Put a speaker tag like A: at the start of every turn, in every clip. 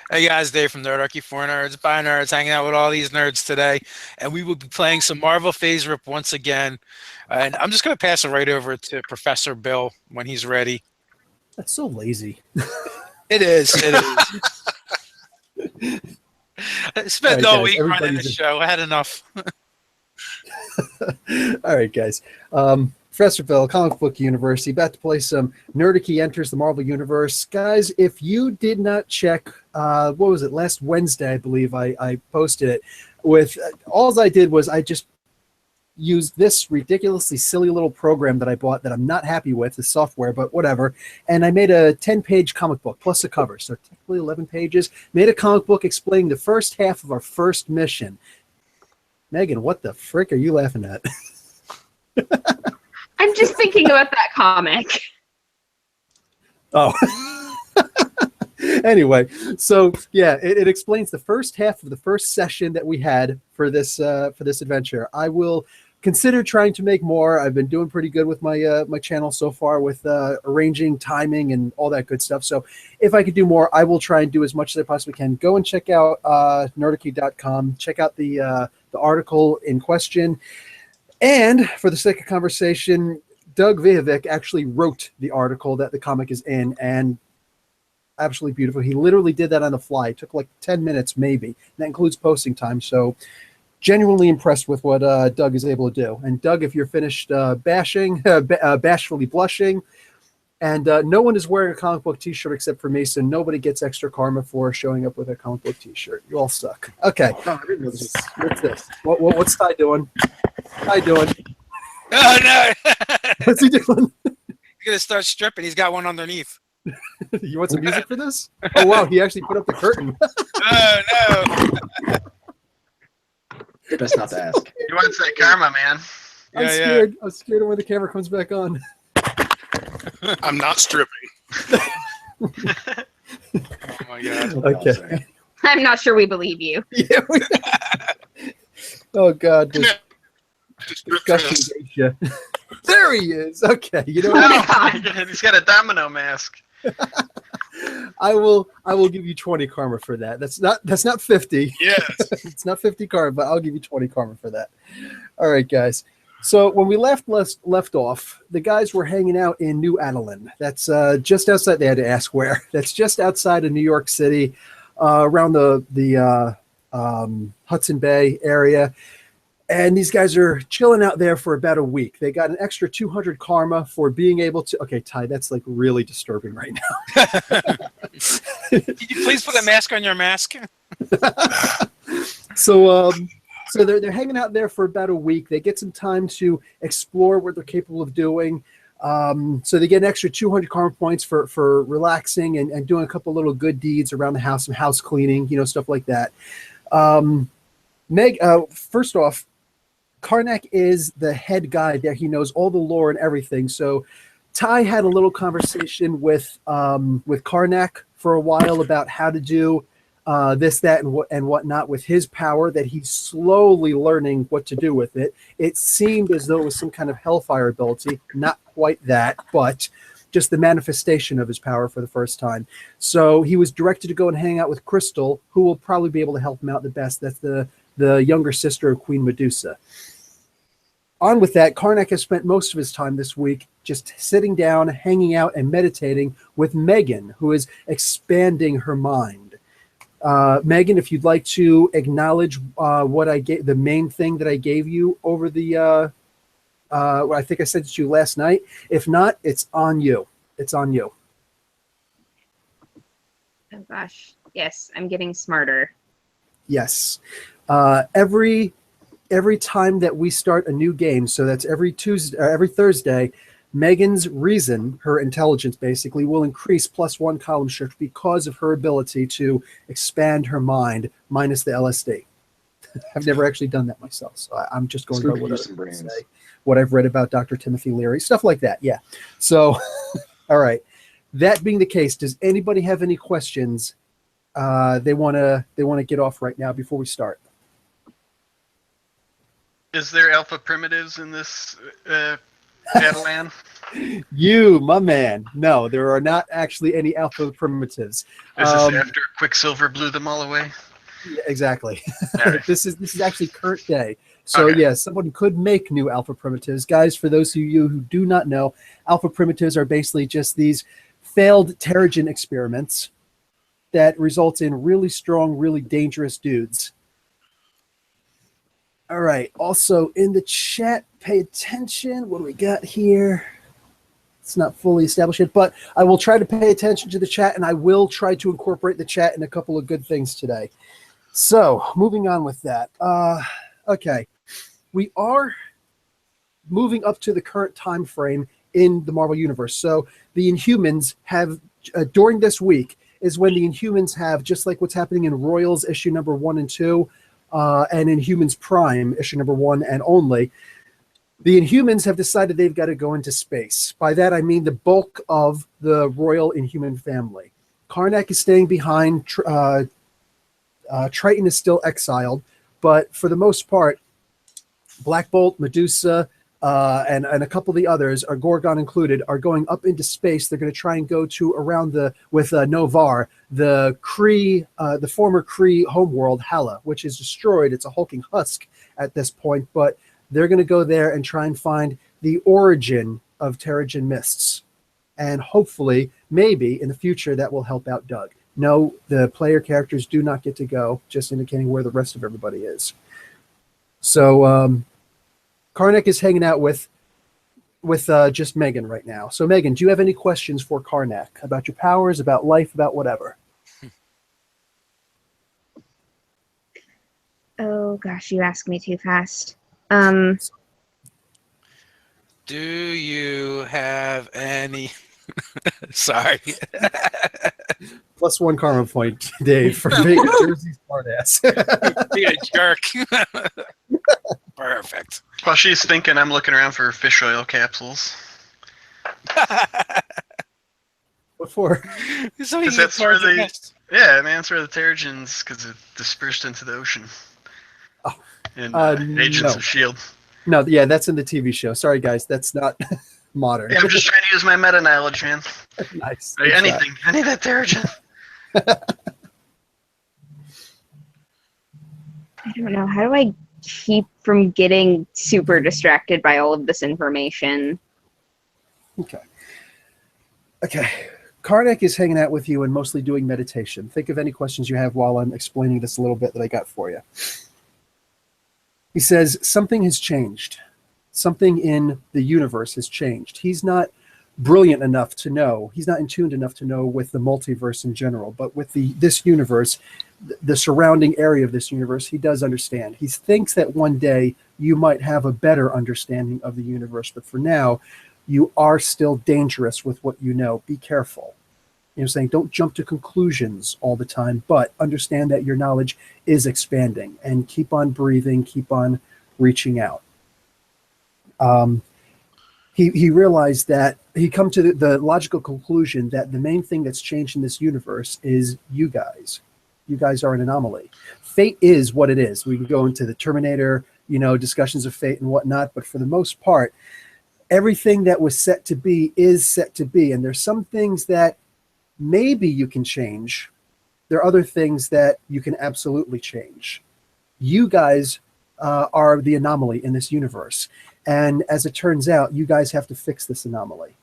A: Hey guys, Dave from Nerdarchy for Nerds, by Nerds, hanging out with all these nerds today, and we will be playing some Marvel Phase Rip once again. And I'm just going to pass it right over to Professor Bill when he's ready.
B: That's so lazy.
A: It is, it is. I
B: All
A: spent
B: right,
A: all
B: guys.
A: week running the
B: Everybody's
A: show. I had enough.
B: all right, guys. Professor Bill, Comic Book University, about to play some Nerdarchy Enters the Marvel Universe. Guys, if you did not check, what was it, last Wednesday, I believe I posted it, with all I did was I just used this ridiculously silly little program that I bought that I'm not happy with, the software, but whatever, and I made a 10-page comic book plus a cover, so technically 11 pages, made a comic book explaining the first half of our first mission. Megan, what the frick are you laughing at?
C: I'm just thinking about that comic.
B: Oh. Anyway, so yeah, it explains the first half of the first session that we had for this adventure. I will consider trying to make more. I've been doing pretty good with my my channel so far with arranging, timing, and all that good stuff. So if I could do more, I will try and do as much as I possibly can. Go and check out nerdarchy.com. Check out the article in question. And for the sake of conversation, Doug Vijovic actually wrote the article that the comic is in, and absolutely beautiful. He literally did that on the fly. It took like 10 minutes maybe. And that includes posting time. So genuinely impressed with what Doug is able to do. And Doug, if you're finished bashfully blushing, and no one is wearing a comic book t-shirt except for me, so nobody gets extra karma for showing up with a comic book t-shirt. You all suck. Okay. What's this? What's Ty doing? Ty doing?
A: Oh no!
B: What's he doing?
A: He's going to start stripping. He's got one underneath.
B: You want some music for this? Oh wow, he actually put up the curtain.
A: Oh no!
D: Best not to ask.
E: You want to say karma, man?
B: I'm scared. I'm scared of when the camera comes back on.
E: I'm not stripping.
A: Oh my god.
B: Okay.
C: I'm not sure we believe you.
B: Yeah, oh god. This
E: Strip
B: discussion
E: this.
B: gets you. There he is. Okay. You know
C: Oh my
B: what?
C: god.
E: He's got a domino mask.
B: I will give you 20 karma for that. That's not 50.
E: Yes.
B: It's not 50 karma, but I'll give you 20 karma for that. All right, guys. So when we left off, the guys were hanging out in New Adelan. That's just outside. They had to ask where. That's just outside of New York City, around the Hudson Bay area. And these guys are chilling out there for about a week. They got an extra 200 karma for being able to. Okay, Ty, that's like really disturbing right now.
A: Could you please put a mask on your mask?
B: So they're hanging out there for about a week. They get some time to explore what they're capable of doing. So they get an extra 200 karma points for relaxing and doing a couple little good deeds around the house, some house cleaning, stuff like that. First off, Karnak is the head guy there. He knows all the lore and everything. So Ty had a little conversation with Karnak for a while about how to do this, that, and whatnot with his power that he's slowly learning what to do with it. It seemed as though it was some kind of hellfire ability. Not quite that, but just the manifestation of his power for the first time. So he was directed to go and hang out with Crystal, who will probably be able to help him out the best. That's the younger sister of Queen Medusa. On with that, Karnak has spent most of his time this week just sitting down, hanging out, and meditating with Megan, who is expanding her mind. Megan, if you'd like to acknowledge what I gave, the main thing that I gave you over the, I think I sent it to you last night. If not, it's on you. It's on you.
C: Oh gosh. Yes, I'm getting smarter.
B: Yes. Every time that we start a new game, so that's every Thursday, Megan's reason, her intelligence basically, will increase +1 column shift because of her ability to expand her mind minus the LSD. I've never actually done that myself, so I'm just going by what I've read about Dr. Timothy Leary, stuff like that. Yeah. So, all right. That being the case, does anybody have any questions they want to get off right now before we start?
E: Is there alpha primitives in this Adelan?
B: You, my man. No, there are not actually any alpha primitives.
E: Is this after Quicksilver blew them all away?
B: Yeah, exactly.
E: All right.
B: This is actually current day. So
E: Okay.
B: yeah, someone could make new alpha primitives. Guys, for those of you who do not know, alpha primitives are basically just these failed Terrigen experiments that result in really strong, really dangerous dudes. All right. Also in the chat, pay attention. What do we got here? It's not fully established yet, but I will try to pay attention to the chat, and I will try to incorporate the chat in a couple of good things today. So, moving on with that. Okay. We are moving up to the current time frame in the Marvel Universe. So, the Inhumans have, during this week, is when the Inhumans have, just like what's happening in Royals issue number 1 and 2, and Inhumans Prime issue number 1 and only, the Inhumans have decided they've got to go into space. By that, I mean the bulk of the Royal Inhuman family. Karnak is staying behind. Triton is still exiled. But for the most part, Black Bolt, Medusa, and a couple of the others, are Gorgon included, are going up into space. They're going to try and go to around with Novar, the Kree, the former Kree homeworld, Hala, which is destroyed. It's a hulking husk at this point, but they're going to go there and try and find the origin of Terrigen mists. And hopefully, maybe in the future, that will help out Doug. No, the player characters do not get to go, just indicating where the rest of everybody is. So Karnak is hanging out with just Megan right now. So Megan, do you have any questions for Karnak about your powers, about life, about whatever?
C: Oh gosh, you asked me too fast.
A: Do you have any? Sorry.
B: +1 karma point, Dave, for being a Jersey smartass.
A: Be a jerk. Perfect.
E: While she's thinking, I'm looking around for fish oil capsules.
B: What for?
A: So
E: Because that's where they. Yeah, man, that's where the Terrigens, because it dispersed into the ocean.
B: Oh.
E: And Agents
B: no.
E: of S.H.I.E.L.D.
B: No, yeah, that's in the TV show. Sorry, guys, that's not modern.
E: Yeah, I'm just trying to use my meta knowledge, man.
B: Nice.
E: Like,
B: Good
E: anything. I need that Terrigen.
C: I don't know. How do I keep from getting super distracted by all of this information?
B: shot. Okay. Karnak is hanging out with you and mostly doing meditation. Think of any questions you have while I'm explaining this a little bit that I got for you. He says, something has changed. Something in the universe has changed. He's not brilliant enough to know. He's not in tuned enough to know with the multiverse in general. But with this universe, the surrounding area of this universe, he does understand. He thinks that one day you might have a better understanding of the universe. But for now, you are still dangerous with what you know. Be careful. Saying don't jump to conclusions all the time, but understand that your knowledge is expanding and keep on breathing, keep on reaching out. He realized that he come to the logical conclusion that the main thing that's changed in this universe is you guys. You guys are an anomaly. Fate is what it is. We can go into the Terminator, discussions of fate and whatnot, but for the most part, everything that was set to be is set to be. And there's some things that maybe you can change. There are other things that you can absolutely change. You guys are the anomaly in this universe. And as it turns out, you guys have to fix this anomaly.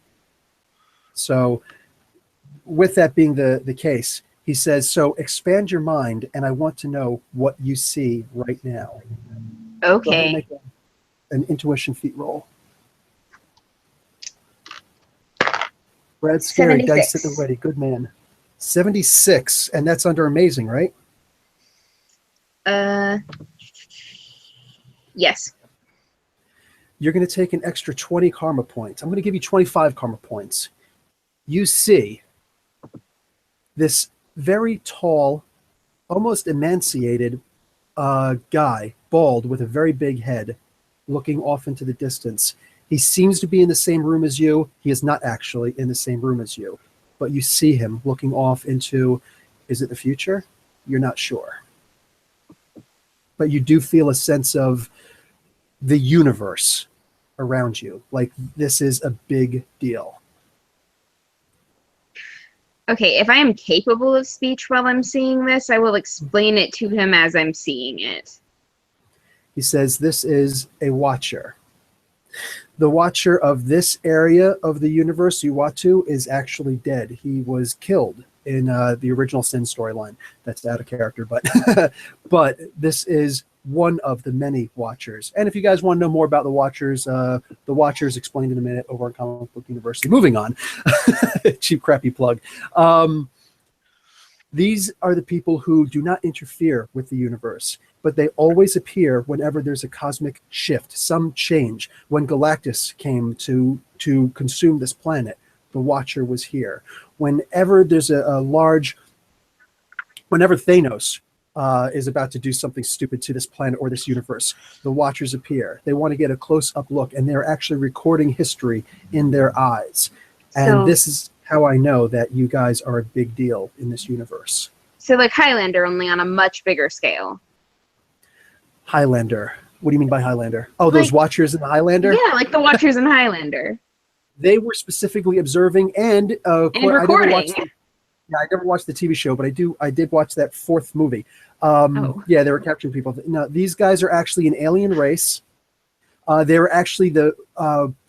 B: So with that being the case, he says, so expand your mind, and I want to know what you see right now. Go ahead and
C: Okay.
B: make an intuition feat roll. Brad Scary, dice at
C: 76.
B: the ready. Good man. 76, and that's under amazing, right?
C: Yes.
B: You're going to take an extra 20 karma points. I'm going to give you 25 karma points. You see this very tall, almost emaciated guy, bald, with a very big head, looking off into the distance. He seems to be in the same room as you. He is not actually in the same room as you. But you see him looking off into, is it the future? You're not sure. But you do feel a sense of the universe around you. Like, this is a big deal.
C: Okay, if I am capable of speech while I'm seeing this, I will explain it to him as I'm seeing it.
B: He says, this is a Watcher. The Watcher of this area of the universe Uatu is actually dead. He was killed in the original Sin storyline. That's out of character, but but this is one of the many Watchers. And if you guys want to know more about the Watchers explained in a minute over on Comic Book University. Moving on. Cheap, crappy plug. These are the people who do not interfere with the universe, but they always appear whenever there's a cosmic shift, some change. When Galactus came to consume this planet, the Watcher was here. Whenever there's whenever Thanos is about to do something stupid to this planet or this universe, the Watchers appear. They want to get a close-up look, and they're actually recording history in their eyes. And this is how I know that you guys are a big deal in this universe.
C: So like Highlander, only on a much bigger scale.
B: Highlander. What do you mean by Highlander? Oh, those Watchers in the Highlander?
C: Yeah, like the Watchers in Highlander.
B: They were specifically observing and
C: recording.
B: I never watched the TV show, but I did watch that fourth movie. Yeah, they were capturing people. No, these guys are actually an alien race. They were actually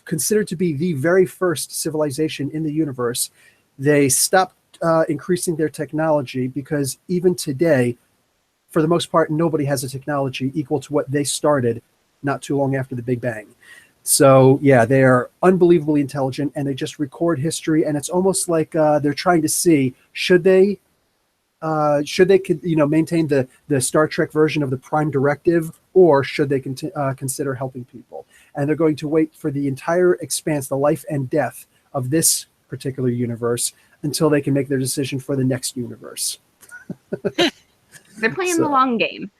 B: considered to be the very first civilization in the universe. They stopped increasing their technology because even today, for the most part, nobody has a technology equal to what they started not too long after the Big Bang. So yeah, they are unbelievably intelligent, and they just record history. And it's almost like they're trying to see should they maintain the Star Trek version of the Prime Directive, or should they consider helping people? And they're going to wait for the entire expanse, the life and death of this particular universe, until they can make their decision for the next universe.
C: They're playing the long game.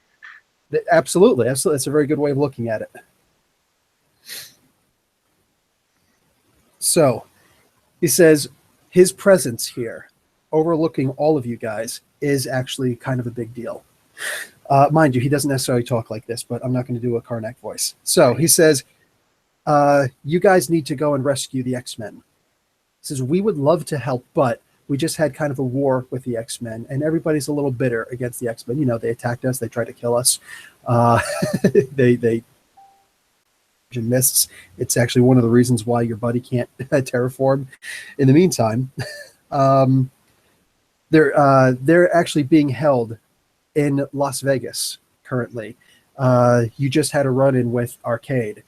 B: Absolutely. That's a very good way of looking at it. So he says his presence here, overlooking all of you guys, is actually kind of a big deal. Mind you, he doesn't necessarily talk like this, but I'm not going to do a Karnak voice. So he says, you guys need to go and rescue the X-Men. He says, we would love to help, but we just had kind of a war with the X-Men, and everybody's a little bitter against the X-Men. You know, they attacked us, they tried to kill us. They mists. It's actually one of the reasons why your buddy can't terraform. In the meantime, they're actually being held in Las Vegas currently. You just had a run-in with Arcade.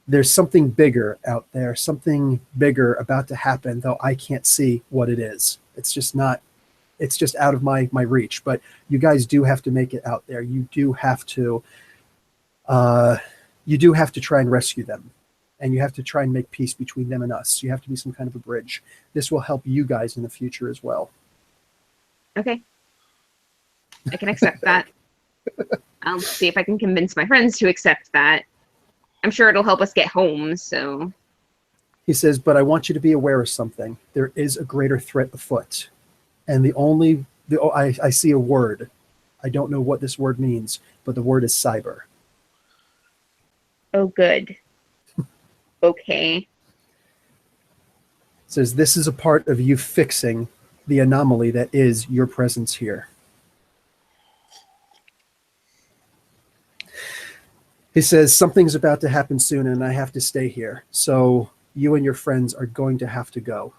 B: There's something bigger out there, something bigger about to happen, though I can't see what it is. It's just out of my reach. But you guys do have to make it out there. You do have to try and rescue them. And you have to try and make peace between them and us. You have to be some kind of a bridge. This will help you guys in the future as well.
C: Okay. I can accept that. I'll see if I can convince my friends to accept that. I'm sure it'll help us get home, so...
B: He says, but I want you to be aware of something. There is a greater threat afoot. And I see a word. I don't know what this word means, but the word is cyber.
C: Oh, good. Okay.
B: Says, this is a part of you fixing the anomaly that is your presence here. He says, something's about to happen soon and I have to stay here. So you and your friends are going to have to go.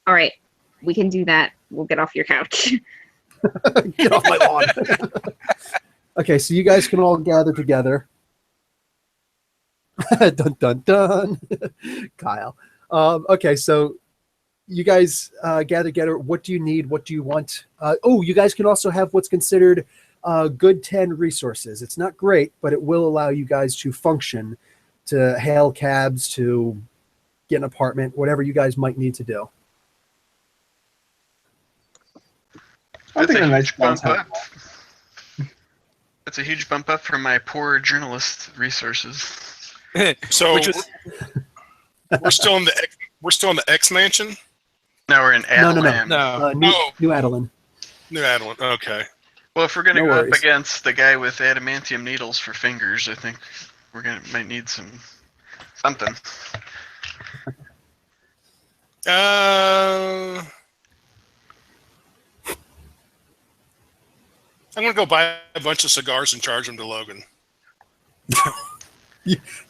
C: All right. We can do that. We'll get off your couch.
B: Get off my lawn. Okay, so you guys can all gather together. Dun, dun, dun. Kyle. Okay, so you guys gather together. What do you need? What do you want? You guys can also have what's considered good 10 resources. It's not great, but it will allow you guys to function, to hail cabs, to get an apartment, whatever you guys might need to do.
D: I think a nice
E: bump
D: balance.
E: up. That's a huge bump up from my poor journalist resources.
F: So we're still in the X mansion.
E: Now we're in Adelan.
A: No.
B: New Adelan.
F: New Adelan. Okay.
E: Well, if we're gonna
B: No
E: go
B: worries.
E: up against the guy with adamantium needles for fingers, I think might need something.
F: I'm gonna go buy a bunch of cigars and charge them to Logan.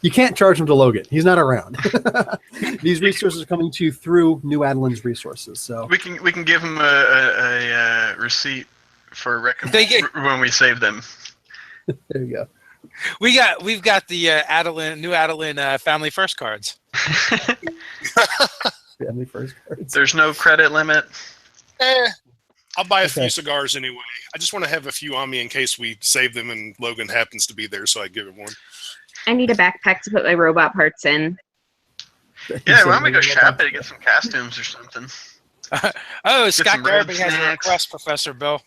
B: You can't charge him to Logan. He's not around. These resources are coming to you through New Adelan's resources. So
E: We can give him a receipt for when we save them.
B: there you go.
A: We've got the New Adelan Family First cards.
B: Family first cards.
E: There's no credit limit.
F: I'll buy a few
B: Okay.
F: cigars anyway. I just want to have a few on me in case we save them and Logan happens to be there, so I give him one.
C: I need a backpack to put my robot parts in.
E: Yeah, why don't we go shopping and get some costumes or something?
A: Oh, Scott
E: some road
A: Garby has a
E: snacks.
A: request, Professor Bill.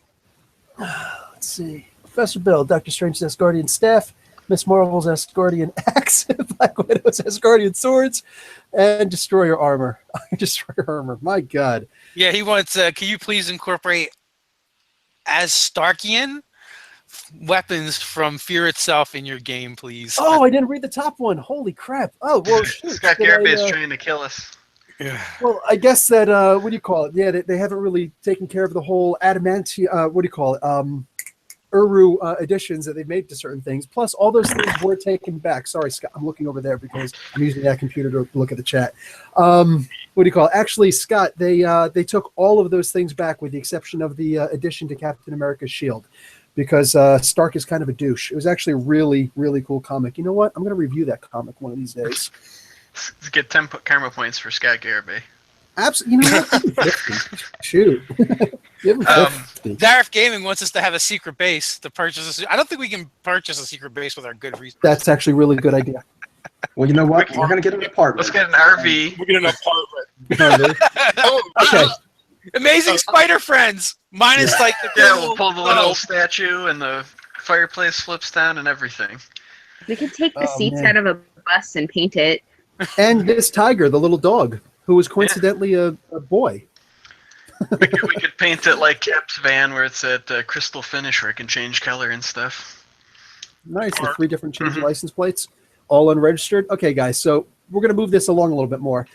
B: Let's see. Professor Bill, Doctor Strange's Asgardian staff, Miss Marvel's Asgardian axe, Black Widow's Asgardian swords, and Destroyer armor. Destroyer armor. My God.
A: Yeah, he wants. Can you please incorporate Astarkian weapons from Fear itself in your game, please?
B: Oh, I didn't read the top one. Holy crap. Oh, well, shoot.
E: Scott
B: Did
E: Garby
B: I,
E: is trying to kill us.
F: Yeah.
B: Well, I guess that, what do you call it? Yeah, they haven't really taken care of the whole adamantium, what do you call it? Uru additions that they've made to certain things. Plus, all those things were taken back. Sorry, Scott, I'm looking over there because I'm using that computer to look at the chat. What do you call it? Actually, Scott, they took all of those things back with the exception of the addition to Captain America's shield because Stark is kind of a douche. It was actually a really, really cool comic. You know what? I'm going to review that comic one of these days.
E: Let's get 10 karma points for Scott Garby.
B: Absolutely. You know what? Give him 50. Shoot. Give him 50.
A: Darif Gaming wants us to have a secret base to purchase. I don't think we can purchase a secret base with our good resources.
B: That's actually a really good idea.
D: Well, you know what? We're going to get an apartment.
E: Let's get an RV.
F: We get an apartment.
B: Okay.
A: Amazing Spider Friends, minus like the
E: Yeah, we'll pull the little statue and the fireplace flips down and everything.
C: We could take the
B: Oh,
C: seats
B: man.
C: out of a bus and paint it.
B: And this tiger, the little dog, who was coincidentally a boy.
E: We could paint it like Cap's van where it's at crystal finish where it can change color and stuff.
B: Nice, with 3 different change license plates, all unregistered. Okay, guys, so we're going to move this along a little bit more.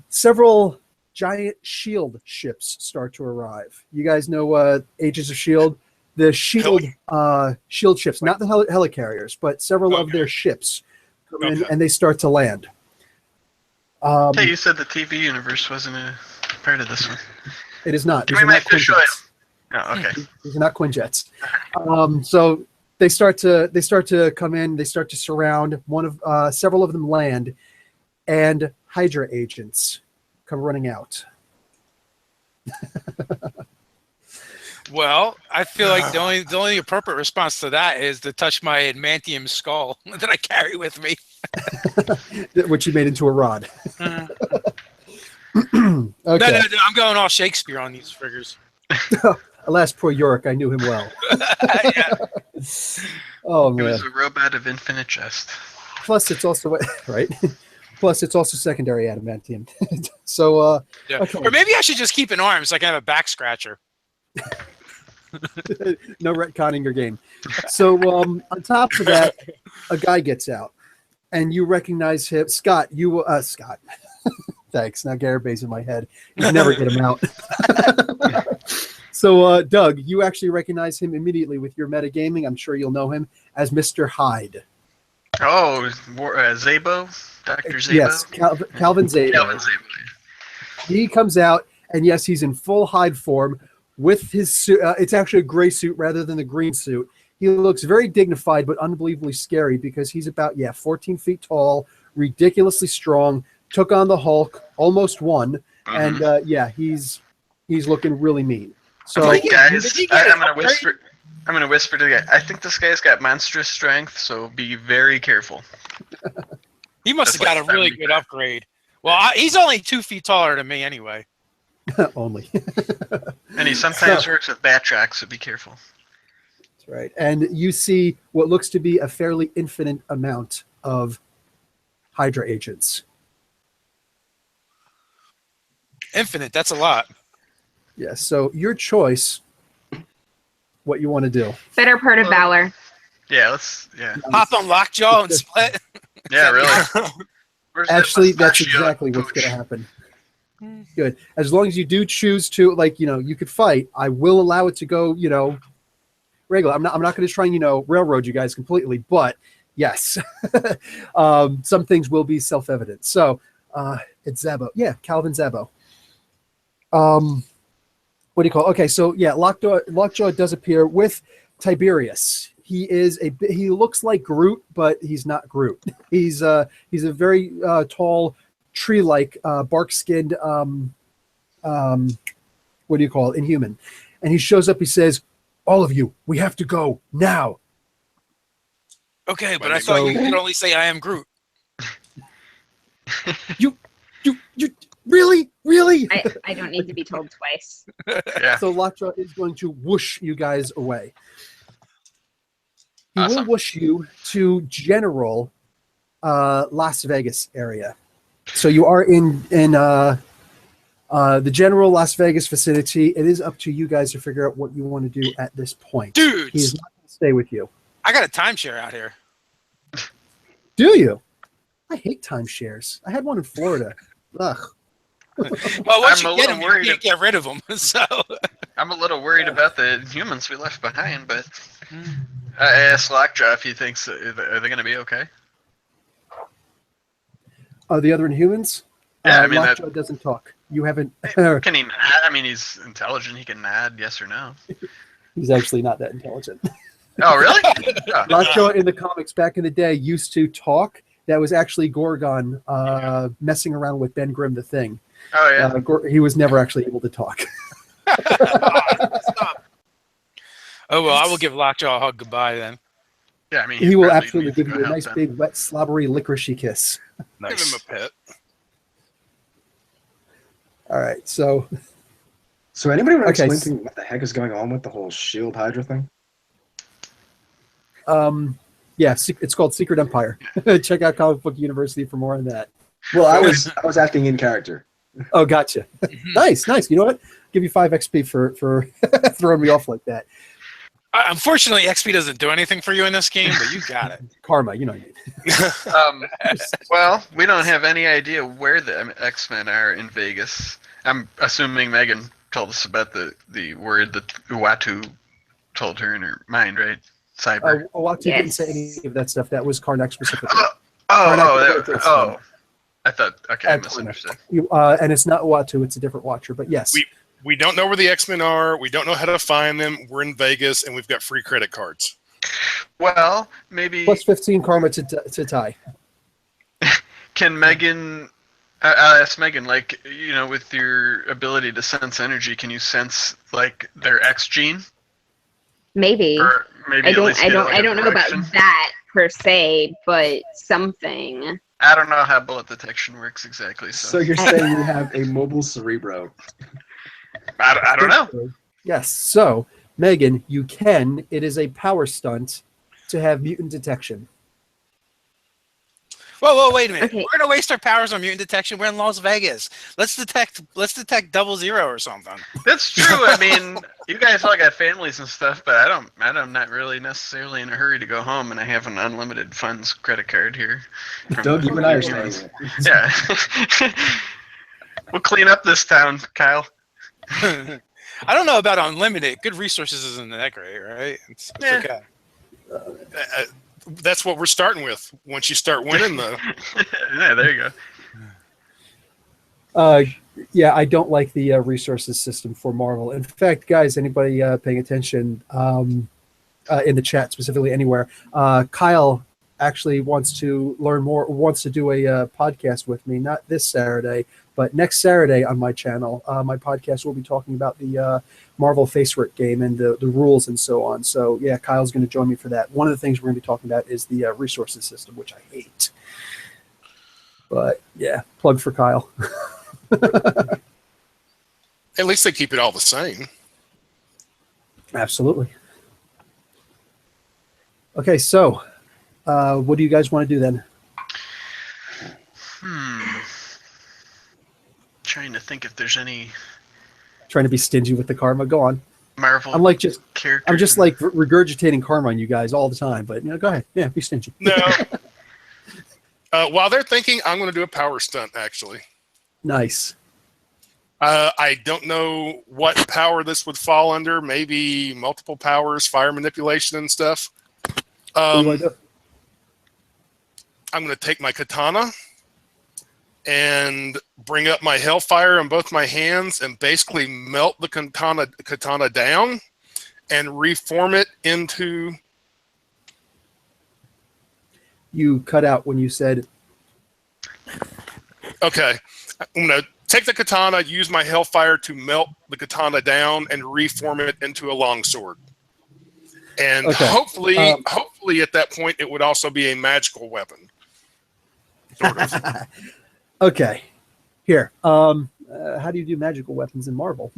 B: Several giant shield ships start to arrive. You guys know Ages of S.H.I.E.L.D.? The shield ships, not the helicarriers, but several of their ships come in and they start to land.
E: Hey, you said the TV universe wasn't a part of this one.
B: It is not.
E: Give
B: These
E: me
B: are
E: my
B: not
E: fish oil.
B: Quinjets.
E: Oh, okay.
B: These are not Quinjets. So they start to come in. They start to surround. Several of them land, and Hydra agents come running out.
A: Well, I feel like the only appropriate response to that is to touch my adamantium skull that I carry with me.
B: Which you made into a rod. Okay.
A: No, I'm going all Shakespeare on these figures.
B: Alas, poor Yorick, I knew him well.
A: Yeah.
B: Oh
E: It
B: man.
E: was a robot of infinite jest.
B: Plus, it's also right. Plus, it's also secondary adamantium. So,
A: Yeah.
B: okay.
A: Or maybe I should just keep an arm so I can have a back scratcher.
B: No retconning your game. So, on top of that, a guy gets out, and you recognize him, Scott. Scott. Thanks. Now Garabay's in my head. You never get him out. So, Doug, you actually recognize him immediately with your metagaming. I'm sure you'll know him as Mr. Hyde.
E: Oh, Zabo? Dr. Zabo?
B: Yes, Calvin Zabo.
E: Calvin Zabo.
B: He comes out, and yes, he's in full Hyde form with his suit. It's actually a gray suit rather than the green suit. He looks very dignified, but unbelievably scary because he's about 14 feet tall, ridiculously strong. Took on the Hulk, almost won, and he's looking really mean. So,
E: guys, I'm gonna whisper to the guy. I think this guy's got monstrous strength, so be very careful.
A: He must have got a really good upgrade. Well, he's only 2 feet taller than me anyway.
B: only.
E: And he sometimes works with Batroc, so be careful.
B: That's right. And you see what looks to be a fairly infinite amount of Hydra agents.
A: Infinite, that's a lot.
B: Yes. So your choice, what you want to do.
C: Better part of Valor.
E: Yeah, let's. Yeah.
A: Pop on Lockjaw and split.
E: Yeah, really. Where's that
B: Actually, that's
E: pistachio
B: exactly what's
E: pooch?
B: going to happen. Good. As long as you do choose to, like, you could fight. I will allow it to go, regular. I'm not going to try and, railroad you guys completely, but yes, some things will be self-evident. So it's Zabo. Yeah, Calvin Zabo. What do you call it? Okay, so yeah, Lockjaw does appear with Tiberius. He looks like Groot, but he's not Groot. He's a very tall, tree-like, bark-skinned, what do you call it? Inhuman. And he shows up. He says, "All of you, we have to go now."
A: Okay, but I thought you could only say I am Groot.
B: You really?
C: I don't need to be told twice.
E: Yeah.
B: So Lockjaw is going to whoosh you guys away. He will
E: Awesome.
B: whoosh you to general Las Vegas area. So you are in the general Las Vegas vicinity. It is up to you guys to figure out what you want to do at this point.
A: Dudes,
B: He's not going to stay with you.
A: I got a timeshare out here.
B: Do you? I hate timeshares. I had one in Florida. Ugh.
A: Well, once
E: I'm
A: you
E: a
A: get
E: little
A: them, you
E: worried
A: can't get rid of them. So
E: I'm a little worried about the humans we left behind, but I asked Lockjaw if he thinks are they going to be okay.
B: The other Inhumans?
E: Yeah, I mean, that-
B: Lockjaw doesn't talk. You haven't.
E: Can he nod? I mean, he's intelligent. He can nod yes or no.
B: He's actually not that intelligent.
E: Oh, really? Oh.
B: Lockjaw in the comics back in the day used to talk. That was actually Gorgon messing around with Ben Grimm the Thing.
E: Oh, yeah.
B: He was never actually able to talk.
A: stop. Oh well, I will give Lockjaw a hug goodbye then.
E: Yeah, I mean,
B: He will
E: probably
B: absolutely
E: needs to
B: give
E: go
B: you a
E: help
B: nice,
E: them.
B: big, wet, slobbery, licoricey kiss.
F: Give him a pet.
B: All right, so
D: So anybody want to
B: Okay.
D: explain to me what the heck is going on with the whole shield Hydra thing?
B: yeah, it's called Secret Empire. Check out Comic Book University for more on that.
D: Well, I was acting in character.
B: Oh, gotcha. Nice. You know what? Give you 5 XP for throwing me off like that.
A: Unfortunately, XP doesn't do anything for you in this game, but you got it.
B: Karma, you know what I mean.
E: Well, we don't have any idea where the X-Men are in Vegas. I'm assuming Megan told us about the word that Uatu told her in her mind, right? Cyber.
B: Owatu didn't
C: Yes.
B: say any of that stuff. That was Karnak specifically.
E: Oh. I thought. Okay, I
B: And
E: misunderstood.
B: and it's not Owatu, it's a different Watcher, but yes.
F: We don't know where the X-Men are. We don't know how to find them. We're in Vegas, and we've got free credit cards.
E: Well, maybe
B: Plus 15 Karma to tie.
E: can Megan? I'll ask Megan. Like, with your ability to sense energy, can you sense like their X gene?
C: Maybe.
E: Or maybe
C: I
E: at
C: don't
E: least get, like,
C: I
E: a
C: don't know about
E: direction?
C: that per se, but something.
E: I don't know how bullet detection works exactly.
D: So
E: So,
D: you're saying you have a mobile cerebro?
E: I don't know.
B: Yes. So, Megan, you can. It is a power stunt to have mutant detection.
A: Whoa, wait a minute.
C: Okay.
A: We're gonna waste our powers on mutant detection. We're in Las Vegas. Let's detect 00 or something.
E: That's true. I mean, you guys all got families and stuff, but I'm not really necessarily in a hurry to go home, and I have an unlimited funds credit card here. from
D: Doug,
E: the
D: you and I are
E: humans.
D: staying.
E: Yeah. We'll clean up this town, Kyle.
A: I don't know about unlimited. Good resources isn't that great, right? It's
E: Yeah.
A: okay.
F: That's what we're starting with. Once you start winning, though.
E: Yeah, there you go.
B: Yeah, I don't like the resources system for Marvel. In fact, guys, anybody paying attention in the chat, specifically anywhere, Kyle actually wants to learn more, wants to do a podcast with me, not this Saturday, but next Saturday on my channel. My podcast will be talking about the Marvel Face Rip game and the rules and so on. So, yeah, Kyle's going to join me for that. One of the things we're going to be talking about is the resources system, which I hate. But, yeah, plug for Kyle.
F: At least they keep it all the same.
B: Absolutely. Okay, so what do you guys want to do then?
E: Trying to think if there's any.
B: Trying to be stingy with the karma? Go on.
E: Marvel
B: I'm like just
E: characters.
B: I'm just like regurgitating karma on you guys all the time. But go ahead. Yeah, be stingy.
F: No. While they're thinking, I'm going to do a power stunt, actually.
B: Nice.
F: I don't know what power this would fall under. Maybe multiple powers, fire manipulation and stuff.
B: What do you want to do?
F: I'm going to take my katana and bring up my hellfire in both my hands and basically melt the katana down and reform it into...
B: You cut out when you said...
F: Okay. I'm going to take the katana, use my hellfire to melt the katana down and reform it into a longsword. And hopefully at that point, it would also be a magical weapon. Sort of.
B: Okay. Here. How do you do magical weapons in Marvel?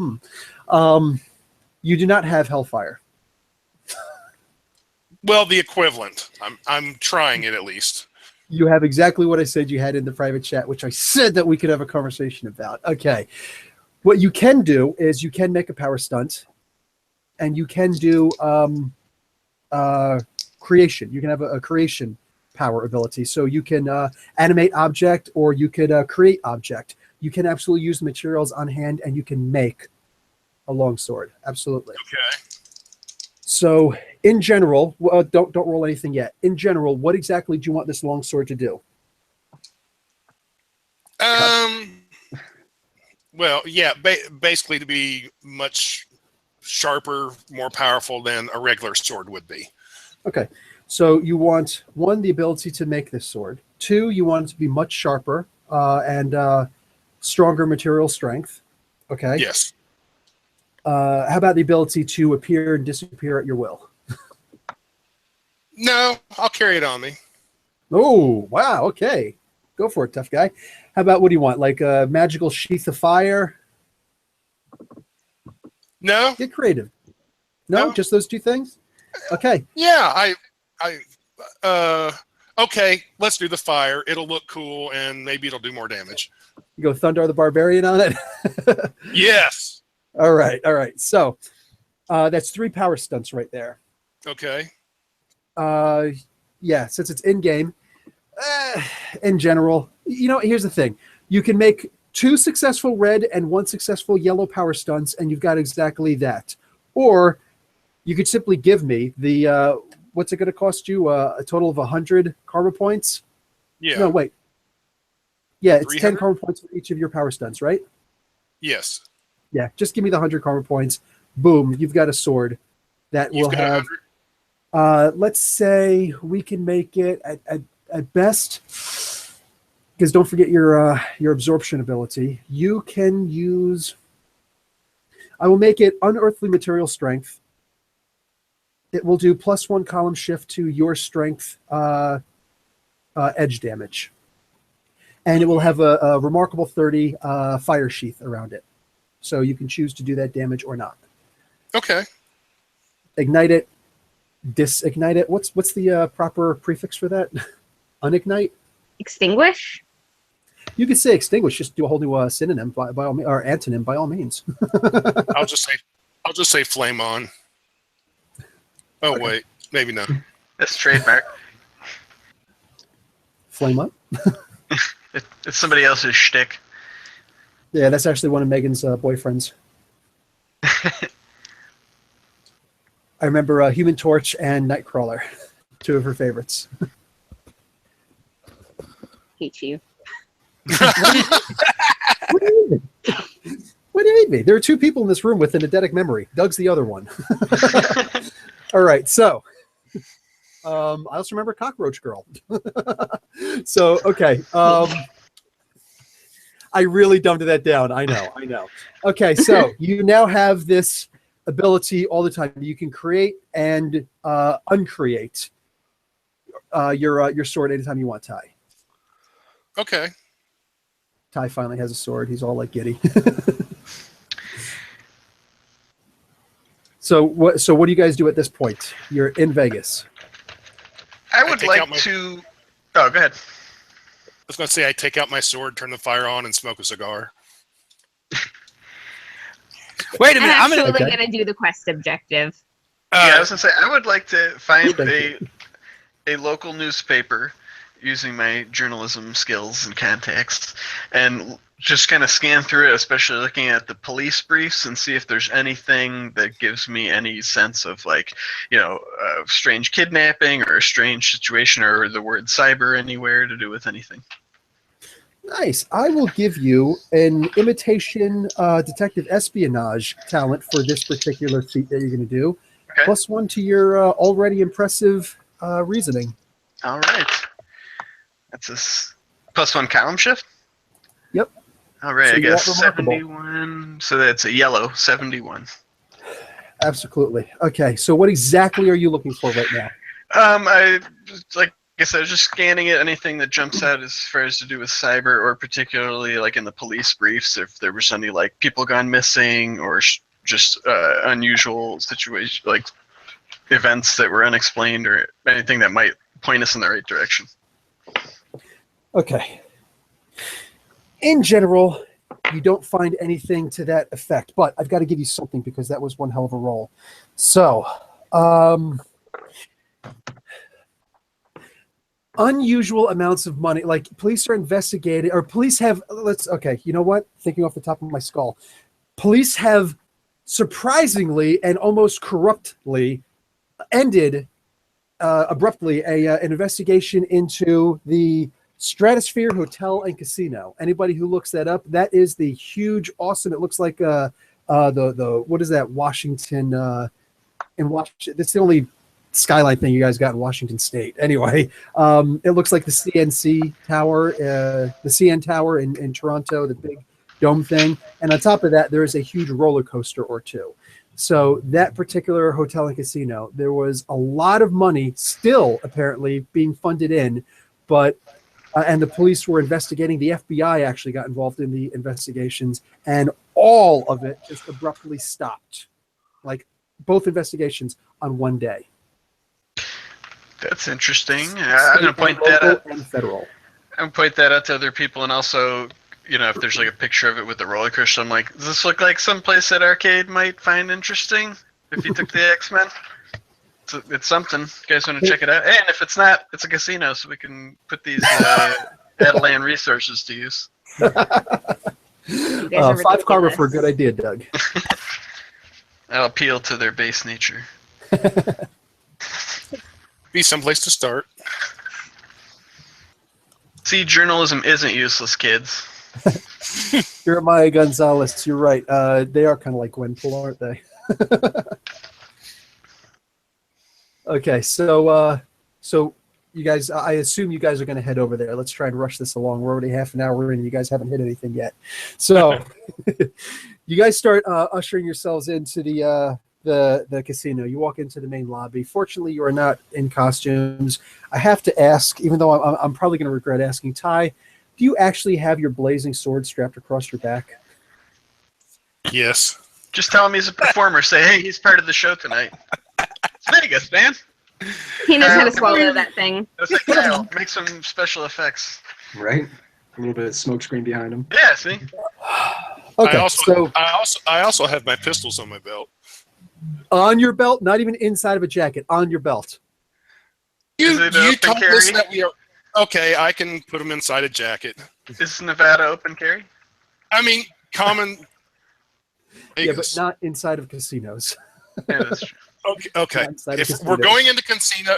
B: You do not have hellfire.
F: Well, the equivalent. I'm trying it at least.
B: You have exactly what I said you had in the private chat, which I said that we could have a conversation about. Okay. What you can do is you can make a power stunt, and you can do creation. You can have a creation power ability. So you can animate object, or you could create object. You can absolutely use the materials on hand, and you can make a longsword. Absolutely.
F: Okay.
B: So in general, don't roll anything yet. In general, what exactly do you want this longsword to do?
F: Well, yeah, basically to be much sharper, more powerful than a regular sword would be.
B: Okay. So you want, 1, the ability to make this sword. 2, you want it to be much sharper and stronger material strength. Okay.
F: Yes.
B: How about the ability to appear and disappear at your will?
F: No, I'll carry it on me.
B: Oh, wow. Okay. Go for it, tough guy. How about, what do you want? Like a magical sheath of fire?
F: No.
B: Get creative. No, just those 2 things? Okay.
F: Yeah, okay, let's do the fire. It'll look cool, and maybe it'll do more damage.
B: You go Thundar the Barbarian on it?
F: Yes.
B: All right. So that's 3 power stunts right there.
F: Okay.
B: Yeah, since it's in-game, in general, here's the thing. You can make 2 successful red and 1 successful yellow power stunts, and you've got exactly that. Or you could simply give me the, what's it going to cost you? A total of 100 karma points?
F: Yeah.
B: No, wait. Yeah, it's
F: 300?
B: 10 karma points for each of your power stunts, right?
F: Yes.
B: Yeah, just give me the 100 karma points. Boom, you've got a sword that will have...
F: 100?
B: Let's say we can make it at best, because don't forget your absorption ability. You can use... I will make it unearthly material strength. It will do +1 column shift to your strength edge damage. And it will have a remarkable 30 fire sheath around it. So you can choose to do that damage or not.
F: Okay.
B: Ignite it, disignite it. What's the proper prefix for that? Unignite?
C: Extinguish?
B: You could say extinguish. Just do a whole new synonym by all means, or antonym by all means.
F: I'll just say flame on. Oh
B: Okay.
F: wait, maybe not.
E: That's trademark.
B: Flame up.
E: It's somebody else's shtick.
B: Yeah, that's actually one of Megan's boyfriends. I remember Human Torch and Nightcrawler, 2 of her favorites.
C: Hate you.
B: What do you mean? What do you mean? There are 2 people in this room with an eidetic memory. Doug's the other one. All right, so I also remember Cockroach Girl. So, okay. I really dumbed that down. I know. Okay, so you now have this ability all the time. You can create and uncreate your sword anytime you want, Ty.
F: Okay.
B: Ty finally has a sword. He's all like giddy. So what do you guys do at this point? You're in Vegas.
E: I would
F: take
E: like
F: out my-
E: to... Oh, go ahead.
F: I was going to say I take out my sword, turn the fire on, and smoke a cigar.
A: Wait a
C: I'm
A: minute. I'm
C: actually
A: gonna.
B: Okay.
C: gonna do the quest objective.
E: Yeah, I was gonna say I would like to find
B: Thank
E: a local newspaper using my journalism skills and contacts, and just kind of scan through it, especially looking at the police briefs, and see if there's anything that gives me any sense of like, strange kidnapping or a strange situation or the word cyber anywhere to do with anything.
B: Nice. I will give you an imitation detective espionage talent for this particular feat that you're going to do.
E: Okay.
B: +1 to your already impressive reasoning.
E: All right. That's a +1 column shift?
B: Yep.
E: All right,
B: So
E: I
B: you're
E: guess
B: at remarkable.
E: 71. So that's a yellow 71.
B: Absolutely. Okay. So what exactly are you looking for right now?
E: Like I said, I was just scanning it. Anything that jumps out as far as to do with cyber, or particularly like in the police briefs, if there was any like people gone missing or just unusual situation, like events that were unexplained, or anything that might point us in the right direction.
B: Okay. In general, you don't find anything to that effect, but I've got to give you something because that was one hell of a roll. So, unusual amounts of money, like police are investigating, or police have, you know what? Thinking off the top of my skull. Police have surprisingly and almost corruptly ended abruptly an investigation into the Stratosphere Hotel and Casino. Anybody who looks that up, that is the huge, awesome. It looks like the what is that? Washington in Washington. That's the only skyline thing you guys got in Washington State. Anyway, it looks like the CNC Tower, the CN Tower in Toronto, the big dome thing. And on top of that, there is a huge roller coaster or two. So that particular hotel and casino, there was a lot of money still apparently being funded in, but and the police were investigating. The FBI actually got involved in the investigations, and all of it just abruptly stopped. Like both investigations on one day.
E: That's interesting. I'm gonna point that out.
B: And federal.
E: I'm gonna point that out to other people, and also, if there's like a picture of it with the roller coaster, I'm like, does this look like someplace that Arcade might find interesting if you took the X-Men? It's something. You guys want to check it out? And if it's not, it's a casino, so we can put these Adelan resources to use.
B: 5 karma for a good idea, Doug.
E: I'll appeal to their base nature.
F: Be someplace to start.
E: See, journalism isn't useless, kids.
B: Jeremiah Gonzalez, you're right. They are kind of like Gwenpool, aren't they? Okay, so you guys, I assume you guys are going to head over there. Let's try and rush this along. We're already half an hour in, and you guys haven't hit anything yet. So you guys start ushering yourselves into the casino. You walk into the main lobby. Fortunately, you are not in costumes. I have to ask, even though I'm probably going to regret asking, Ty, do you actually have your blazing sword strapped across your back?
F: Yes.
E: Just tell him he's a performer. Say, hey, he's part of the show tonight. It's Vegas, man.
C: He knows how to swallow that thing.
E: That's like Kyle. Make some special effects.
D: Right? A little bit of smoke screen behind him.
E: Yeah, see?
B: Okay,
F: I also have my pistols on my belt.
B: On your belt, not even inside of a jacket, on your belt.
E: Is it
F: You
E: open
F: told
E: carry?
F: us that we are okay. I can put them inside a jacket.
E: Is Nevada open carry?
F: I mean, common.
B: Yeah, but not inside of casinos.
E: Yeah, that's true.
F: Okay.
B: Inside of
F: If
B: casinos.
F: we're going into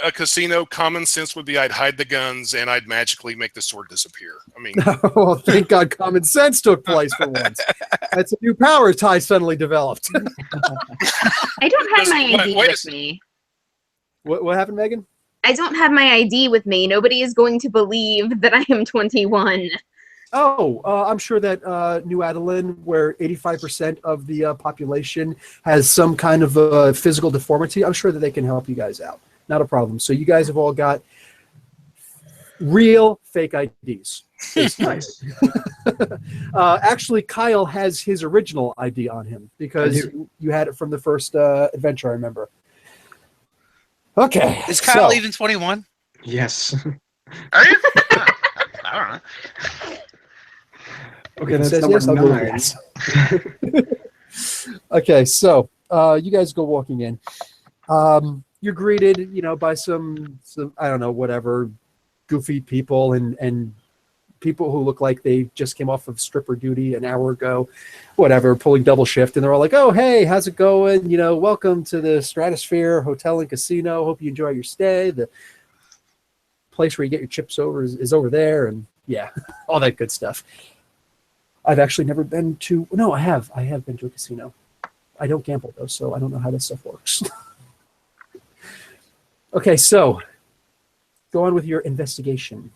F: a casino, common sense would be I'd hide the guns and I'd magically make the sword disappear. I mean,
B: Oh, thank God common sense took place for once. That's a new power Ty suddenly developed.
C: I don't have my
F: Wait-
C: ID
F: wait a
C: with me.
B: What happened, Megan?
C: I don't have my ID with me. Nobody is going to believe that I am 21.
B: Oh, I'm sure that New Adeline, where 85% of the population has some kind of physical deformity, I'm sure that they can help you guys out. Not a problem. So you guys have all got real fake IDs.
D: Nice.
B: Actually, Kyle has his original ID on him because you had it from the first adventure, I remember. Okay.
A: Is Kyle
B: so-
A: even 21?
D: Yes.
E: Are you? I don't know.
D: Okay, that's
B: Says
D: number
B: yes, I'll go with
D: 9.
B: yes. Okay, so you guys go walking in. You're greeted, by some I don't know, whatever, goofy people and people who look like they just came off of stripper duty an hour ago, whatever, pulling double shift, and they're all like, "Oh, hey, how's it going? Welcome to the Stratosphere Hotel and Casino. Hope you enjoy your stay. The place where you get your chips over is over there," and yeah, all that good stuff. I've actually never been to. No, I have. I have been to a casino. I don't gamble though, so I don't know how this stuff works. Okay, so go on with your investigation.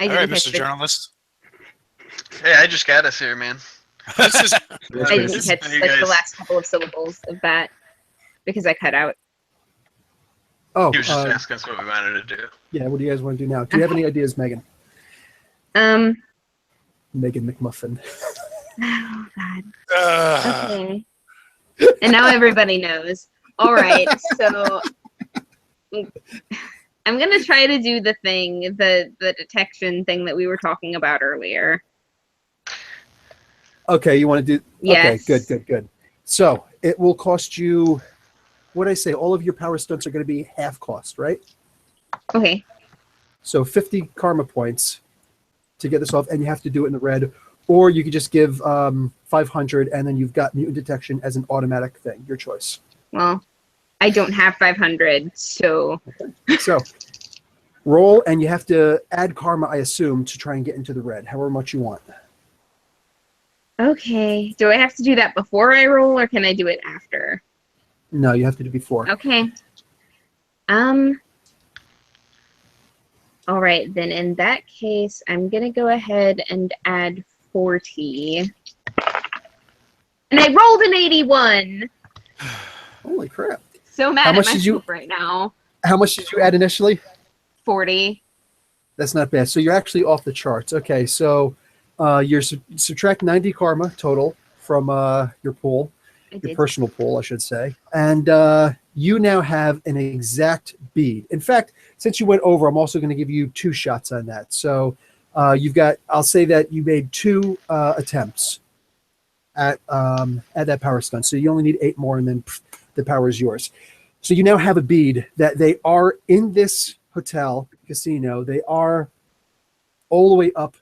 C: I
A: All right,
C: didn't
A: Mr.
C: catch the,
A: Journalist.
E: Hey, I just got us here, man.
F: This is
C: I didn't
E: This-
C: catch
E: you
C: like the
E: guys-
C: last couple of syllables of that because I cut out.
B: Oh,
E: He was just asking us what we wanted to do.
B: yeah. What do you guys want to do now? Do you have any ideas, Megan?
C: Um.
B: Megan McMuffin.
C: Oh God.
F: uh,
C: Okay. And now everybody knows. All right. So I'm gonna try to do the thing, the detection thing that we were talking about earlier.
B: Okay, you want to do?
C: Yes.
B: Okay, good. So it will cost you. What did I say? All of your power stunts are going to be half cost, right?
C: Okay.
B: So 50 karma points to get this off, and you have to do it in the red, or you could just give 500, and then you've got mutant detection as an automatic thing. Your choice.
C: Well, I don't have 500, so
B: So roll, and you have to add karma, I assume, to try and get into the red, however much you want.
C: okay. Do I have to do that before I roll, or can I do it after?
B: No, you have to do before.
C: Okay. All right, then in that case, I'm gonna go ahead and add 40. And I rolled an 81.
B: Holy crap!
C: So mad
B: How
C: at
B: much did you-
C: myself right now.
B: How much did you add initially?
C: 40.
B: That's not bad. So you're actually off the charts. Okay, so you're subtract 90 karma total from your pool,
C: I
B: your
C: did.
B: personal pool, I should say, and you now have an exact bead. In fact, since you went over, I'm also going to give you 2 shots on that. So you've got. I'll say that you made 2 attempts at that power stunt. So you only need 8 more, and then the power is yours. So you now have a bead that they are in this hotel casino. They are all the way up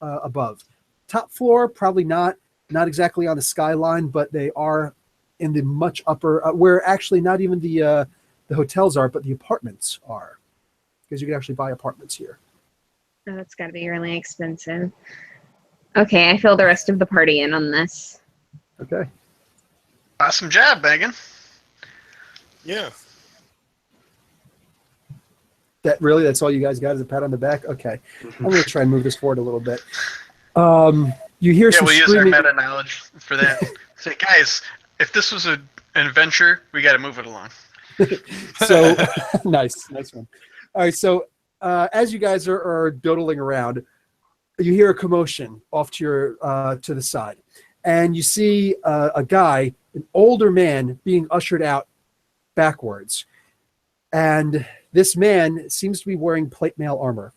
B: above. Top floor, probably not exactly on the skyline, but they are in the much upper, where actually not even the hotels are, but the apartments are, because you can actually buy apartments here.
C: Oh, that's got to be really expensive. Okay, I fill the rest of the party in on this.
B: Okay.
E: Awesome job, Megan.
F: yeah.
B: That's all you guys got is a pat on the back? Okay. I'm going to try and move this forward a little bit. You hear
E: Yeah,
B: some
E: we'll use our
B: screaming.
E: meta knowledge for that. Say, guys, if this was an adventure, we got to move it along.
B: So nice one. All right, so as you guys are dawdling around, you hear a commotion off to your to the side, and you see a guy, an older man, being ushered out backwards, and this man seems to be wearing plate mail armor.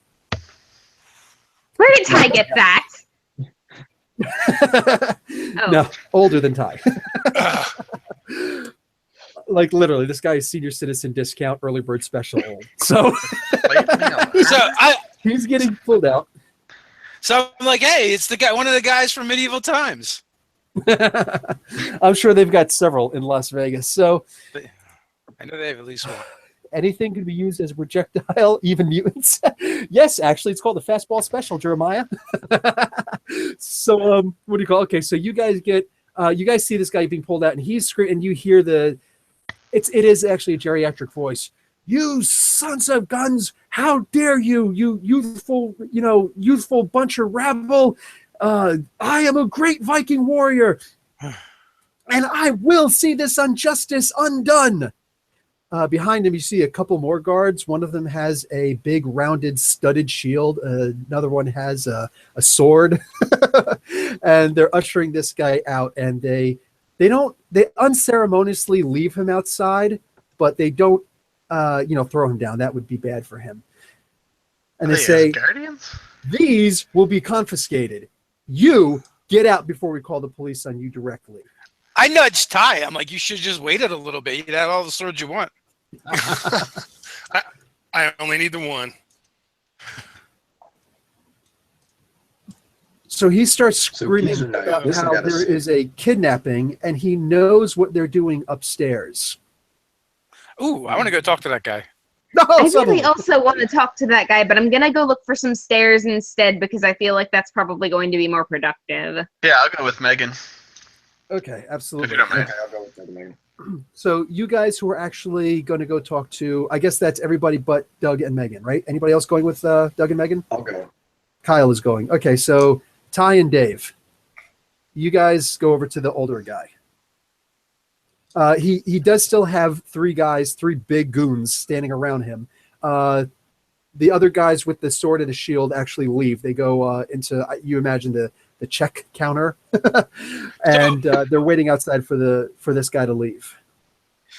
C: Where did Ty get that? Oh.
B: No, older than Ty.
F: Uh,
B: Like literally, this guy is senior citizen discount, early bird special old. So he's getting pulled out.
A: So I'm like, hey, it's the guy, one of the guys from medieval times.
B: I'm sure they've got several in Las Vegas. So
A: I know they have at least one.
B: anything can be used as a projectile, even mutants. Yes, actually, it's called the fastball special, Jeremiah. So what do you call? Okay, so you guys see this guy being pulled out, and he's screaming, and you hear it is actually a geriatric voice. You sons of guns! How dare you, you youthful bunch of rabble! I am a great Viking warrior, and I will see this injustice undone. Behind him, you see a couple more guards. One of them has a big, rounded, studded shield. Another one has a sword, and they're ushering this guy out. And they unceremoniously leave him outside, but they don't, throw him down. That would be bad for him. And they say,
E: Guardians?
B: These will be confiscated. You get out before we call the police on you directly.
A: I nudged Ty. I'm like, you should just waited a little bit. You'd have all the swords you want.
F: I only need the one.
B: So he starts
D: So
B: screaming
D: he's a knight.
B: about
D: This
B: how
D: got us.
B: there is a kidnapping, and he knows what they're doing upstairs.
A: Ooh, I want to go talk to that guy.
B: No,
C: I really
B: suddenly.
C: also want to talk to that guy, but I'm gonna go look for some stairs instead because I feel like that's probably going to be more productive.
E: Yeah, I'll go with Megan
B: Okay,
E: if
B: absolutely.
E: you don't mind.
D: Okay, I'll go with Megan.
B: So you guys who are actually going to go talk to, I guess that's everybody but Doug and Megan, right? Anybody else going with Doug and Megan?
D: I'll go.
B: Kyle is going. Okay, so Ty and Dave, you guys go over to the older guy. He does still have three big goons standing around him. The other guys with the sword and the shield actually leave. They go into, you imagine the check counter, and they're waiting outside for this guy to leave.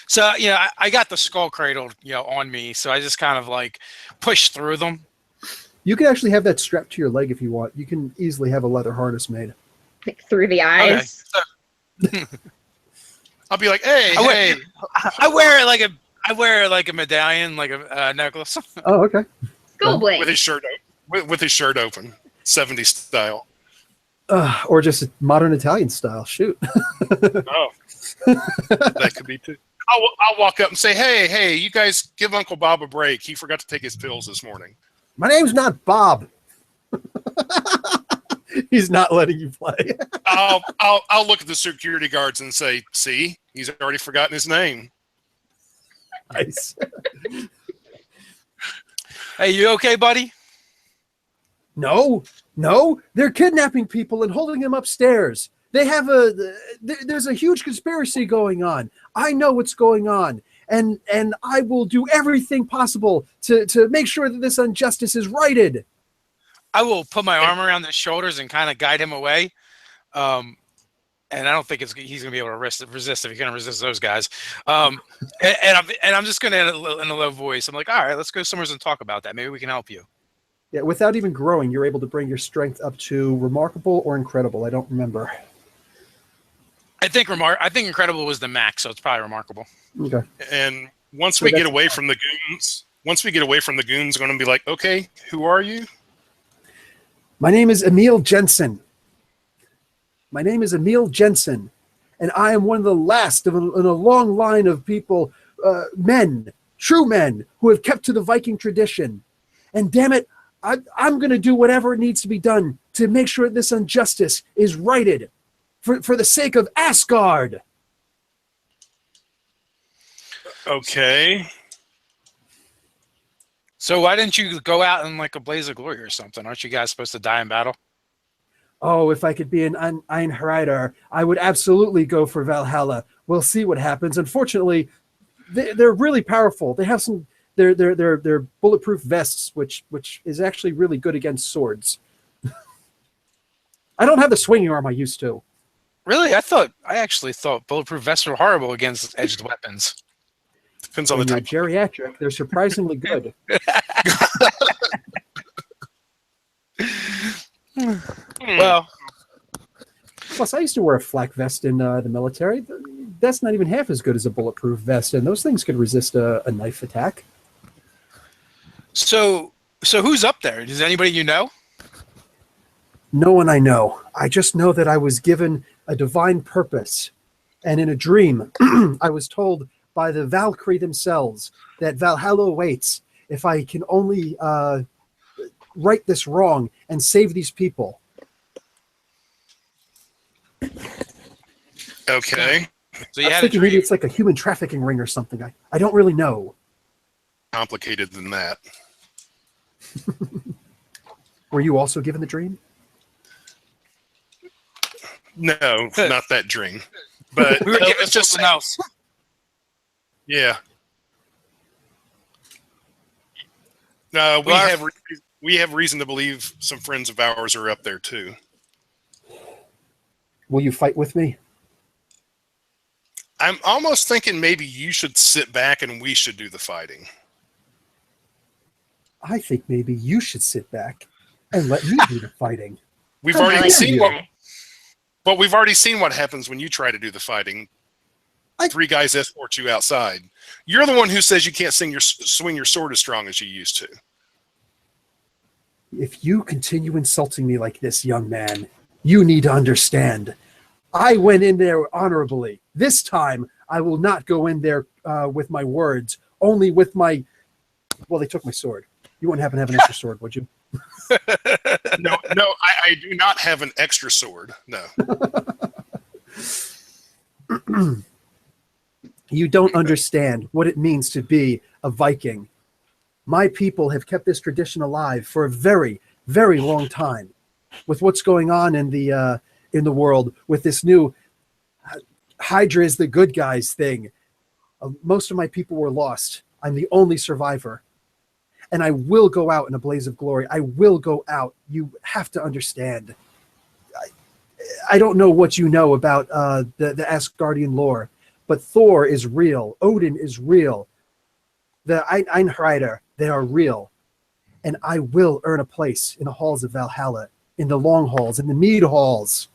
A: So, I got the skull cradle, on me. So I just kind of like pushed through them.
B: You can actually have that strapped to your leg if you want. You can easily have a leather harness made.
C: Like through the eyes.
A: Okay.
F: I'll be like, hey, hey.
A: I wear like a medallion, like a necklace.
B: Oh, okay.
C: Skullblade.
F: With his shirt open. With his shirt open. 70s style.
B: Or just modern Italian style. Shoot.
F: Oh. That could be too. I'll walk up and say, hey, you guys give Uncle Bob a break. He forgot to take his pills this morning.
B: My name's not Bob. He's not letting you play.
F: I'll look at the security guards and say, see, he's already forgotten his name.
B: Nice.
A: Hey, you okay, buddy?
B: No, they're kidnapping people and holding them upstairs. They have there's a huge conspiracy going on. I know what's going on, and I will do everything possible to make sure that this injustice is righted.
A: I will put my arm around his shoulders and kind of guide him away. And I don't think he's going to be able to resist if he's going to resist those guys. And I'm just going to in a low voice. I'm like, all right, let's go somewhere and talk about that. Maybe we can help you.
B: Yeah, without even growing, you're able to bring your strength up to remarkable or incredible. I don't remember.
A: I think incredible was the max, so it's probably remarkable.
B: Okay.
F: And once we get away from the goons, I'm going to be like, okay, who are you?
B: My name is Emil Jensen. And I am one of the last in a long line of people, true men, who have kept to the Viking tradition. And damn it, I'm going to do whatever needs to be done to make sure this injustice is righted for the sake of Asgard.
F: Okay.
A: So why didn't you go out in like a blaze of glory or something? Aren't you guys supposed to die in battle?
B: Oh, if I could be an Einherjar, I would absolutely go for Valhalla. We'll see what happens. Unfortunately, they're really powerful. They have some they're bulletproof vests, which is actually really good against swords. I don't have the swinging arm I used to.
A: Really? I actually thought bulletproof vests were horrible against edged weapons.
F: Depends on the
B: When
F: type.
B: you're geriatric, they're surprisingly good.
A: Well,
B: Plus, I used to wear a flak vest in the military. That's not even half as good as a bulletproof vest, and those things could resist a knife attack.
A: so who's up there? Does anybody you know?
B: No one I know. I just know that I was given a divine purpose. And in a dream, I was told by the Valkyrie themselves that Valhalla awaits if I can only right this wrong and save these people.
F: Okay.
A: So you
B: I was
A: had a
B: thinking maybe
A: dream.
B: it's like a human trafficking ring or something. I don't really know.
F: Complicated than that.
B: Were you also given the dream?
F: No, not that dream. But
A: We were given
F: let's just
A: something else.
F: yeah. We have reason to believe some friends of ours are up there too.
B: Will you fight with me?
F: I'm almost thinking maybe you should sit back and we should do the fighting.
B: I think maybe you should sit back and let me do the fighting.
F: We've
C: Oh, I
F: already
C: like
F: seen
C: that.
F: but we've already seen what happens when you try to do the fighting.
B: I-
F: 3 guys escort you outside. You're the one who says you can't swing your sword as strong as you used to.
B: If you continue insulting me like this, young man, you need to understand. I went in there honorably. This time, I will not go in there with my words, only with my... Well, they took my sword. You wouldn't happen to have an extra sword, would you?
F: No, I do not have an extra sword. No.
B: You don't understand what it means to be a Viking. My people have kept this tradition alive for a very, very long time. With what's going on in the world, with this new Hydra is the good guys thing, most of my people were lost. I'm the only survivor. And I will go out in a blaze of glory. I will go out. You have to understand. I don't know what you know about the Asgardian lore, but Thor is real. Odin is real. The Einhrider, they are real. And I will earn a place in the halls of Valhalla, in the long halls, in the mead halls.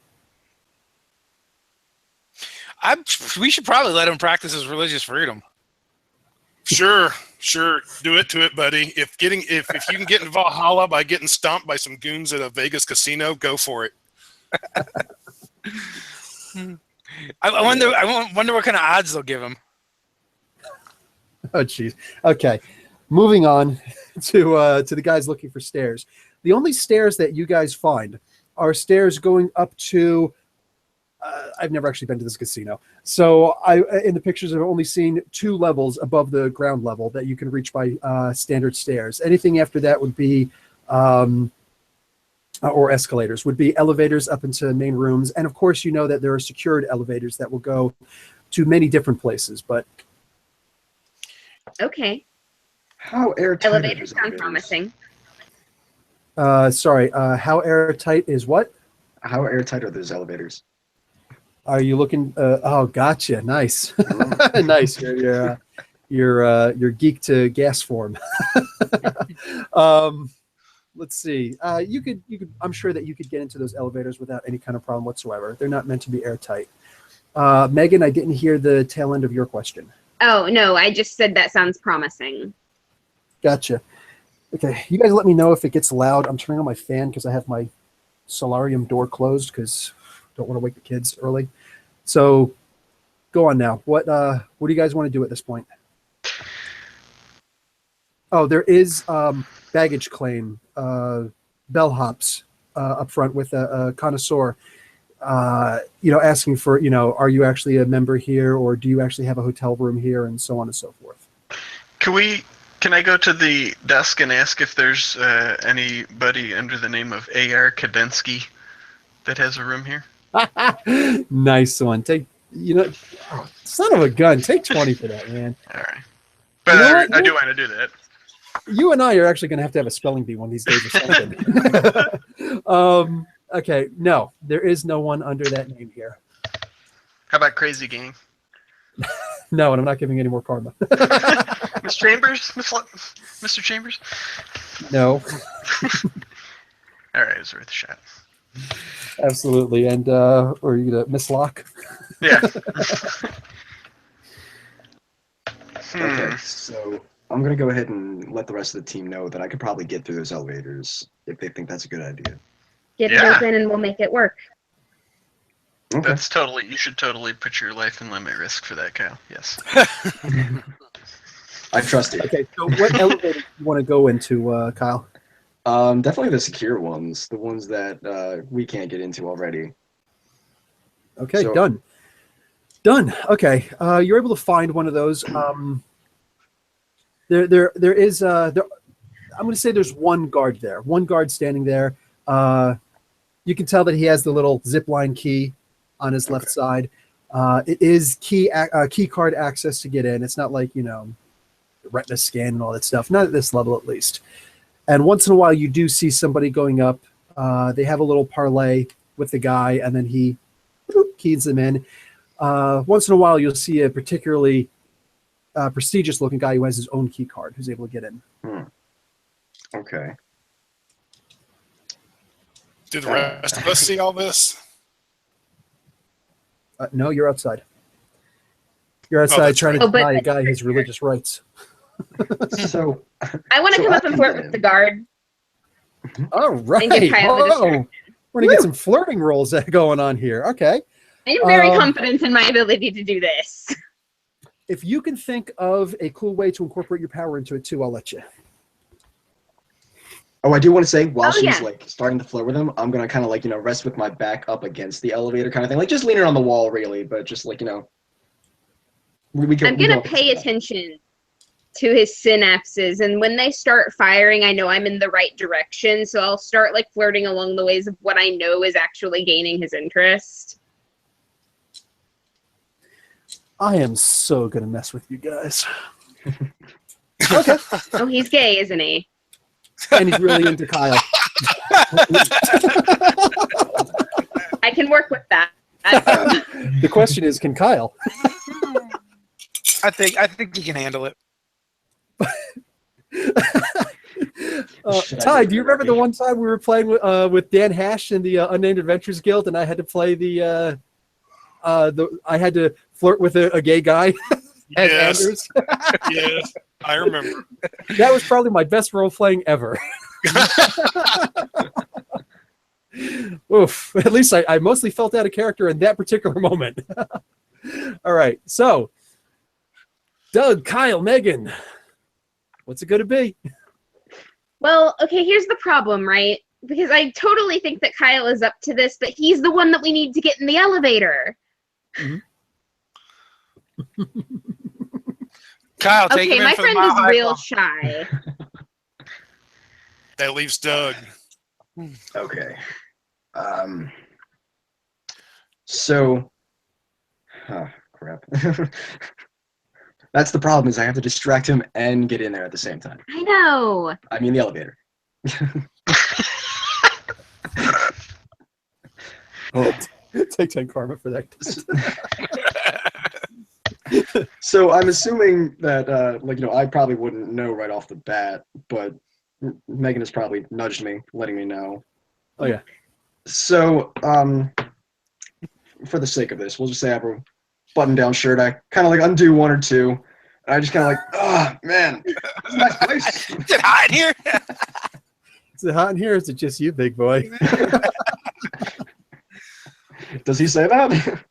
A: We should probably let him practice his religious freedom.
F: Sure. Do it to it, buddy. If you can get in Valhalla by getting stomped by some goons at a Vegas casino, go for it.
A: I wonder what kind of odds they'll give him.
B: Oh, jeez. Okay, moving on to the guys looking for stairs. The only stairs that you guys find are stairs going up to... I've never actually been to this casino. So in the pictures, I've only seen 2 levels above the ground level that you can reach by standard stairs. Anything after that would be, or escalators, would be elevators up into main rooms. And of course, you know that there are secured elevators that will go to many different places. But
C: Okay.
D: How airtight are
C: Elevators
D: those
C: sound
D: elevators?
C: promising.
B: sorry, how airtight is what?
D: How airtight are those elevators?
B: Are you looking? Oh, gotcha. Nice, nice. You're geek to gas form. Let's see. You could. I'm sure that you could get into those elevators without any kind of problem whatsoever. They're not meant to be airtight. Megan, I didn't hear the tail end of your question.
C: Oh, no, I just said that sounds promising.
B: Gotcha. Okay, you guys let me know if it gets loud. I'm turning on my fan because I have my solarium door closed because don't want to wake the kids early. So go on now. What do you guys want to do at this point? Oh, there is baggage claim bellhops up front with a connoisseur, asking for, are you actually a member here, or do you actually have a hotel room here, and so on and so forth.
E: Can I go to the desk and ask if there's anybody under the name of A.R. Kadensky that has a room here?
B: Nice one. Son of a gun. Take 20 for that, man.
E: All right. But
B: You know what?
E: I do want to do that.
B: You and I are actually going to have a spelling bee one of these days or something. Okay, no, there is no one under that name here.
E: How about Crazy Gang?
B: No, and I'm not giving any more karma.
E: Miss Chambers? Mr. Chambers?
B: No,
E: All right, it's worth a shot.
B: absolutely. And or you gonna Miss Locke?
E: Yeah.
D: Okay, so I'm going to go ahead and let the rest of the team know that I could probably get through those elevators if they think that's a good idea.
C: Get
E: Yeah.
C: it open and we'll make it work.
D: Okay.
E: You should totally put your life and limb at risk for that, Kyle. Yes.
D: I trust you.
B: Okay, so what elevator do you want to go into, Kyle?
D: Definitely the secure ones, the ones that we can't get into already.
B: Okay,
D: So-
B: done. Okay, you're able to find one of those. There is. I'm going to say there's one guard there. One guard standing there. You can tell that he has the little zip line key on his left side. It is key card access to get in. It's not like retina scan and all that stuff. Not at this level, at least. And once in a while, you do see somebody going up. They have a little parlay with the guy, and then he keys them in. Once in a while, you'll see a particularly prestigious-looking guy who has his own key card who's able to get in.
D: Okay.
F: Do the rest of us see all this?
B: No, you're outside. You're outside trying to
C: right.
B: deny a guy his religious rights.
D: So
C: I want to come up and flirt with the guard.
B: All right.
C: And give Kyle a distraction.
B: We're going to get some flirting rolls going on here. Okay.
C: I am very confident in my ability to do this.
B: If you can think of a cool way to incorporate your power into it too, I'll let you.
D: Oh, I do want to say, while she's like starting to flirt with him, I'm gonna kind of like rest with my back up against the elevator, kind of thing, like just leaning on the wall, really, but just like
C: I'm gonna pay attention to his synapses, and when they start firing, I know I'm in the right direction, so I'll start like flirting along the ways of what I know is actually gaining his interest.
B: I am so gonna mess with you guys. Okay.
C: Oh, he's gay, isn't he?
B: And he's really into Kyle.
C: I can work with that.
B: The question is, can Kyle?
A: I think he can handle it.
B: Ty, do you remember the one time we were playing with Dan Hash in the Unnamed Adventures Guild, and I had to play I had to flirt with a gay guy?
F: Yes.
B: Anders?
F: Yes, I remember.
B: That was probably my best role playing ever. Oof. At least I mostly felt out of character in that particular moment. All right. So, Doug, Kyle, Megan, what's it going to be?
C: Well, okay, here's the problem, right? Because I totally think that Kyle is up to this, but he's the one that we need to get in the elevator.
B: Mm-hmm.
A: Kyle, take
C: Okay,
A: him in
C: my
A: for the
C: friend
A: Mile
C: is
A: High
C: real
A: Club.
C: shy.
F: That leaves Doug.
D: Okay. So, crap. That's the problem, is I have to distract him and get in there at the same time.
C: I know.
D: I mean the elevator.
B: Take 10 karma for that.
D: So I'm assuming that, I probably wouldn't know right off the bat, but Megan has probably nudged me, letting me know.
B: Oh, yeah.
D: So, for the sake of this, we'll just say I have a button-down shirt. I kind of undo one or two, and I just kind of man, this is a nice place.
A: Is it hot here?
B: Is it hot in here, or is it just you, big boy?
D: Does he say that?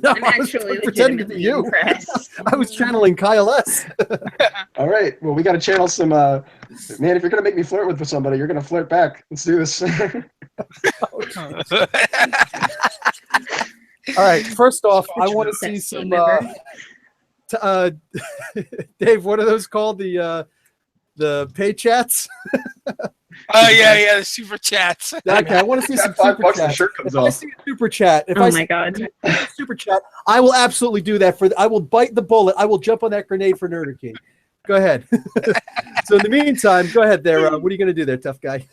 B: No,
C: I'm
B: I was
C: actually
B: pretending to be
C: legitimately
B: you.
C: impressed.
B: I was channeling Kyle S.
D: All right. Well, we got to channel some. Man, if you're gonna make me flirt with somebody, you're gonna flirt back. Let's do this.
B: All right. First off, I want to see some. Dave, what are those called? The pay chats.
A: Oh yeah, the super chats.
B: Okay, I want to see some
D: $5
B: super
D: and the
B: chats.
D: shirt comes
B: If I
D: off.
B: see a super chat,
C: Oh my god.
B: super chat, I will absolutely do that. I will bite the bullet. I will jump on that grenade for Nerdarchy. Go ahead. So in the meantime, go ahead there. What are you going to do there, tough guy?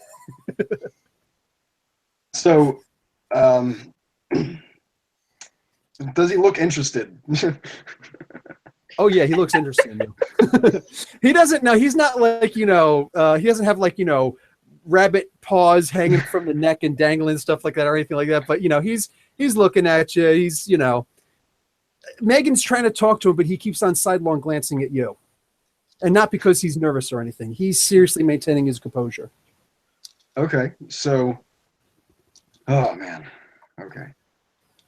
D: So, does he look interested?
B: Oh yeah, he looks interesting. He doesn't know. He's not like he doesn't have rabbit paws hanging from the neck and dangling stuff like that or anything like that. But he's looking at you. He's Megan's trying to talk to him, but he keeps on sidelong glancing at you, and not because he's nervous or anything. He's seriously maintaining his composure.
D: Okay, so, oh man, okay.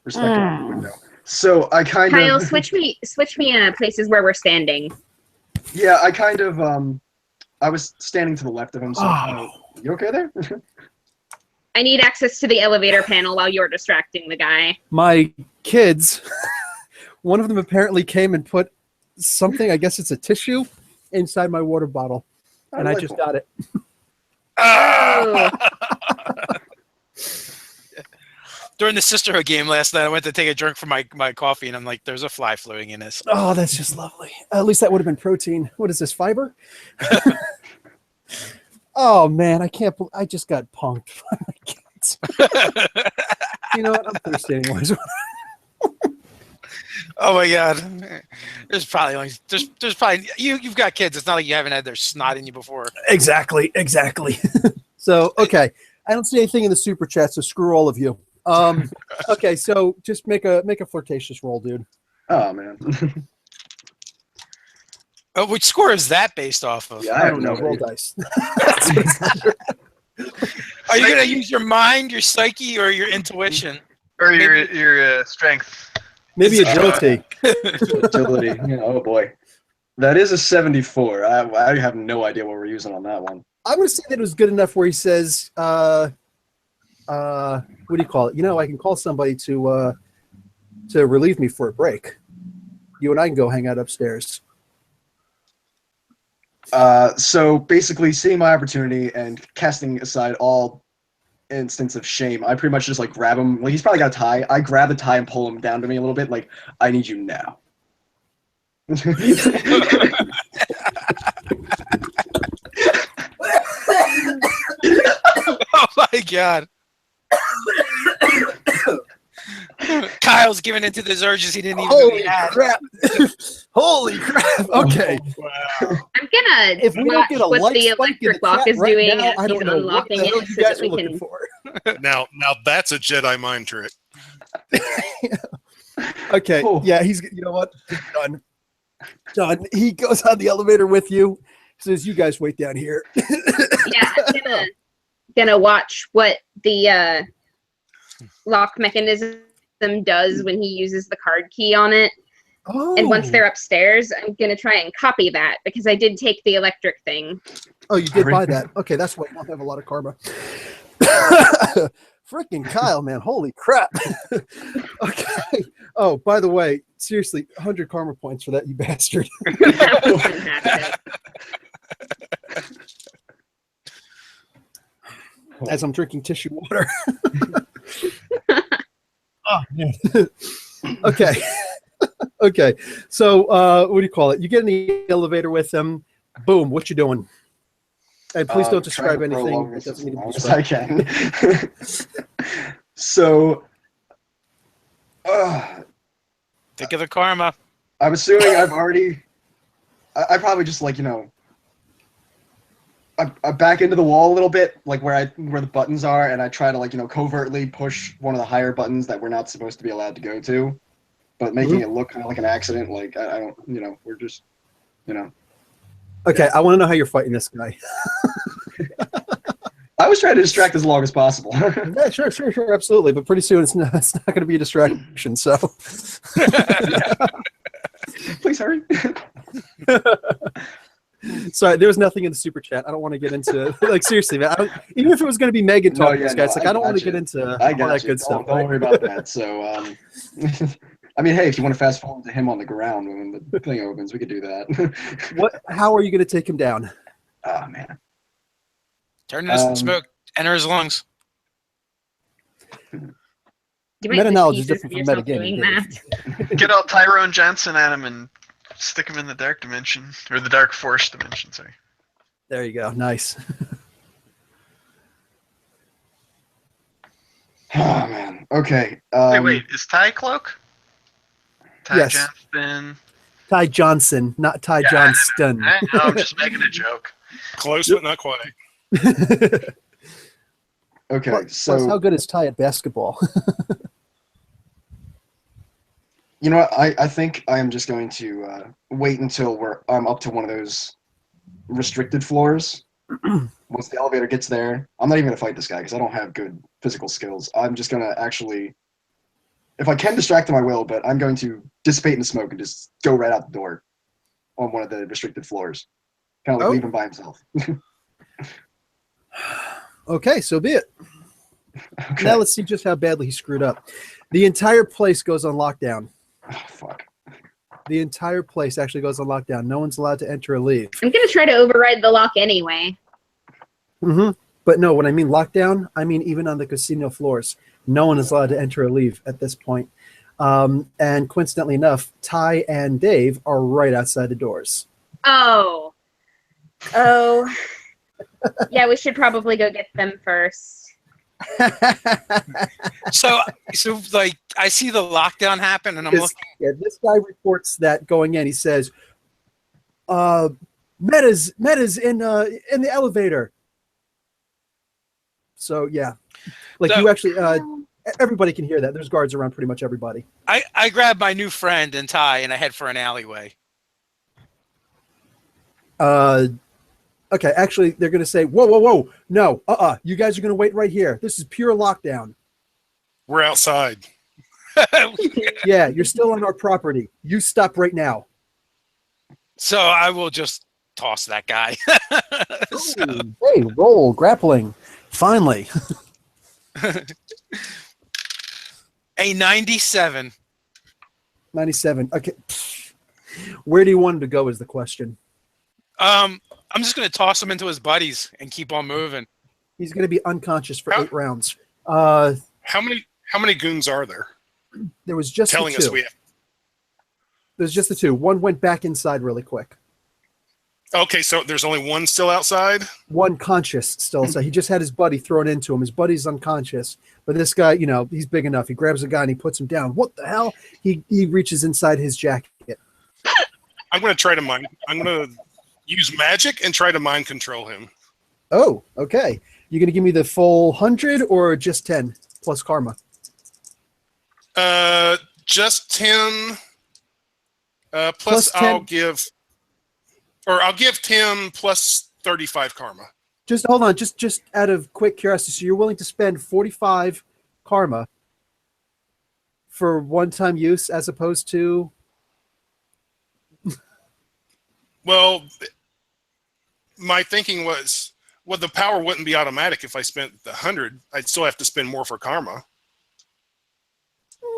D: Respect out the window. So I kind
C: Kyle,
D: of
C: switch me places where we're standing.
D: Yeah, I kind of I was standing to the left of him. So you okay there?
C: I need access to the elevator panel while you're distracting the guy.
B: My kids, one of them apparently came and put something, I guess it's a tissue, inside my water bottle, and I just got it.
C: Oh.
A: During the Sisterhood game last night, I went to take a drink from my coffee, and I'm like, "There's a fly floating in this."
B: Oh, that's just lovely. At least that would have been protein. What is this, fiber? Oh man, I can't. I just got punked by my kids. You know what? I'm thirsty anyways.
A: Oh my god, there's probably you've got kids. It's not like you haven't had their snot in you before.
B: Exactly. So okay, I don't see anything in the super chat, so screw all of you. Okay, so just make a flirtatious roll, dude.
D: Oh man.
A: Oh, which score is that based off of?
D: Yeah,
B: I don't know. Roll
D: idea.
B: dice.
A: Are you gonna use your mind, your psyche, or your intuition?
E: Or your strength.
B: Maybe agility.
D: Agility. Yeah, oh boy. That is a 74. I have no idea what we're using on that one.
B: I'm gonna say that it was good enough where he says, what do you call it? You know, I can call somebody to relieve me for a break. You and I can go hang out upstairs.
D: So basically, seeing my opportunity and casting aside all instance of shame, I pretty much just like grab him. Like he's probably got a tie. I grab the tie and pull him down to me a little bit. Like, I need you now.
A: Oh my god. Kyle's giving into his urges he didn't even know he
B: Holy
A: had.
B: crap! Holy crap! Okay,
F: Wow.
C: I'm gonna
B: if we don't
C: watch
B: get a
C: what
B: like
C: the
B: spike in the
C: electric lock
B: chat
C: is
B: right
C: doing
B: now,
C: as
B: I
C: he's
B: don't know what
C: unlocking
B: the hell
C: it
B: you
C: so
B: guys
C: that
B: are
C: we
B: looking
C: can.
B: for.
F: Now that's a Jedi mind trick.
B: Okay,
D: Oh.
B: yeah, he's. You know what? Done. Done. He goes on the elevator with you. Says, "You guys wait down here."
C: Yeah, I'm gonna watch what the lock mechanism does when he uses the card key on it.
B: Oh.
C: And once they're upstairs, I'm gonna try and copy that because I did take the electric thing.
B: Oh, you did buy that. Okay, that's why you don't have a lot of karma. Freaking Kyle, man. Holy crap. Okay. Oh, by the way, seriously, 100 karma points for that, you bastard.
C: That was fantastic.
B: As I'm drinking tissue water. Oh, man. Okay. Okay. So, what do you call it? You get in the elevator with them. Boom. What you doing? And please don't describe
D: trying to
B: anything.
D: prolong
B: It
D: this
B: doesn't
D: as
B: need to be
D: long as I
B: described.
D: can. So,
A: Think of the karma.
D: I'm assuming I've already. I probably just like I back into the wall a little bit, like where the buttons are, and I try to like covertly push one of the higher buttons that we're not supposed to be allowed to go to, but making it look kind of like an accident. Like I don't, we're just,
B: Okay, I want to know how you're fighting this guy.
D: I was trying to distract as long as possible.
B: Yeah, sure, absolutely. But pretty soon it's not going to be a distraction. So,
D: Please hurry.
B: sorry, there was nothing in the super chat. I don't want to get into like seriously, man. Even if it was going to be Megan talking to this guy, it's like I don't want to get into all that good stuff.
D: Don't worry about that. So, I mean, hey, if you want to fast forward to him on the ground when the thing opens, we could do that.
B: How are you going to take him down?
D: Oh man.
A: Turn into smoke. Enter his lungs.
C: You might
B: Meta knowledge
C: just
B: is
C: use
B: different from
C: yourself doing
B: metagaming.
C: that.
E: Get all Tyrone Johnson at him and stick him in the dark dimension. Or the dark force dimension, sorry.
B: There you go. Nice.
D: Oh man. Okay.
E: Wait, is Ty Cloak? Ty
B: Yes.
E: Johnson.
B: Ty Johnson, not Ty
E: Yeah,
B: Johnston.
E: I know, I'm just making a joke.
F: Close, but not quite.
D: Okay.
B: Plus,
D: So
B: how good is Ty at basketball?
D: you know what? I think I am just going to wait until I'm up to one of those restricted floors. Once the elevator gets there, I'm not even going to fight this guy because I don't have good physical skills. I'm just going to actually, if I can distract him, I will, but I'm going to dissipate in the smoke and just go right out the door on one of the restricted floors. Kind of like leave him by himself.
B: Okay, so be it.
D: Okay.
B: Now let's see just how badly he screwed up. The entire place goes on lockdown.
D: Oh, fuck.
B: The entire place actually goes on lockdown. No one's allowed to enter or leave.
C: I'm gonna try to override the lock anyway.
B: But no, when I mean lockdown, I mean even on the casino floors. No one is allowed to enter or leave at this point. And coincidentally enough, Ty and Dave are right outside the doors.
C: Oh. Yeah, we should probably go get them first.
A: So like I see the lockdown happen, and I'm looking.
B: Yeah, this guy reports that going in. He says, "Meta's in the elevator." So yeah, like
A: So-
B: you actually, everybody can hear that. There's guards around pretty much everybody.
A: I grab my new friend and Ty, and I head for an alleyway.
B: Okay, actually, they're going to say, whoa, whoa, whoa. No, you guys are going to wait right here. This is pure lockdown.
F: We're outside.
B: Yeah, you're still on our property. You stop right now.
A: So I will just toss that guy. So-
B: Ooh, hey, roll, grappling. Finally.
A: a 97.
B: 97. Okay. Where do you want him to go is the question.
A: I'm just gonna toss him into his buddies and keep on moving.
B: He's going to be unconscious for 8 rounds.
F: How many goons are there?
B: There was just
F: Telling
B: the 2.
F: us we have.
B: There's just the 2. One went back inside really quick.
F: Okay, so there's only one still outside?
B: One conscious still. So he just had his buddy thrown into him. His buddy's unconscious. But this guy, you know, he's big enough. He grabs a guy and he puts him down. What the hell? He reaches inside his jacket.
F: I'm going to use magic and try to mind control him.
B: Oh, okay. You going to give me the full 100 or just 10 plus karma?
F: Just 10. Plus
B: Plus 10.
F: I'll give 10 plus 35 karma.
B: Just hold on. Just out of quick curiosity. So you're willing to spend 45 karma for one-time use as opposed to...
F: Well, my thinking was, well, the power wouldn't be automatic if I spent the 100. I'd still have to spend more for karma.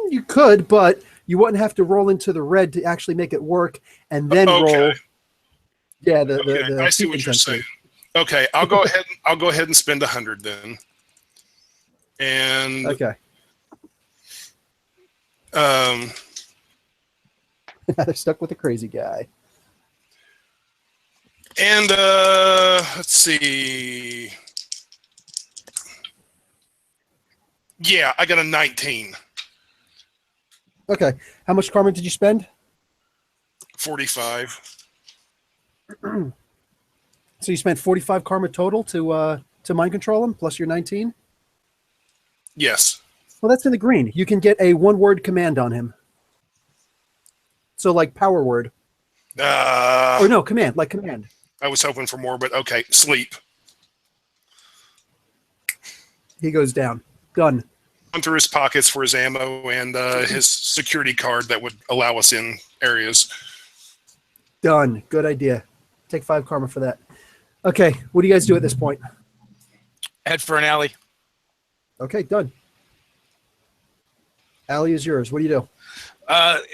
B: You could, but you wouldn't have to roll into the red to actually make it work and then roll. Yeah, the
F: I see
B: feat
F: what you're
B: intensity.
F: saying. Okay, I'll go ahead. I'll go ahead and spend 100 then. And
B: Okay. They're stuck with the crazy guy.
F: And let's see. Yeah, I got a 19.
B: Okay. How much karma did you spend?
F: 45.
B: So you spent 45 karma total to mind control him, plus your 19?
F: Yes.
B: Well, that's in the green. You can get a one-word command on him. So like power word. Or no, command, like command.
F: I was hoping for more, but okay. Sleep.
B: He goes down. Done.
F: Gone through his pockets for his ammo and his security card that would allow us in areas.
B: Done. Good idea. Take 5 karma for that. Okay, what do you guys do at this point?
A: Head for an alley.
B: Okay, done. Allie is yours. What do you do?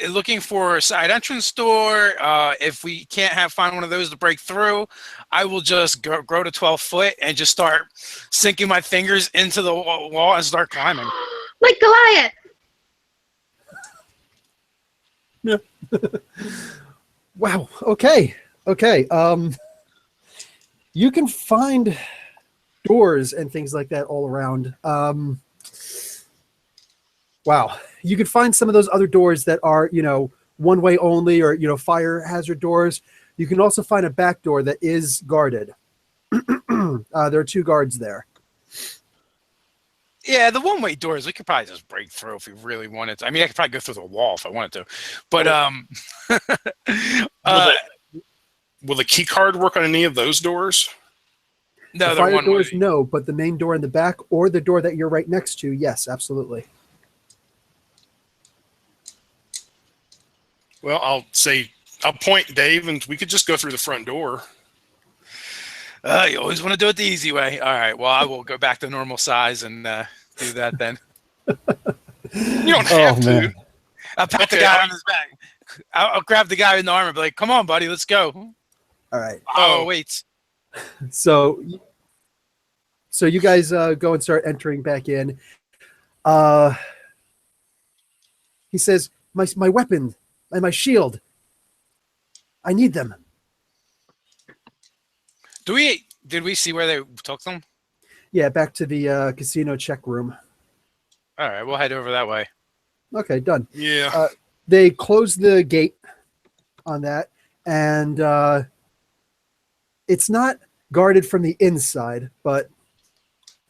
A: Looking for a side entrance door. If we can't find one of those to break through, I will just grow to 12 foot and just start sinking my fingers into the wall and start climbing.
C: Like Goliath.
B: Wow. Okay. You can find doors and things like that all around. Wow. You can find some of those other doors that are, one way only or, fire hazard doors. You can also find a back door that is guarded. There are 2 guards there.
A: Yeah, the one-way doors, we could probably just break through if we really wanted to. I mean, I could probably go through the wall if I wanted to. But,
F: will the key card work on any of those doors?
A: no,
B: The
A: they're
B: fire
A: one-way.
B: doors, no, but the main door in the back or the door that you're right next to, yes, absolutely.
F: Well, I'll point Dave, and we could just go through the front door.
A: You always want to do it the easy way. All right, well, I will go back to normal size and do that then.
F: You don't have to.
B: man.
A: I'll pat the
F: Okay,
A: guy on his back. I'll grab the guy in the arm and be like, come on, buddy, let's go.
B: All right.
A: Oh, wait.
B: So you guys go and start entering back in. He says, my weapon and my shield. I need them.
A: Did we see where they took them?
B: Yeah, back to the casino check room.
A: All right, we'll head over that way.
B: Okay, done.
F: Yeah.
B: They close the gate on that, and it's not guarded from the inside, but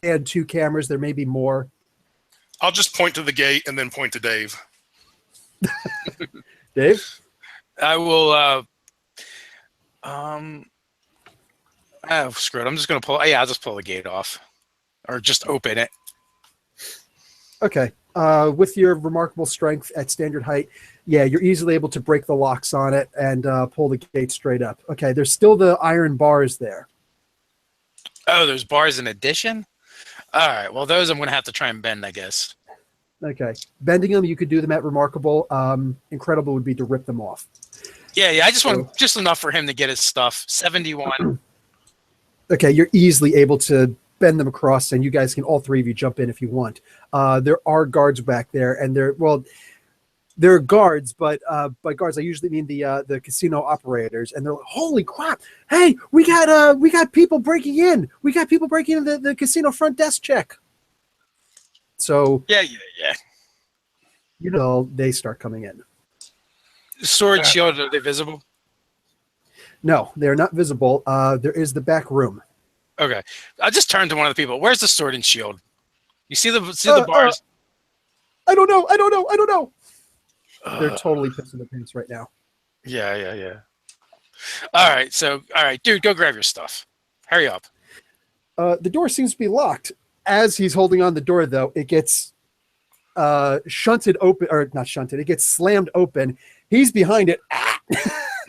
B: and 2 cameras. There may be more.
F: I'll just point to the gate and then point to Dave.
B: Dave?
A: I will. Screw it. I'm just gonna pull. Yeah, I'll just pull the gate off, or just open it.
B: Okay. With your remarkable strength at standard height, yeah, you're easily able to break the locks on it and pull the gate straight up. Okay, there's still the iron bars there.
A: Oh, there's bars in addition? All right. Well, those I'm going to have to try and bend, I guess.
B: Okay. Bending them, you could do them at remarkable. Incredible would be to rip them off.
A: Yeah. I just want just enough for him to get his stuff. 71.
B: Okay, you're easily able to bend them across, and you guys can, all 3 of you, jump in if you want. There are guards back there, and there are guards, but by guards I usually mean the casino operators, and they're like, "Holy crap! Hey, we got people breaking in. We got people breaking in the casino front desk check." So
A: Yeah.
B: you know they start coming in.
A: Sword, shield, are they visible?
B: No, they're not visible. There is the back room.
A: Okay. I'll just turn to one of the people. Where's the sword and shield? You see the bars?
B: I don't know. They're totally pissing their pants right now.
A: Yeah. All right, dude, go grab your stuff. Hurry up.
B: The door seems to be locked. As he's holding on the door, though, it gets shunted open, or not shunted. It gets slammed open. He's behind it,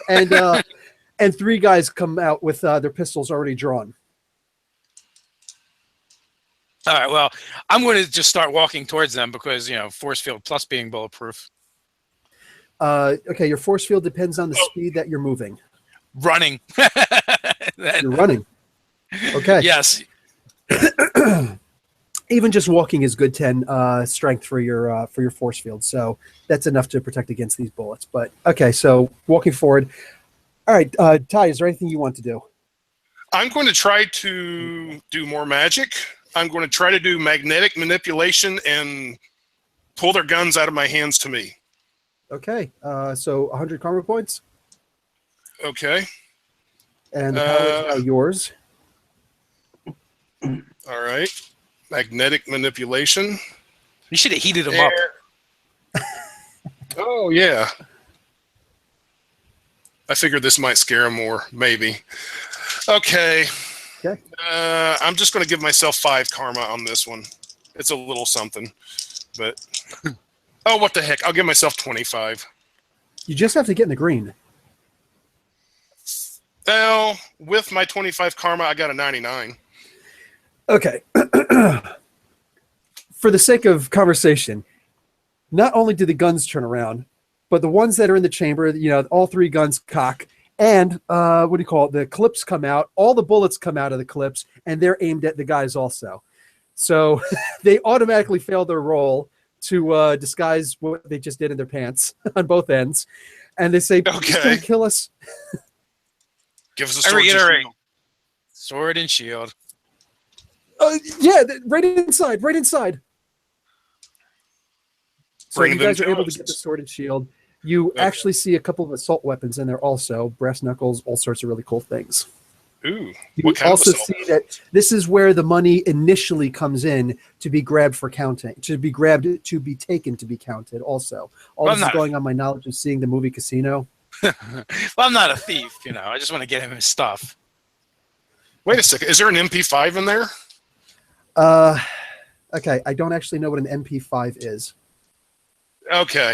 B: and 3 guys come out with their pistols already drawn.
A: All right, well, I'm going to just start walking towards them because, force field plus being bulletproof.
B: Okay, your force field depends on the speed that you're moving.
A: Running.
B: You're running. Okay.
A: Yes.
B: Even just walking is good 10 strength for your force field, so that's enough to protect against these bullets. But okay, so walking forward. All right, Ty, is there anything you want to do?
F: I'm going to try to do more magic. I'm going to try to do magnetic manipulation and pull their guns out of my hands to me.
B: Okay, so 100 karma points.
F: Okay.
B: And the power is now yours.
F: All right. Magnetic manipulation.
A: You should have heated them up.
F: Oh, yeah. I figured this might scare him more, maybe. Okay.
B: Okay.
F: I'm just going to give myself 5 karma on this one. It's a little something, but oh, what the heck! I'll give myself 25.
B: You just have to get in the green.
F: Well, with my 25 karma, I got a 99.
B: Okay. For the sake of conversation, not only do the guns turn around, but the ones that are in the chamber, all 3 guns cock. And the clips come out. All the bullets come out of the clips, and they're aimed at the guys also. So they automatically fail their roll to disguise what they just did in their pants on both ends. And they say,
F: "Okay,
B: kill us."
F: Give us a sword.
A: I reiterate. Sword and shield.
B: Yeah, right inside. So
F: Bring
B: you guys
F: them
B: are able
F: to
B: to
F: us.
B: get the sword and shield. You actually see a couple of assault weapons in there also, brass knuckles, all sorts of really cool things.
F: Ooh,
B: You
F: what kind
B: also
F: of assault?
B: see that this is where the money initially comes in to be grabbed for counting, to be grabbed to be taken to be counted also. All
A: Well,
B: this is going on my knowledge of seeing the movie Casino.
A: Well, I'm not a thief, I just want to get him his stuff.
F: Wait a second. Is there an MP5 in there?
B: Okay, I don't actually know what an MP5 is.
F: Okay.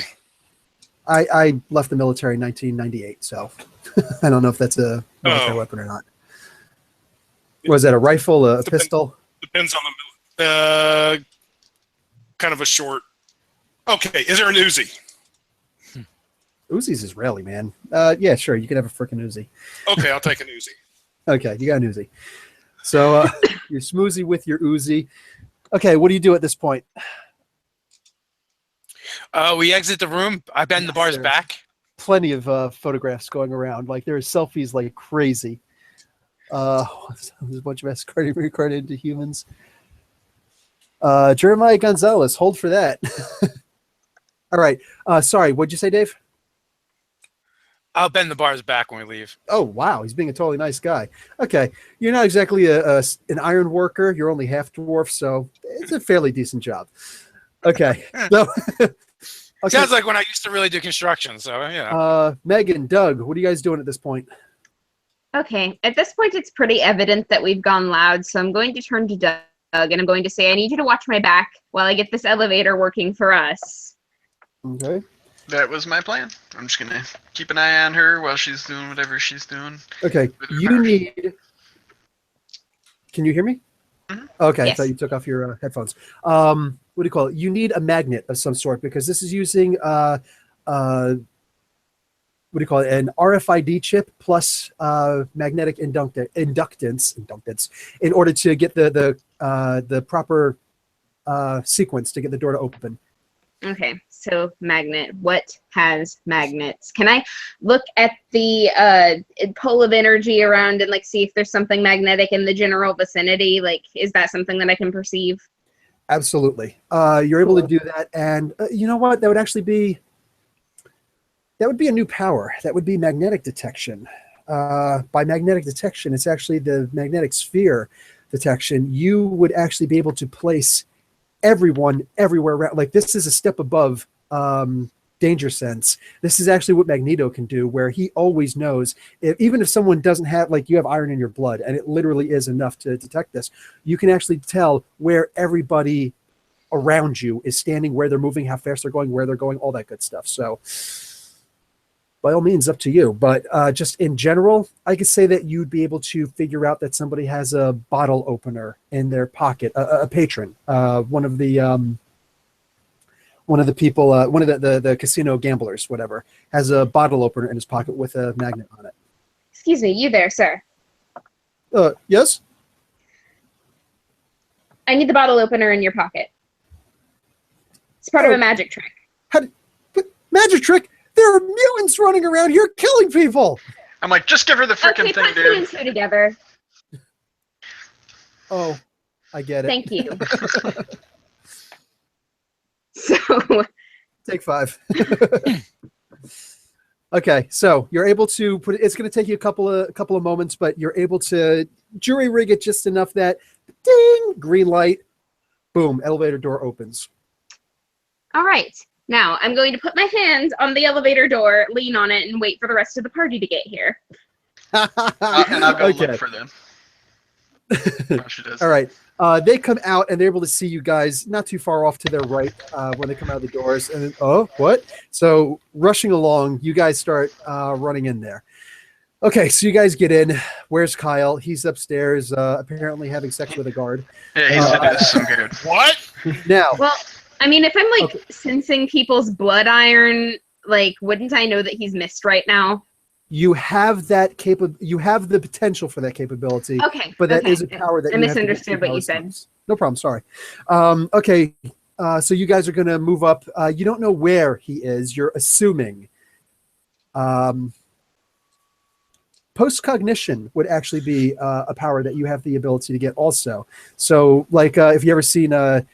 B: I left the military in 1998, so I don't know if that's a military weapon or not. Was that a rifle, a pistol?
F: Depends on the kind of a short. Okay, is there an Uzi?
B: Uzi's Israeli, man. Yeah, sure, you can have a freaking Uzi.
F: Okay, I'll take an Uzi.
B: Okay, you got an Uzi. So you're smoozy with your Uzi. Okay, what do you do at this point?
A: We exit the room. I bend the bars back.
B: Plenty of photographs going around. Like there's selfies like crazy. There's a bunch of escorting recorded into humans. Jeremiah Gonzalez, hold for that. All right. Sorry, what'd you say, Dave?
A: I'll bend the bars back when we leave.
B: Oh, wow. He's being a totally nice guy. Okay. You're not exactly an iron worker. You're only half dwarf, so it's a fairly decent job. Okay. So, okay.
A: Sounds like when I used to really do construction. So, yeah.
B: Megan, Doug, what are you guys doing at this point?
C: Okay, at this point, it's pretty evident that we've gone loud, so I'm going to turn to Doug and I'm going to say, I need you to watch my back while I get this elevator working for us.
B: Okay.
E: That was my plan. I'm just gonna keep an eye on her while she's doing whatever she's doing.
B: Okay. You need. Can you hear me?
E: Mm-hmm.
B: Okay.
C: Yes.
B: I thought you took off your headphones. What do you call it? You need a magnet of some sort because this is using what do you call it? An RFID chip plus magnetic inductance in order to get the proper sequence to get the door to open.
C: Okay, so magnet. What has magnets? Can I look at the pull of energy around and like see if there's something magnetic in the general vicinity? Like, is that something that I can perceive?
B: Absolutely. You're able to do that, and you know what? That would be a new power. That would be magnetic detection. By magnetic detection, it's actually the magnetic sphere detection. You would actually be able to place everyone everywhere around. Like, this is a step above danger sense. This is actually what Magneto can do, where he always knows even if someone doesn't have, like, you have iron in your blood and it literally is enough to detect this, you can actually tell where everybody around you is standing, where they're moving, how fast they're going, where they're going, all that good stuff. So by all means, up to you. But just in general, I could say that you'd be able to figure out that somebody has a bottle opener in their pocket, a patron, one of the people, one of the casino gamblers, whatever, has a bottle opener in his pocket with a magnet on it.
C: Excuse me, you there, sir.
B: Yes?
C: I need the bottle opener in your pocket. It's part of a magic trick.
B: Magic trick? There are mutants running around here killing people!
E: I'm like, just give her the freaking
C: Okay,
E: thing,
C: put two
E: dude.
C: and two together.
B: Oh, I get it.
C: Thank you. So,
B: Take 5. Okay, so you're able to put it. It's going to take you a couple of moments, but you're able to jury rig it just enough that ding, green light, boom, elevator door opens.
C: all right. Now, I'm going to put my hands on the elevator door, lean on it, and wait for the rest of the party to get here.
E: And I'll go
B: Okay.
E: look for them. While she does.
B: All right. They come out and they're able to see you guys not too far off to their right when they come out of the doors. And then, oh, what? So rushing along, you guys start running in there. Okay, so you guys get in. Where's Kyle? He's upstairs, apparently having sex with a guard.
E: Yeah, he said this some good.
F: What?
B: Now,
C: Well, I mean, if I'm like sensing people's blood iron, like, wouldn't I know that he's missed right now?
B: you have that you have the potential for that capability.
C: Okay.
B: But that
C: okay.
B: is a power that
C: I
B: you have to
C: misunderstood
B: get
C: what you
B: power
C: said.
B: stones. No problem. Sorry. Okay. So you guys are going to move up. You don't know where he is. You're assuming. Post-cognition would actually be a power that you have the ability to get also. So, like, if you ever seen Doug,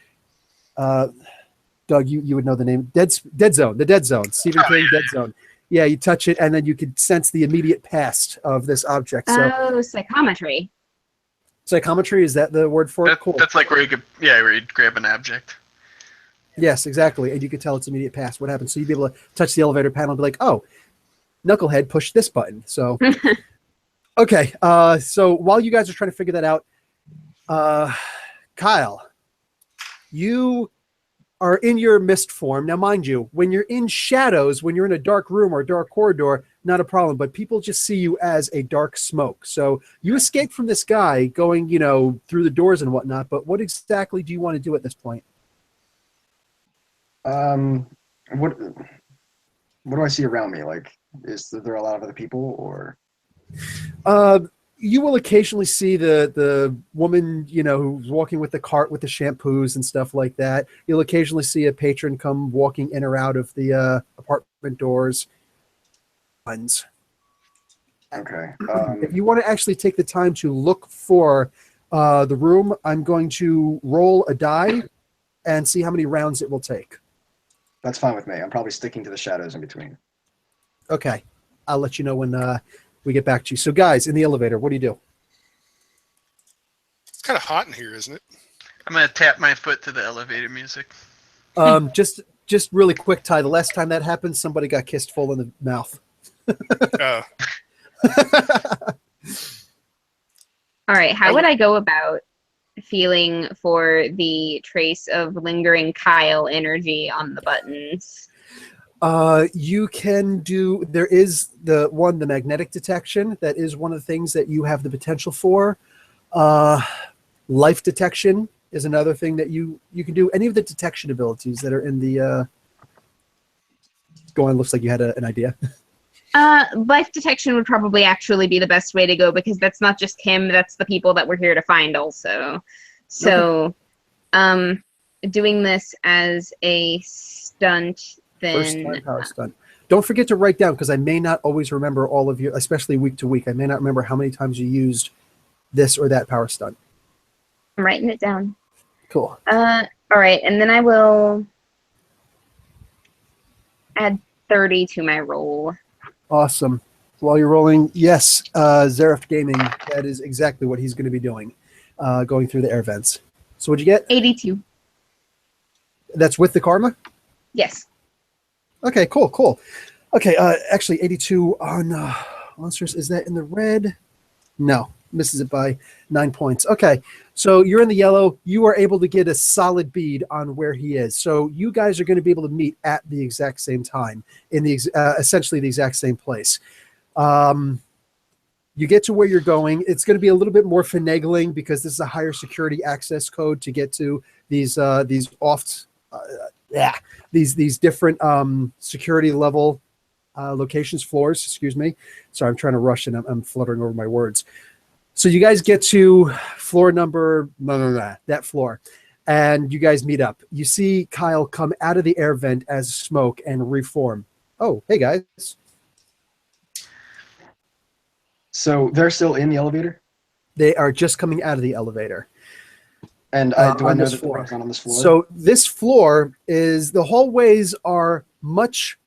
B: you would know the name. Dead Zone. The Dead Zone. Stephen King, Dead Zone. Yeah, you touch it, and then you could sense the immediate past of this object. So,
C: Oh, psychometry.
B: psychometry, is that the word for it? Cool.
E: That's like where you could, where you grab an object.
B: Yes, exactly. And you could tell its immediate past. What happens? So you'd be able to touch the elevator panel and be like, oh, Knucklehead pushed this button. So, okay. So while you guys are trying to figure that out, Kyle, you are in your mist form. Now, mind you, when you're in shadows, when you're in a dark room or a dark corridor, not a problem. But people just see you as a dark smoke. So you escaped from this guy going, through the doors and whatnot. But what exactly do you want to do at this point?
D: What do I see around me? Like, is there a lot of other people, or?
B: You will occasionally see the woman, who's walking with the cart with the shampoos and stuff like that. You'll occasionally see a patron come walking in or out of the apartment doors.
D: Okay.
B: If you want to actually take the time to look for the room, I'm going to roll a die and see how many rounds it will take.
D: That's fine with me. I'm probably sticking to the shadows in between.
B: Okay. I'll let you know when we get back to you. So, guys, in the elevator, what do you do?
F: It's kind of hot in here, isn't it?
E: I'm gonna tap my foot to the elevator music.
B: Just really quick, Ty. The last time that happened, somebody got kissed full in the mouth.
C: All right, how would I go about feeling for the trace of lingering Kyle energy on the buttons?
B: You can do. There is the magnetic detection. That is one of the things that you have the potential for. Life detection is another thing that you can do. Any of the detection abilities that are in the. Go on. Looks like you had an idea.
C: Life detection would probably actually be the best way to go because that's not just him, that's the people that we're here to find also. So, doing this as a stunt, then...
B: First time power stunt. Don't forget to write down because I may not always remember all of you, especially week to week. I may not remember how many times you used this or that power stunt.
C: I'm writing it down.
B: Cool.
C: All right, and then I will add 30 to my roll.
B: Awesome. While you're rolling, yes, Zareth Gaming, that is exactly what he's going to be doing, going through the air vents. So what'd you get?
C: 82.
B: That's with the karma?
C: Yes.
B: Okay, cool. Okay, actually 82 on monsters. Is that in the red? No, misses it by 9 points. Okay, so you're in the yellow. You are able to get a solid bead on where he is. So you guys are going to be able to meet at the exact same time in the essentially the exact same place. You get to where you're going. It's going to be a little bit more finagling because this is a higher security access code to get to these different security level locations, floors. Excuse me. Sorry, I'm trying to rush and I'm fluttering over my words. So you guys get to floor number, that floor, and you guys meet up. You see Kyle come out of the air vent as smoke and reform. Oh, hey guys.
D: So they're still in the elevator?
B: They are just coming out of the elevator.
D: And do I know that they're on this floor?
B: So this floor is, the hallways are much...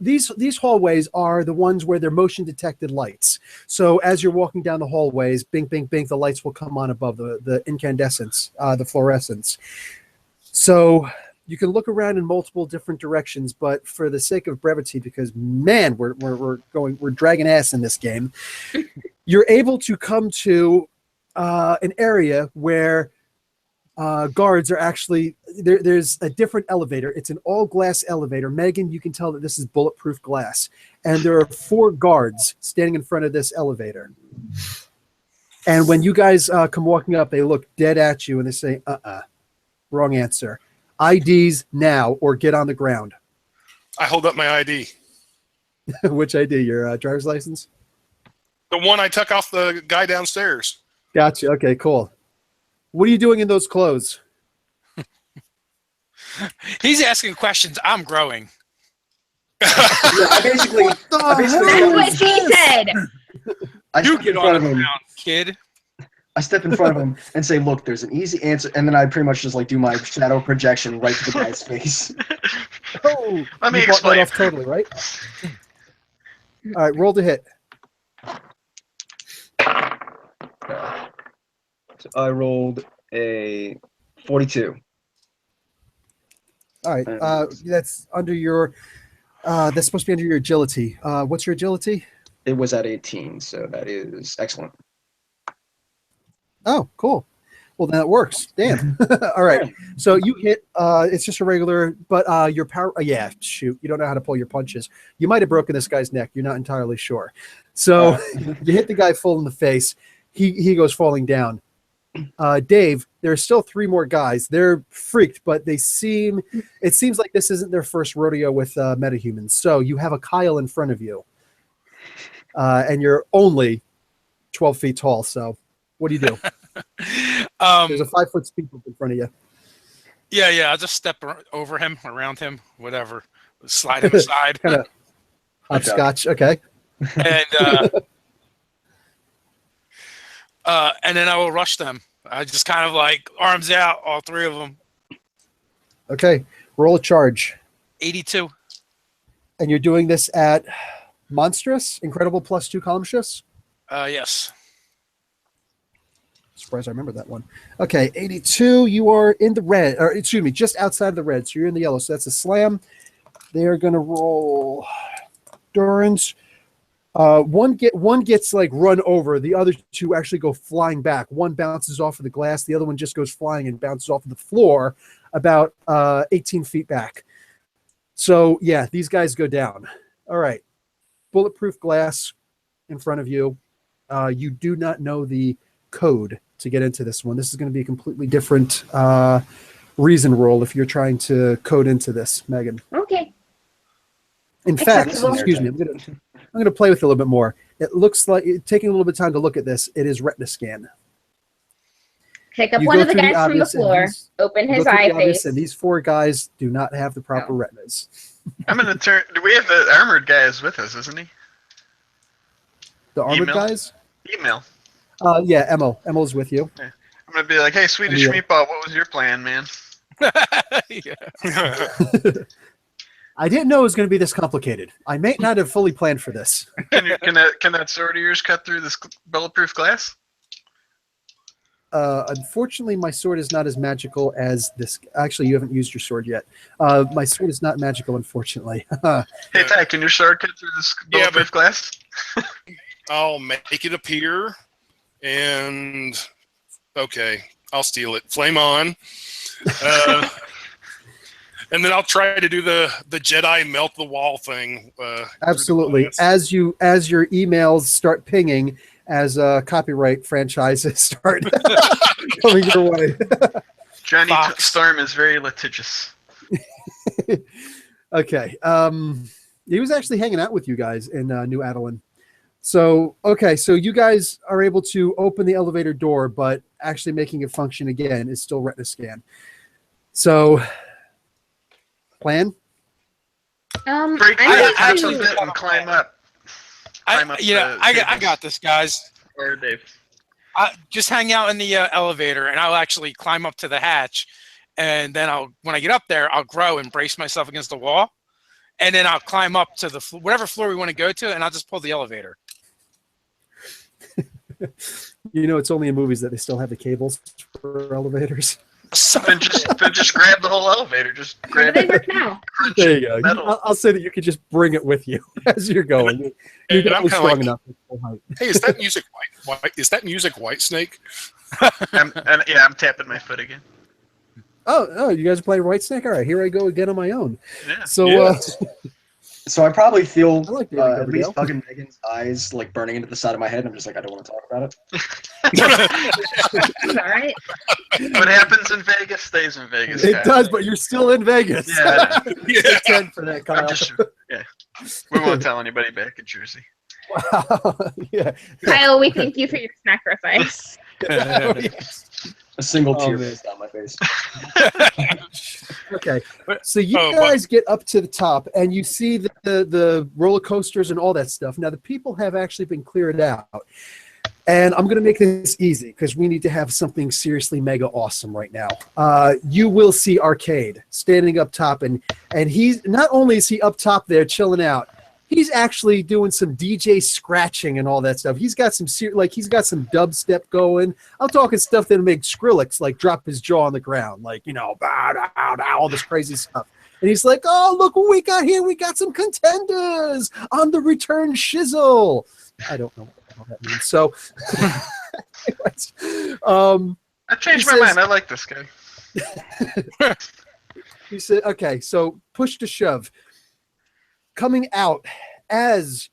B: These hallways are the ones where they're motion detected lights. So as you're walking down the hallways, bink, bink, bink, the lights will come on above the incandescence, the fluorescence. So you can look around in multiple different directions, but for the sake of brevity, because man, we're dragging ass in this game, you're able to come to an area where guards are actually there's a different elevator. It's an all glass elevator. Megan, you can tell that this is bulletproof glass, and there are 4 guards standing in front of this elevator. And when you guys come walking up, they look dead at you and they say, wrong answer. IDs now or get on the ground.
F: I hold up my ID.
B: Which ID? Your driver's license?
F: The one I took off the guy downstairs.
B: Gotcha. Okay, cool. What are you doing in those clothes?
A: He's asking questions. I'm growing.
D: I basically
C: That's what she said.
A: You get on the ground, kid.
D: I step in front of him and say, look, there's an easy answer. And then I pretty much just like do my shadow projection right to the guy's face.
B: Oh,
E: Let me
B: you bought that
E: explain.
B: off totally, right? All right, roll to hit.
D: So I rolled a 42.
B: All right, that's under your. That's supposed to be under your agility. What's your agility?
D: It was at 18, so that is excellent.
B: Oh, cool. Well, then it works. Damn. All right. So you hit. It's just a regular, but your power. Yeah, shoot. You don't know how to pull your punches. You might have broken this guy's neck. You're not entirely sure. So you hit the guy full in the face. He goes falling down. Dave, there are still 3 more guys. They're freaked, but it seems like this isn't their first rodeo with metahumans. So you have a Kyle in front of you, and you're only 12 feet tall. So what do you do? There's a 5-foot speed bump in front of you.
A: Yeah. I'll just step over him, around him, whatever. Slide him aside.
B: Kind of hopscotch. Okay.
A: And then I will rush them. I just kind of like arms out, all 3 of them.
B: Okay. Roll a charge.
A: 82.
B: And you're doing this at Monstrous, incredible +2 column shifts.
A: Yes.
B: Surprised I remember that one. Okay, 82. You are in the red, or excuse me, just outside of the red. So you're in the yellow. So that's a slam. They are going to roll endurance. One gets like run over. The other two actually go flying back. One bounces off of the glass. The other one just goes flying and bounces off of the floor about 18 feet back. So yeah, these guys go down. All right, bulletproof glass in front of you. You do not know the code to get into this one. This is going to be a completely different reason roll if you're trying to code into this, Megan.
C: Okay.
B: In fact,
C: Acceptable.
B: excuse me, I'm going to play with it a little bit more. It looks like, taking a little bit of time to look at this, it is retina scan.
C: Pick up
B: You
C: one
B: go
C: of the
B: through the
C: guys from the
B: obvious and
C: floor,
B: these-
C: open
B: You
C: his
B: go through
C: eye
B: the obvious,
C: face.
B: and these 4 guys do not have the proper
C: No.
B: retinas.
E: I'm gonna turn. Do we have the armored guy is with us, isn't he?
B: The armored
E: Email?
B: guys?
E: Email.
B: Yeah, Emil's with you.
E: I'm gonna be like, hey, Swedish
B: Yeah.
E: meatball, what was your plan, man?
A: Yeah.
B: I didn't know it was going to be this complicated. I may not have fully planned for this.
E: Can that sword of yours cut through this bulletproof glass?
B: Unfortunately, my sword is not as magical as this. Actually, you haven't used your sword yet. My sword is not magical, unfortunately.
E: Hey, Ty, can your sword cut through this
F: Yeah,
E: bulletproof glass?
F: I'll make it appear, and okay, I'll steal it. Flame on, and then I'll try to do the Jedi melt the wall thing.
B: Absolutely. As your emails start pinging, as copyright franchises start coming your way.
E: Johnny
A: Fox.
E: Storm is very litigious.
B: Okay. He was actually hanging out with you guys in New Adeline. So, okay, so you guys are able to open the elevator door, but actually making it function again is still retina scan. So, plan?
E: Break
C: I'm
E: the
C: going
E: tops of
C: to-
E: it and climb up. Climb up the
A: I
E: tables.
A: got this, guys.
E: Or Dave.
A: Just hang out in the elevator, and I'll actually climb up to the hatch, and then when I get up there, I'll grow and brace myself against the wall, and then I'll climb up to whatever floor we want to go to, and I'll just pull the elevator.
B: You know, it's only in movies that they still have the cables for elevators.
E: Then just grab the whole elevator. Just
C: How do
E: grab
C: they
E: it.
C: work now?
E: crunch
B: There
E: it,
B: you go.
E: metal.
B: I'll say that you could just bring it with you as you're going. You're
F: And I'm
B: definitely
F: kinda
B: strong
F: like-
B: enough. at full height.
F: Hey, is that music white? Is that music White Snake?
E: I'm tapping my foot again.
B: Oh, you guys are playing White Snake? All right, here I go again on my own.
E: Yeah.
B: So,
F: Yeah.
D: So I probably feel
B: I like David
D: at least
B: Coverdale.
D: Doug and Megan's eyes like burning into the side of my head. I'm just like, I don't want to talk about it.
C: It's all right.
E: What happens in Vegas stays in Vegas.
B: It
E: Kyle.
B: does, but you're still in Vegas.
E: Yeah,
B: Take 10 for that, Kyle.
E: I'm just yeah. We won't tell anybody back in Jersey.
B: Wow. Yeah.
C: Kyle, we thank you for your sacrifice.
B: Oh, yes.
D: A single
B: Oh,
D: tear
B: man.
D: rolls down my face.
B: Okay, so you
F: Oh,
B: guys get up to the top, and you see the roller coasters and all that stuff. Now, the people have actually been cleared out, and I'm going to make this easy because we need to have something seriously mega awesome right now. You will see Arcade standing up top, and he's not only is he up top there chilling out, he's actually doing some DJ scratching and all that stuff. He's got some he's got some dubstep going. I'm talking stuff that'll make Skrillex like drop his jaw on the ground, like bow, bow, bow, all this crazy stuff. And he's like, "Oh, look what we got here! We got some contenders on the return shizzle." I don't know what the hell that means. So, anyways,
E: I changed
B: He
E: my
B: says-
E: mind. I like this guy.
B: he said, "Okay, so push to shove." Coming out as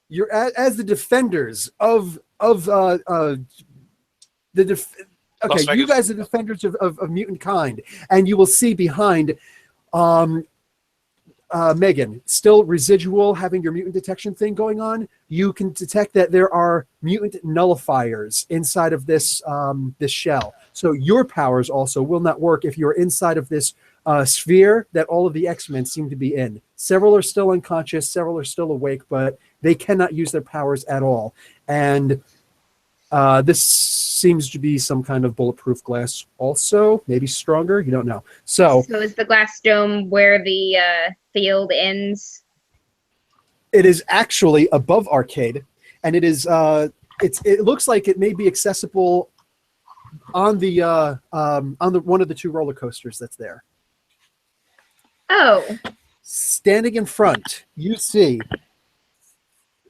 B: the defenders of the
A: Las
B: okay, you
A: Vegas.
B: guys are defenders of mutant kind, and you will see behind Megan, still residual, having your mutant detection thing going on. You can detect that there are mutant nullifiers inside of this this shell. So your powers also will not work if you're inside of this sphere that all of the X-Men seem to be in. Several are still unconscious, several are still awake, but they cannot use their powers at all. And this seems to be some kind of bulletproof glass also, maybe stronger, you don't know. So
C: So is the glass dome where the field ends?
B: It is actually above Arcade, and it is it looks like it may be accessible on the one of the two roller coasters that's there.
C: Oh.
B: Standing in front, you see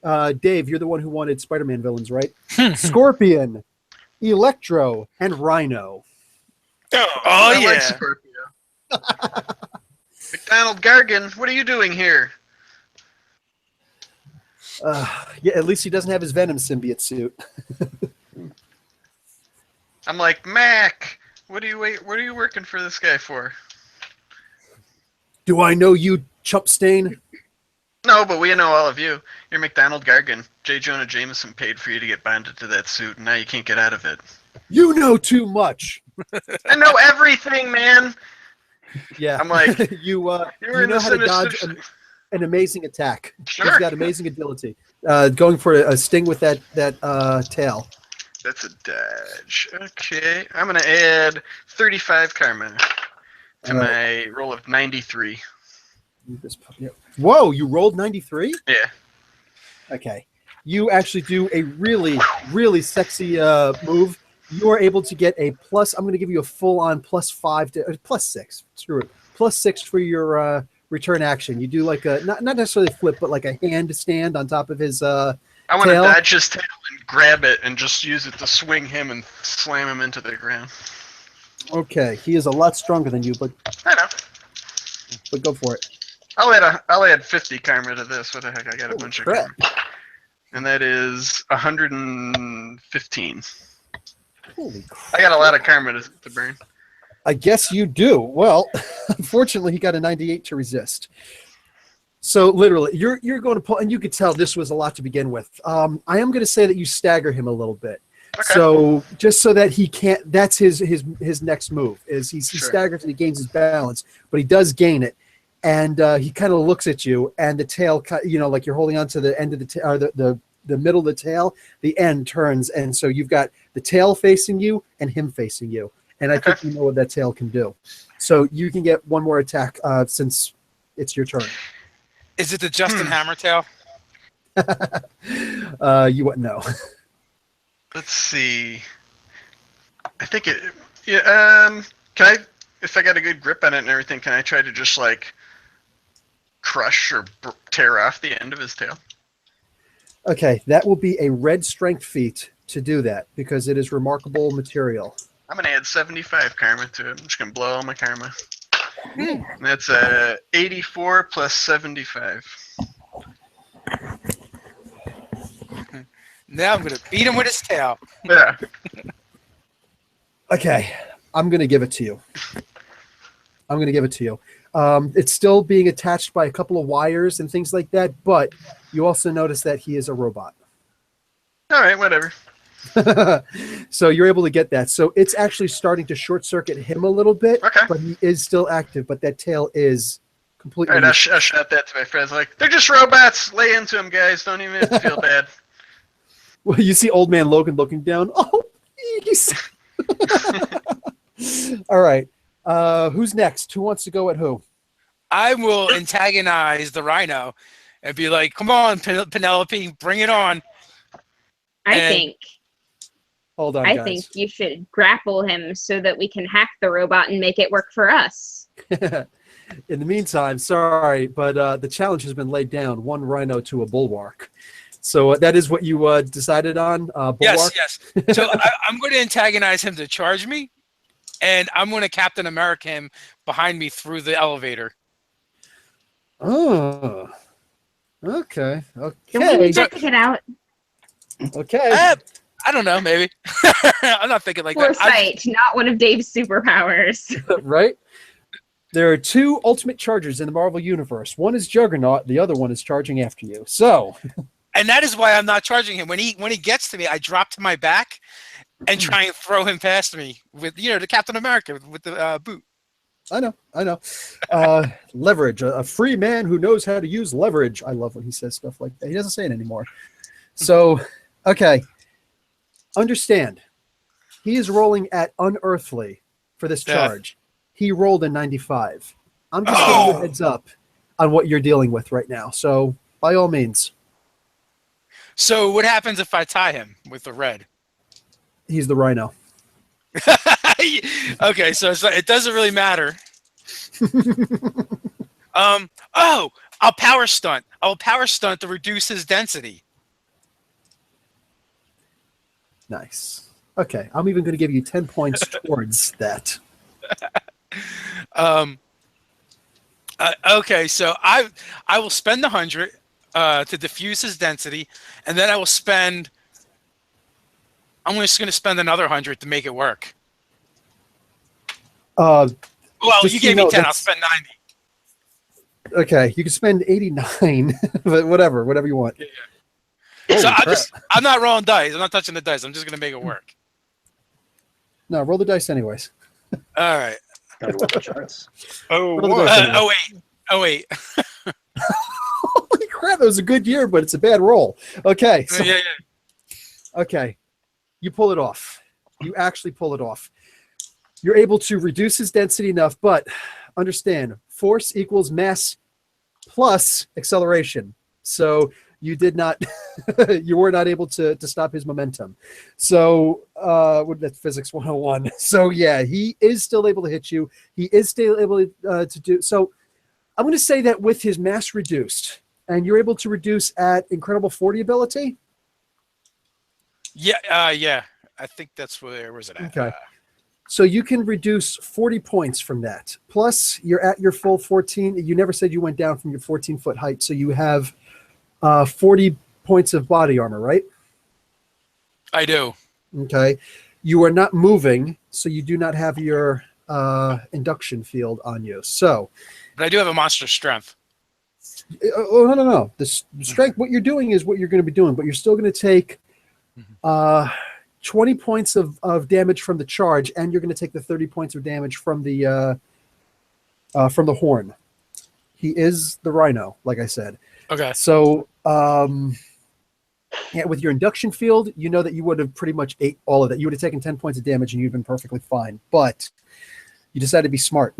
B: Dave, you're the one who wanted Spider-Man villains, right? Scorpion, Electro, and Rhino.
E: I like Scorpio. McDonald Gargan, what are you doing here?
B: Yeah, at least he doesn't have his Venom symbiote suit.
E: I'm like, Mac, what are you working for this guy for?
B: Do I know you, Chump Stain?
E: No, but we know all of you. You're McDonald Gargan. J. Jonah Jameson paid for you to get bonded to that suit, and now you can't get out of it.
B: You know too much.
E: I know everything, man.
B: Yeah,
E: I'm like,
B: you
E: were in
B: know
E: the
B: how to dodge
E: sinister-
B: an amazing attack.
E: Sure.
B: He's got amazing agility. Going for a sting with that tail.
E: That's a dodge. Okay, I'm gonna add 35 karma to my roll of 93.
B: Whoa, you rolled 93?
E: Yeah.
B: Okay. You actually do a really, really sexy move. You are able to get a plus. I'm going to give you a full-on +5 to +6. Screw it. +6 for your return action. You do like a not necessarily a flip, but like a handstand on top of his
E: I want to
B: tail.
E: dodge his tail and grab it and just use it to swing him and slam him into the ground.
B: Okay, he is a lot stronger than you, but
E: I know.
B: go for it.
E: I'll add 50 karma to this. What the heck? I got a
B: Holy
E: bunch
B: crap.
E: of karma. And that is 115.
B: Holy crap.
E: I got a lot of karma to burn.
B: I guess you do. Well, unfortunately, he got a 98 to resist. So literally, you're going to pull, and you could tell this was a lot to begin with. I am going to say that you stagger him a little bit.
E: Okay.
B: So just so that he can't, that's his next move is he
E: Sure.
B: staggers and he gains his balance, but he does gain it. And he kind of looks at you, and the tail, like you're holding on to the end of the tail, or the middle of the tail, the end turns, and so you've got the tail facing you and him facing you. And I think you know what that tail can do. So you can get one more attack since it's your turn.
A: Is it the Justin Hammer tail?
B: You wouldn't know.
E: Let's see. I think it. Yeah. Can I? If I got a good grip on it and everything, can I try to just like crush or tear off the end of his tail?
B: Okay, that will be a red strength feat to do that because it is remarkable material.
E: I'm gonna add 75 karma to it. I'm just gonna blow all my karma. And that's 84 plus 75.
A: Now I'm gonna beat him with his tail.
E: Yeah.
B: Okay, I'm going to give it to you. It's still being attached by a couple of wires and things like that, but you also notice that he is a robot.
E: All right. Whatever.
B: So you're able to get that. So it's actually starting to short circuit him a little bit,
E: Okay.
B: but he is still active, but that tail is completely...
E: All right. I'll shout that to my friends. Like, they're just robots. Lay into them, guys. Don't even have to feel bad.
B: Well, you see old man Logan looking down. Oh, please. All right. Who's next? Who wants to go at who?
A: I will antagonize the Rhino and be like, "Come on, Penelope, bring it on."
C: I
B: Guys.
C: think you should grapple him so that we can hack the robot and make it work for us.
B: In the meantime, sorry, but the challenge has been laid down. One Rhino to a bulwark. So that is what you decided on, bulwark?
A: Yes. So I'm going to antagonize him to charge me, and I'm going to Captain America him behind me through the elevator.
B: Oh. Okay.
C: Can we check it out?
B: Okay.
A: I don't know, maybe. I'm not thinking like that.
C: Foresight, not one of Dave's superpowers.
B: Right? There are two ultimate chargers in the Marvel Universe. One is Juggernaut, the other one is charging after you. So...
A: And that is why I'm not charging him. When he gets to me, I drop to my back and try and throw him past me with the Captain America with the boot.
B: I know. Leverage. A free man who knows how to use leverage. I love when he says stuff like that. He doesn't say it anymore. So, okay. Understand. He is rolling at unearthly for this charge. He rolled a 95. I'm just giving you a heads up on what you're dealing with right now. So By all means.
A: So what happens if I tie him with the red?
B: He's the rhino.
A: Okay, so it doesn't really matter. Oh, I'll power stunt. I'll power stunt to reduce his density.
B: Nice. Okay, I'm even going to give you 10 points towards that.
A: Okay, so I will spend 100 to diffuse his density, and then I will spend. I'm just going to spend another 100 to make it work.
B: Well,
A: you gave me 10. I'll spend 90.
B: Okay, you can spend 89, but whatever you want.
A: Yeah. So I'm not rolling dice. I'm not touching the dice. I'm just going to make it work.
B: No, roll the dice anyways.
A: All right.
D: Gotta go with the charts.
F: Oh,
B: Roll the
F: what?
B: dice anyway.
A: Oh wait.
B: Holy crap, that was a good year, but it's a bad roll. Okay. So,
A: Yeah.
B: okay. You pull it off. You actually pull it off. You're able to reduce his density enough, but understand, force equals mass plus acceleration. So you did not, you were not able to stop his momentum. So that's physics 101. So yeah, he is still able to hit you. He is still able to do, so I'm going to say that with his mass reduced, and you're able to reduce at Incredible 40 ability.
A: Yeah. Yeah. I think that's where's it at?
B: Okay. So you can reduce 40 points from that. Plus, you're at your full 14. You never said you went down from your 14-foot height, so you have 40 points of body armor, right?
A: I do.
B: Okay. You are not moving, so you do not have your induction field on you. So,
A: But I do have a monster strength.
B: oh no. The strength. What you're doing is what you're going to be doing, but you're still going to take 20 points of damage from the charge, and you're going to take the 30 points of damage from the horn. He is the rhino, like I said.
A: Okay.
B: So, yeah, with your induction field, you know that you would have pretty much ate all of that. You would have taken 10 points of damage, and you'd been perfectly fine. But you decided to be smart,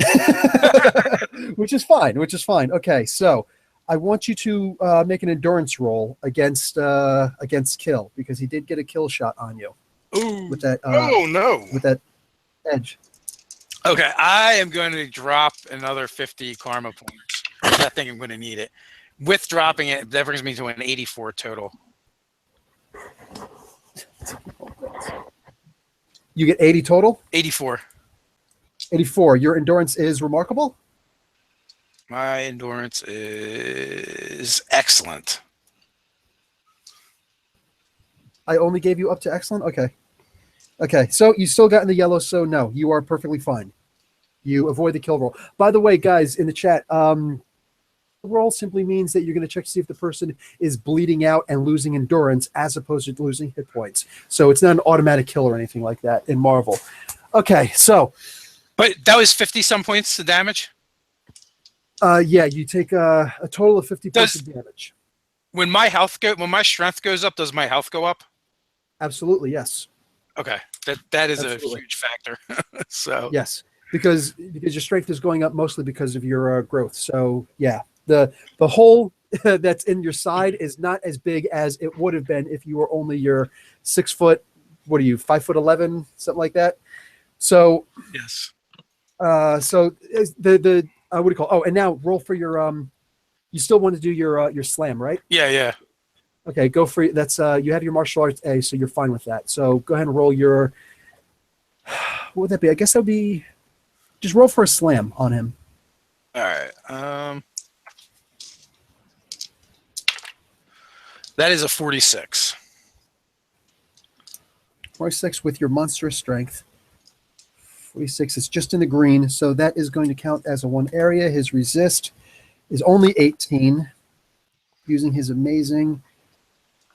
B: which is fine. Okay, so I want you to make an endurance roll against Kill, because he did get a kill shot on you.
F: Ooh.
B: With that.
F: Oh no.
B: With that edge.
A: Okay, I am going to drop another 50 karma points. I think I'm going to need it. With dropping it, that brings me to an 84 total.
B: You get 80 total?
A: 84.
B: 84. Your endurance is remarkable?
A: My endurance is excellent.
B: I only gave you up to excellent? Okay, so you still got in the yellow, so no, you are perfectly fine. You avoid the kill roll. By the way, guys, in the chat, roll simply means that you're going to check to see if the person is bleeding out and losing endurance as opposed to losing hit points. So it's not an automatic kill or anything like that in Marvel. Okay, so.
A: But that was 50-some points to damage?
B: Yeah, you take a total of 50 points of damage.
A: When my strength goes up, does my health go up?
B: Absolutely, yes.
A: Okay, that is
B: Absolutely.
A: a huge factor. So
B: yes, because your strength is going up mostly because of your growth. So yeah, the hole that's in your side is not as big as it would have been if you were only your 6 foot. What are you, 5'11", something like that? So
A: yes.
B: So the what do you call? Oh, and now roll for your You still want to do your slam, right?
A: Yeah.
B: Okay, go for that's you have your martial arts A, so you're fine with that. So go ahead and roll your. What would that be? I guess that would be. Just roll for a slam on him.
A: All right. That is a 46.
B: 46 with your monstrous strength. 46 is just in the green, so that is going to count as a one area. His resist is only 18, using his amazing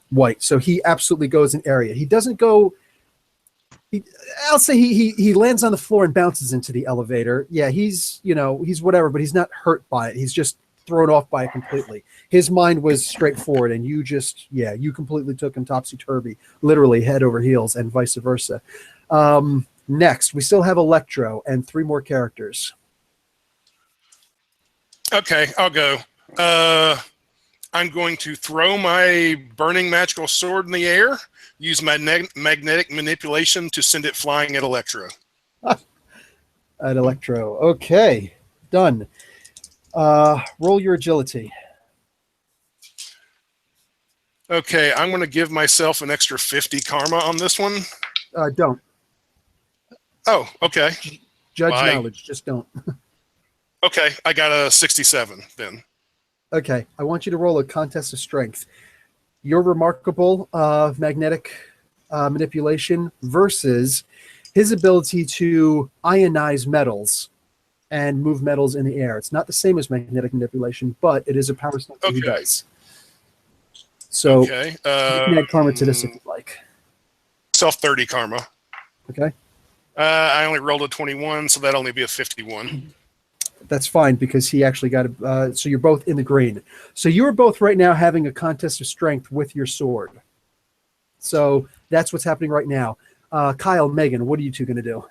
B: white. So he absolutely goes in area. He doesn't go. I'll say he lands on the floor and bounces into the elevator. Yeah, he's whatever, but he's not hurt by it. He's just thrown off by it completely. His mind was straightforward, and you completely took him topsy-turvy, literally head over heels, and vice versa. Next, we still have Electro and 3 more characters.
F: Okay, I'll go. I'm going to throw my burning magical sword in the air, use my magnetic manipulation to send it flying at Electro.
B: At Electro. Okay, done. Roll your agility.
F: Okay, I'm going to give myself an extra 50 karma on this one.
B: Don't.
F: Oh, okay.
B: Judge
F: Bye.
B: knowledge, just don't.
F: Okay, I got a 67 then.
B: Okay, I want you to roll a contest of strength. Your remarkable magnetic manipulation versus his ability to ionize metals and move metals in the air. It's not the same as magnetic manipulation, but it is a power skill that he does. So
F: okay.
B: You can add karma to this if you'd like.
F: Self 30 karma.
B: Okay.
F: I only rolled a 21, so that'd only be a 51.
B: That's fine because he actually got it. So you're both in the green. So you're both right now having a contest of strength with your sword. So that's what's happening right now. Kyle, Megan, what are you two going to do?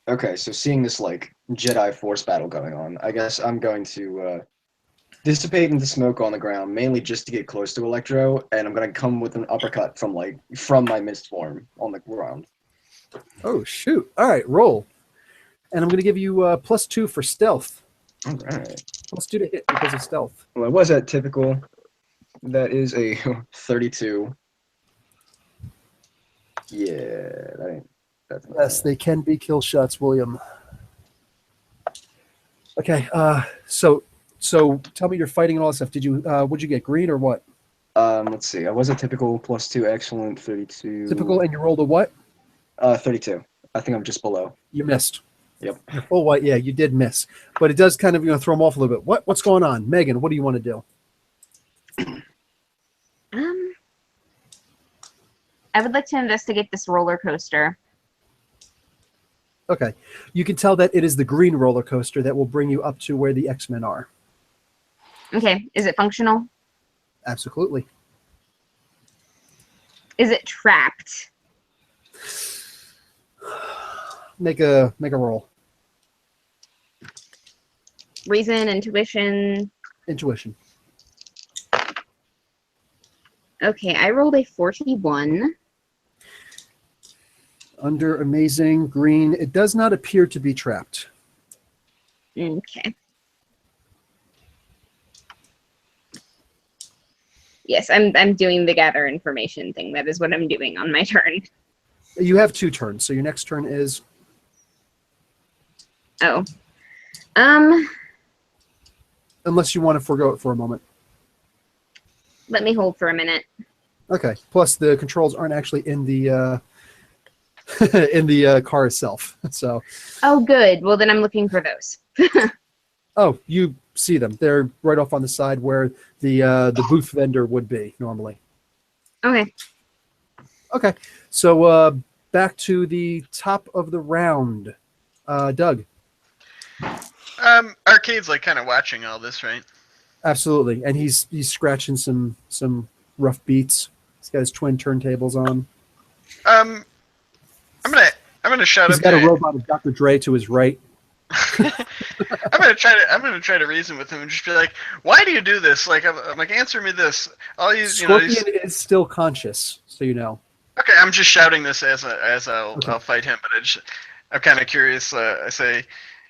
D: Okay, so seeing this like Jedi Force battle going on, I guess I'm going to dissipate into smoke on the ground, mainly just to get close to Electro, and I'm going to come with an uppercut from my mist form on the ground.
B: Oh, shoot. All right, roll. And I'm going to give you +2 for stealth.
D: All right.
B: +2 to hit because of stealth.
D: Well, I was at typical. That is a 32. Yeah, that's not
B: Yes,
D: bad.
B: they can be kill shots, William. Okay, so tell me you're fighting and all that stuff. Did you what'd you get, green or what?
D: Let's see. I was a typical +2, excellent, 32.
B: Typical, and you rolled a what?
D: 32. I think I'm just below.
B: You missed.
D: Yep.
B: You're full white, yeah, you did miss. But it does kind of throw them off a little bit. What's going on? Megan, what do you want to do?
C: I would like to investigate this roller coaster.
B: Okay. You can tell that it is the green roller coaster that will bring you up to where the X-Men are.
C: Okay, is it functional?
B: Absolutely.
C: Is it trapped?
B: Make a roll.
C: Reason, intuition.
B: Intuition.
C: Okay, I rolled a 41.
B: Under amazing green, it does not appear to be trapped.
C: Okay. Yes, I'm doing the gather information thing. That is what I'm doing on my turn.
B: You have 2 turns, so your next turn is
C: Oh.
B: unless you want to forego it for a moment.
C: Let me hold for a minute.
B: Okay. Plus, the controls aren't actually in the in the car itself. So.
C: Oh, good. Well, then I'm looking for those.
B: Oh, you see them. They're right off on the side where the booth vendor would be normally.
C: Okay.
B: Okay. So back to the top of the round. Doug.
E: Arcade's like kind of watching all this, right?
B: Absolutely. And he's scratching some rough beats. He's got his twin turntables on.
E: I'm gonna shout
B: He's
E: up.
B: got a robot of Dr. Dre to his right.
E: I'm gonna try to reason with him and just be like, "Why do you do this? Like, I'm like, answer me this. All you
B: Scorpion is still conscious, so you know.
E: Okay, I'm just shouting this as I'll
B: Okay.
E: I'll fight him, but I'm kind of curious. I say,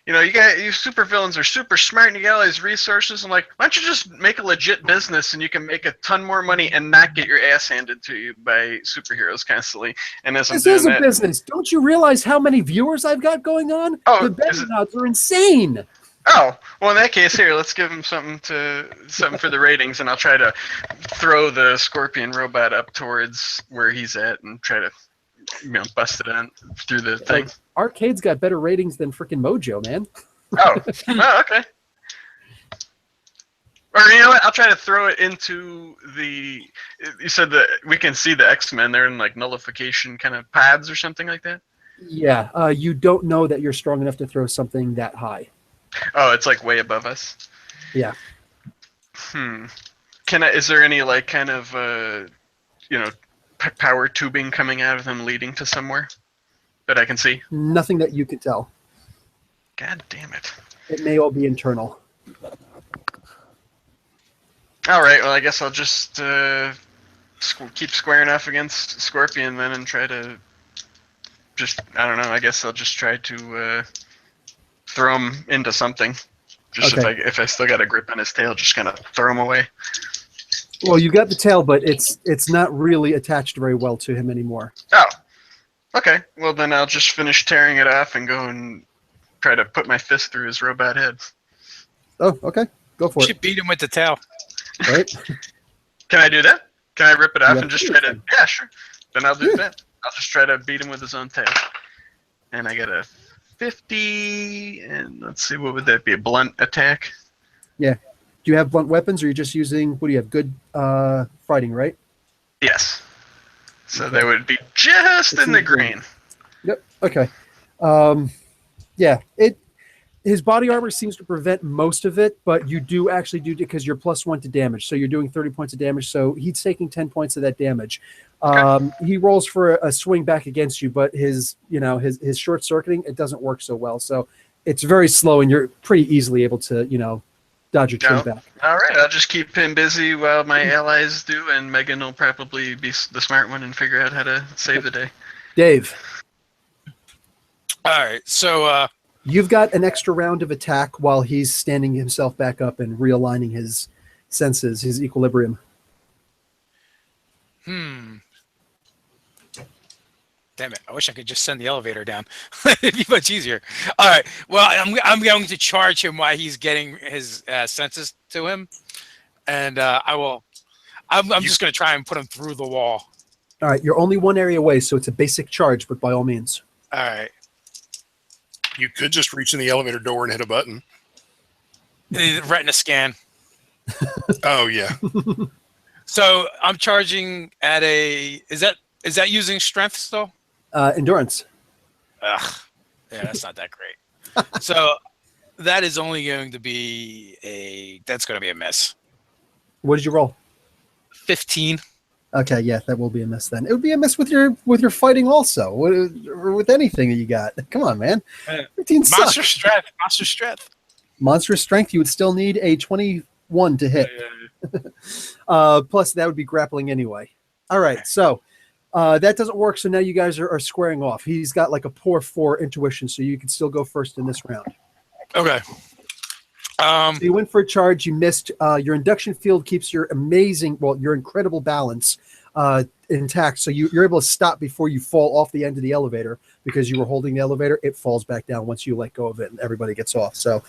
E: you super villains are super smart and you got all these resources. I'm like, why don't you just make a legit business and you can make a ton more money and not get your ass handed to you by superheroes constantly. And as I'm
B: This
E: doing
B: is a
E: that,
B: business. Don't you realize how many viewers I've got going on?
E: Oh,
B: The betting
E: is it-
B: odds are insane.
E: oh, well in that case, here, let's give him something for the ratings, and I'll try to throw the Scorpion robot up towards where he's at and try to bust it on through the thing.
B: Arcade's got better ratings than freaking Mojo, man.
E: Oh, okay. Or you know what? I'll try to throw it into the. You said that we can see the X-Men. They're in like nullification kind of pads or something like that.
B: Yeah, you don't know that you're strong enough to throw something that high.
E: Oh, it's like way above us.
B: Yeah.
E: Is there any like kind of power tubing coming out of them leading to somewhere that I can see?
B: Nothing that you can tell.
E: God damn it.
B: It may all be internal.
E: All right. Well, I guess I'll just keep squaring off against Scorpion then, and try to I don't know. I guess I'll just try to throw him into something. Just
B: Okay.
E: if I still got a grip on his tail, just kind of throw him away.
B: Well, you got the tail, but it's not really attached very well to him anymore.
E: Oh. Okay. Well, then I'll just finish tearing it off and go and try to put my fist through his robot head.
B: Oh, okay. Go for
A: You
B: it.
A: should beat him with the tail.
B: Right?
E: Can I do that? Can I rip it off
B: Yeah.
E: and just try to? Yeah, sure. Then I'll do that. I'll just try to beat him with his own tail. And I got a 50, and let's see, what would that be? A blunt attack?
B: Do you have blunt weapons, or are you just using? What do you have? Good fighting, right?
E: Yes. So that would be just in the green.
B: Yep. Okay. Yeah. His body armor seems to prevent most of it, but you do actually do because you're +1 to damage, so you're doing 30 points of damage. So he's taking 10 points of that damage. He rolls for a swing back against you, but his short circuiting, it doesn't work so well. So it's very slow, and you're pretty easily able to dodge your chin back.
E: All right, I'll just keep him busy while my allies do, and Megan will probably be the smart one and figure out how to save the day.
B: Dave,
A: All right. So
B: you've got an extra round of attack while he's standing himself back up and realigning his senses, his equilibrium.
A: Damn it! I wish I could just send the elevator down. It'd be much easier. All right. Well, I'm going to charge him while he's getting his senses to him, and I'm just going to try and put him through the wall.
B: All right, you're only one area away, so it's a basic charge, but by all means.
A: All right.
F: You could just reach in the elevator door and hit a button.
A: Retina scan.
F: Oh yeah.
A: So I'm charging at a. Is that using strength still?
B: Endurance.
A: Ugh. Yeah, that's not that great. So that is only going to be that's going to be a miss.
B: What did you roll?
A: 15.
B: Okay, yeah, that will be a miss then. It would be a miss with your fighting also, or with anything that you got. Come on, man. 15
A: Monster
B: sucks.
A: strength. Monster strength.
B: Monstrous strength, you would still need a 21 to hit. Plus, that would be grappling anyway. All right, so that doesn't work. So now you guys are squaring off. He's got like a poor 4 intuition, so you can still go first in this round.
A: Okay.
B: So you went for a charge. You missed. Your induction field keeps your your incredible balance intact. So you're able to stop before you fall off the end of the elevator because you were holding the elevator. It falls back down once you let go of it, and everybody gets off. So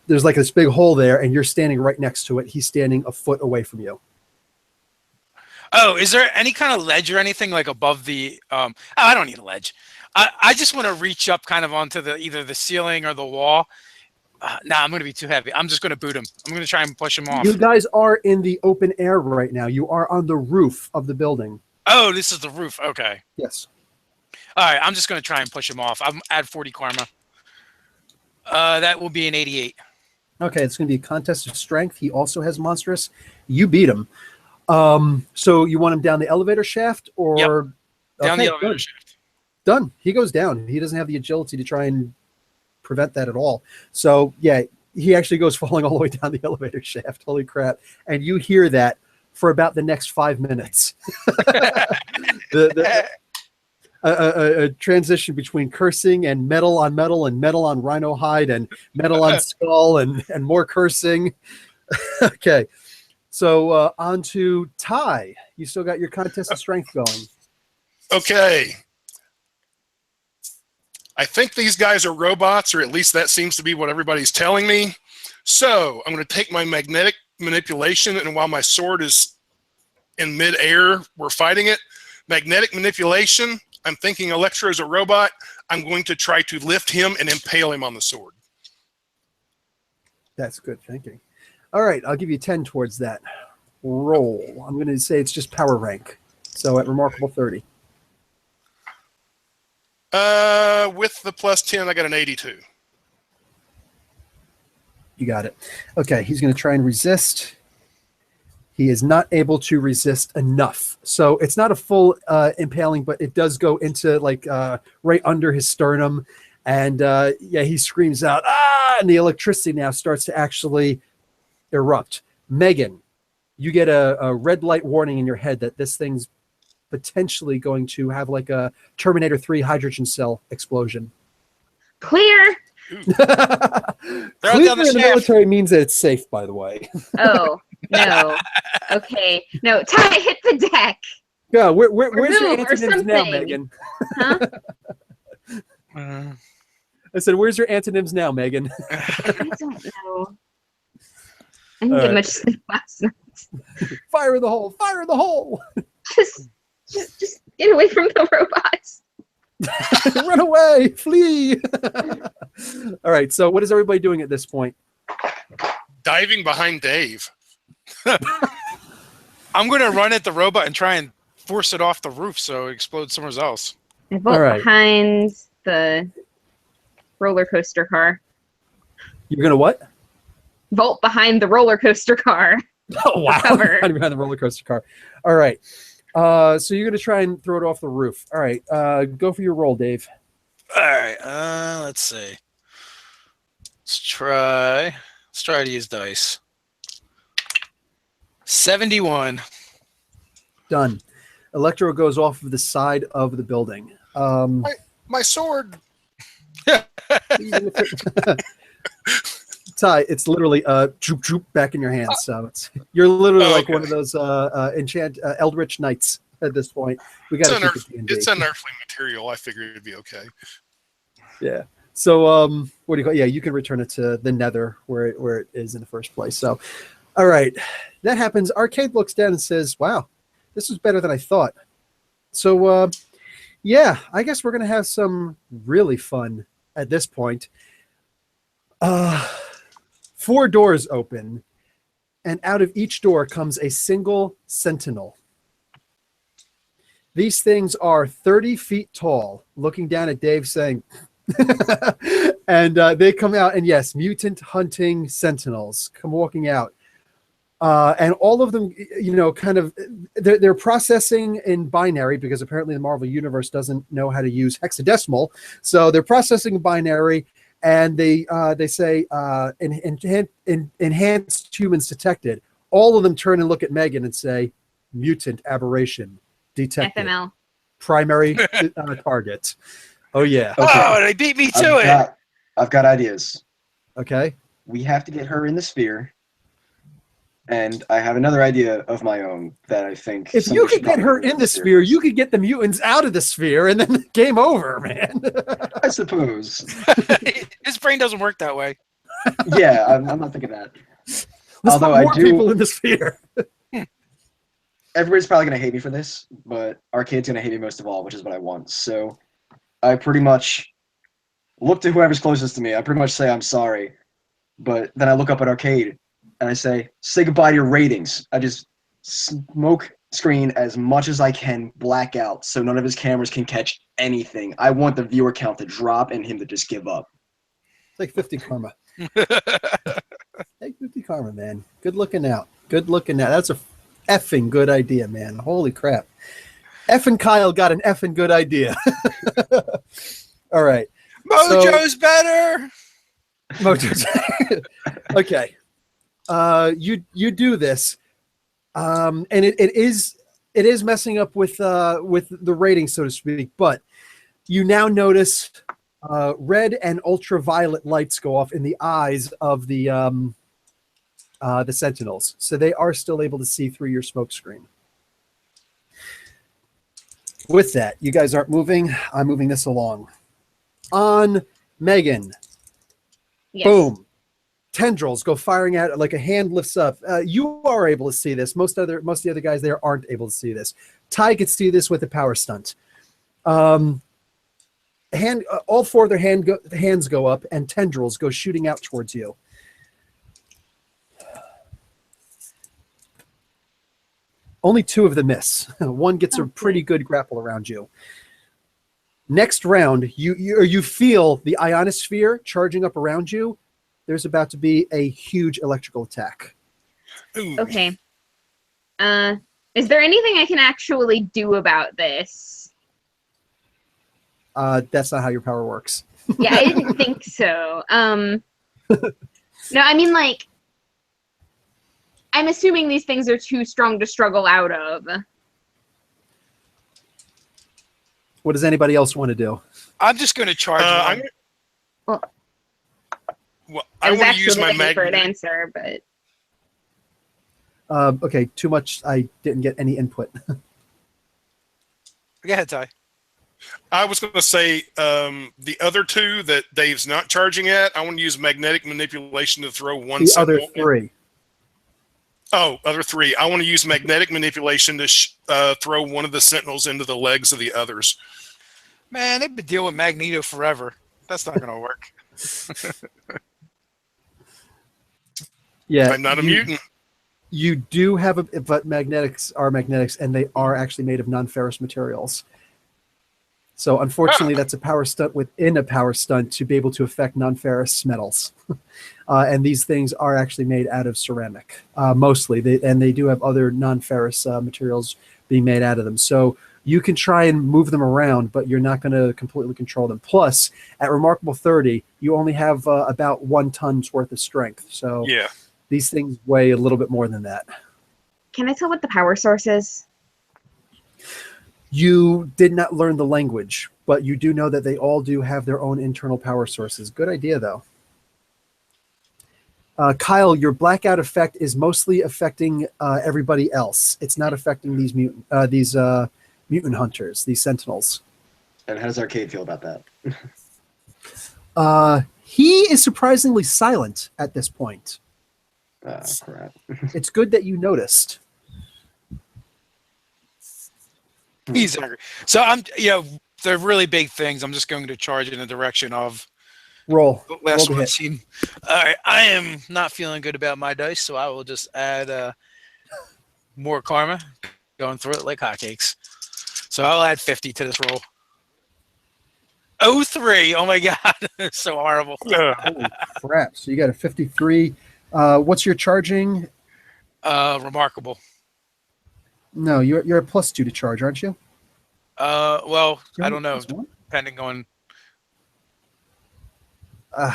B: there's like this big hole there, and you're standing right next to it. He's standing a foot away from you.
A: Oh, is there any kind of ledge or anything like above the? I don't need a ledge. I just want to reach up kind of onto either the ceiling or the wall. I'm going to be too heavy. I'm just going to boot him. I'm going to try and push him off.
B: You guys are in the open air right now. You are on the roof of the building.
A: Oh, this is the roof. Okay.
B: Yes.
A: All right. I'm just going to try and push him off. I'm add 40 karma. That will be an 88.
B: Okay, it's going to be a contest of strength. He also has monstrous. You beat him. So you want him down the elevator shaft or
A: Down the elevator shaft.
B: Done. He goes down. He doesn't have the agility to try and prevent that at all. So yeah, he actually goes falling all the way down the elevator shaft. Holy crap. And you hear that for about the next 5 minutes. A transition between cursing and metal on rhino hide and metal on skull and more cursing. Okay. So on to Ty. You still got your contest of strength going.
F: Okay. I think these guys are robots, or at least that seems to be what everybody's telling me. So I'm going to take my magnetic manipulation, and while my sword is in midair, we're fighting it. Magnetic manipulation, I'm thinking Electro is a robot. I'm going to try to lift him and impale him on the sword.
B: That's good thinking. All right, I'll give you 10 towards that. Roll. I'm going to say it's just power rank. So at Remarkable 30.
F: With the plus 10, I got an 82.
B: You got it. Okay, he's going to try and resist. He is not able to resist enough. So it's not a full impaling, but it does go into like right under his sternum. And he screams out, ah! And the electricity now starts to actually erupt. Megan, you get a red light warning in your head that this thing's potentially going to have like a Terminator 3 hydrogen cell explosion.
C: Clear.
B: Clear
A: down the
B: in the
A: shaft.
B: military means that it's safe, by the way.
C: Oh, no. Okay. No, Ty, hit the deck.
B: Yeah, where's your
C: move or
B: antonyms now,
C: something.
B: Megan?
C: Huh?
B: I said, where's your antonyms now, Megan?
C: I don't know. I didn't get much sleep last night.
B: Fire in the hole! Fire in the hole!
C: Just get away from the robots.
B: Run away! Flee! All right, so what is everybody doing at this point?
F: Diving behind Dave.
A: I'm going to run at the robot and try and force it off the roof so it explodes somewhere else.
C: I vault behind the roller coaster car.
B: You're going to what?
C: Vault behind the roller coaster car.
B: Oh, wow.
C: Cover.
B: Behind the roller coaster car. All right. So you're going to try and throw it off the roof. All right. Go for your roll, Dave.
A: All right. Let's see. Let's try to use dice. 71.
B: Done. Electro goes off of the side of the building.
F: My sword.
B: Ty, it's literally droop droop back in your hands. So you're literally like one of those eldritch knights at this point. We got to keep it.
F: It's unearthly material. I figured it'd be okay.
B: Yeah. So what do you call? Yeah, you can return it to the Nether where it is in the first place. So, all right, that happens. Arcade looks down and says, "Wow, this was better than I thought." So yeah, I guess we're gonna have some really fun at this point. 4 doors open, and out of each door comes a single sentinel. These things are 30 feet tall, looking down at Dave saying, and they come out, and yes, mutant hunting sentinels come walking out. And all of them, kind of, they're processing in binary because apparently the Marvel Universe doesn't know how to use hexadecimal. So they're processing in binary, and they say enhanced humans detected. All of them turn and look at Megan and say, mutant aberration detected.
C: FML.
B: Primary target. Oh, yeah.
D: Okay.
A: Oh, they beat me to it.
D: I've got ideas.
B: Okay.
D: We have to get her in the sphere. And I have another idea of my own that I think.
B: If you could get her in the sphere, you could get the mutants out of the sphere, and then game over, man.
D: I suppose.
A: His brain doesn't work that way.
D: Yeah, I'm not thinking that.
B: Let's put more people in the sphere.
D: Everybody's probably going to hate me for this, but Arcade's going to hate me most of all, which is what I want. So I pretty much look to whoever's closest to me. I pretty much say I'm sorry, but then I look up at Arcade and I say goodbye to your ratings. I just smoke screen as much as I can, black out, so none of his cameras can catch anything. I want the viewer count to drop and him to just give up.
B: Like 50 karma. Take 50 karma, man. Good looking out. Good looking out. That's a effing good idea, man. Holy crap. Effing Kyle got an effing good idea. All right.
A: Mojo's better.
B: Mojo's okay. You do this, and it is messing up with the rating, so to speak. But you now notice red and ultraviolet lights go off in the eyes of the sentinels, so they are still able to see through your smoke screen. With that, you guys aren't moving. I'm moving this along. On Megan.
C: Yes.
B: Boom. Tendrils go firing out like a hand lifts up. You are able to see this. Most of the other guys there aren't able to see this. Ty could see this with a power stunt. All 4 of their hands go up, and tendrils go shooting out towards you. Only 2 of them miss. One gets a pretty good grapple around you. Next round, you feel the ionosphere charging up around you. There's about to be a huge electrical attack.
C: Okay. Is there anything I can actually do about this?
B: That's not how your power works.
C: Yeah, I didn't think so. No, I mean, like, I'm assuming these things are too strong to struggle out of.
B: What does anybody else want to do?
A: I'm just going to charge one.
C: Well,
F: I
C: was
F: want to use
C: actually
F: my
C: waiting for an
F: magnet.
C: answer, but
B: Okay, too much. I didn't get any input.
A: Go ahead, Ty.
F: I was going to say the other two that Dave's not charging at. I want to use magnetic manipulation to throw one.
B: The other
F: sentinel
B: three.
F: other three. I want to use magnetic manipulation to throw one of the sentinels into the legs of the others.
A: Man, they've been dealing with Magneto forever. That's not going to work.
B: Yeah,
F: I'm not a mutant.
B: You do have but magnetics are magnetics, and they are actually made of non-ferrous materials. So unfortunately, that's a power stunt within a power stunt to be able to affect non-ferrous metals. And these things are actually made out of ceramic, mostly. They do have other non-ferrous materials being made out of them. So you can try and move them around, but you're not going to completely control them. Plus, at Remarkable 30, you only have about 1 ton's worth of strength. So
F: Yeah.
B: these things weigh a little bit more than that.
C: can I tell what the power source is?
B: You did not learn the language, but you do know that they all do have their own internal power sources. Good idea, though. Kyle, your blackout effect is mostly affecting everybody else. It's not affecting these mutant hunters, these sentinels.
D: And how does Arcade feel about that?
B: He is surprisingly silent at this point.
D: Crap.
B: It's good that you noticed.
A: He's angry. So they're really big things. I'm just going to charge in the direction of
B: Roll.
A: the last
B: Roll
A: one
B: to
A: I've seen. All right, I am not feeling good about my dice, so I will just add more karma, going through it like hotcakes. So I'll add 50 to this roll. 03. Oh my god, it's so horrible.
B: Holy crap. So you got a 53. What's your charging?
A: Remarkable.
B: No, you're a +2 to charge, aren't you?
A: Well,
B: You're
A: I don't know,
B: +1?
A: depending on.
B: All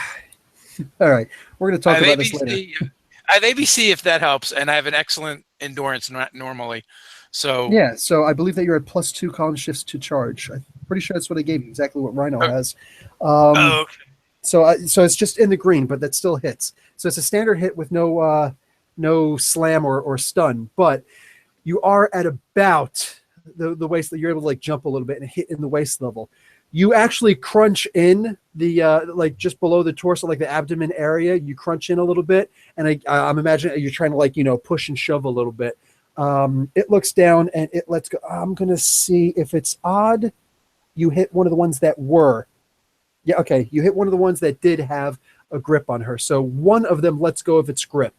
B: right, we're going to talk about this later.
A: I have ABC if that helps, and I have an excellent endurance normally. So
B: Yeah, so I believe that you're at +2 column shifts to charge. I'm pretty sure that's what I gave you, exactly what Rhino has.
A: okay.
B: So it's just in the green, but that still hits. So it's a standard hit with no slam or stun, but you are at about the waist. You're able to like jump a little bit and hit in the waist level. You actually crunch in the like just below the torso, like the abdomen area. You crunch in a little bit, and I'm imagining you're trying to push and shove a little bit. It looks down and it lets go. I'm gonna see if it's odd. You hit one of the ones that were. Yeah, okay. You hit one of the ones that did have a grip on her. So one of them lets go of its grip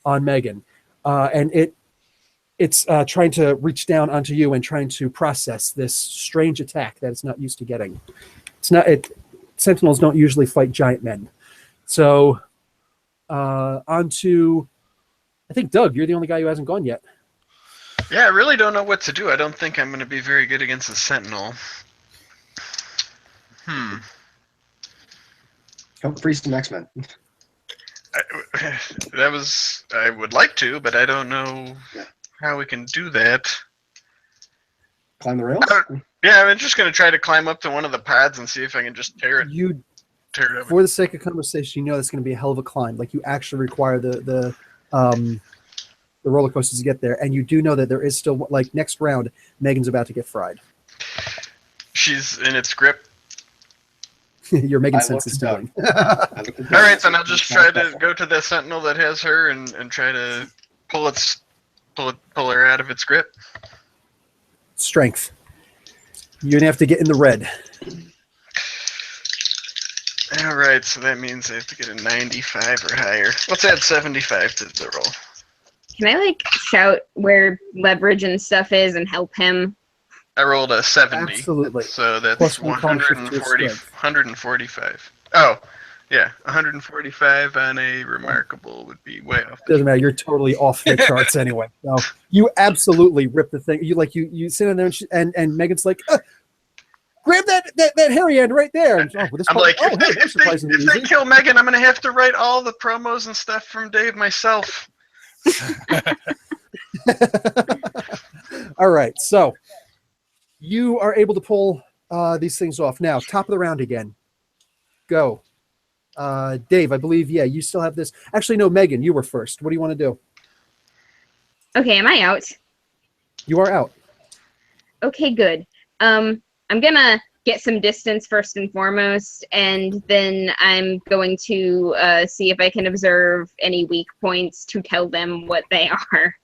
B: on Megan, and it's trying to reach down onto you and trying to process this strange attack that it's not used to getting. Sentinels don't usually fight giant men. So onto, I think, Doug, you're the only guy who hasn't gone yet.
E: Yeah, I really don't know what to do. I don't think I'm going to be very good against a Sentinel.
D: Come free some X-Men.
E: I would like to, but I don't know how we can do that.
D: Climb the rails?
E: Yeah, I'm just going to try to climb up to one of the pads and see if I can just tear it over.
B: For the sake of conversation, you know that's going to be a hell of a climb. Like, you actually require the roller coasters to get there, and you do know that there is still, like, next round, Megan's about to get fried.
E: She's in its grip.
B: Your Megan sense is
D: down.
B: doing.
E: All right, then I'll just try to go to the Sentinel that has her and try to pull her out of its grip.
B: Strength. You're going to have to get in the red.
E: All right, so that means I have to get a 95 or higher. Let's add 75 to the roll.
C: Can I shout where leverage and stuff is and help him?
E: I rolled a 70.
B: Absolutely.
E: So that's
B: Plus 140,
E: 145. Oh, yeah, 145 on a remarkable would be way off.
B: Doesn't matter. You're totally off the charts anyway. So you absolutely rip the thing. You sit in there and Megan's like, grab that hairy end right there. And,
E: I'm like, if they kill Megan, I'm going to have to write all the promos and stuff from Dave myself.
B: All right, so you are able to pull these things off. Now, top of the round again. Go. Dave, I believe, yeah, you still have this. Actually, no, Megan, you were first. What do you want to do?
C: Okay, am I out?
B: You are out.
C: Okay, good. I'm gonna get some distance first and foremost, and then I'm going to see if I can observe any weak points to tell them what they are.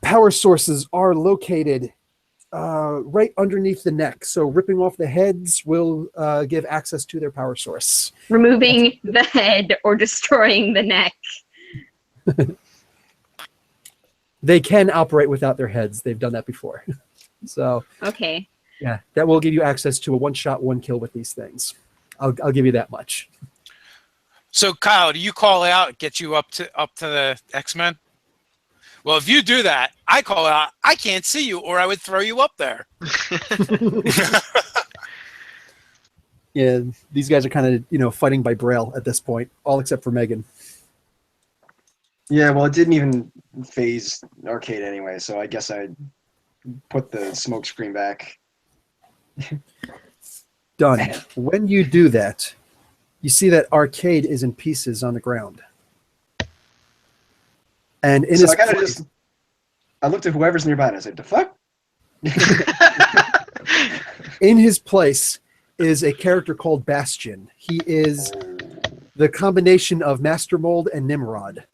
B: Power sources are located right underneath the neck. So ripping off the heads will give access to their power source.
C: Removing the head or destroying the neck.
B: They can operate without their heads. They've done that before. So
C: okay.
B: Yeah, that will give you access to a one-shot, one-kill with these things. I'll give you that much.
A: So Kyle, do you call out, get you up to the X-Men? Well, if you do that, I call out, I can't see you, or I would throw you up there.
B: Yeah, these guys are kind of, fighting by braille at this point, all except for Megan.
D: Yeah, well, it didn't even phase Arcade anyway, so I guess I put the smoke screen back.
B: Done. When you do that, you see that Arcade is in pieces on the ground. And in his place,
D: I looked at whoever's nearby and I said, "The fuck?"
B: In his place is a character called Bastion. He is the combination of Master Mold and Nimrod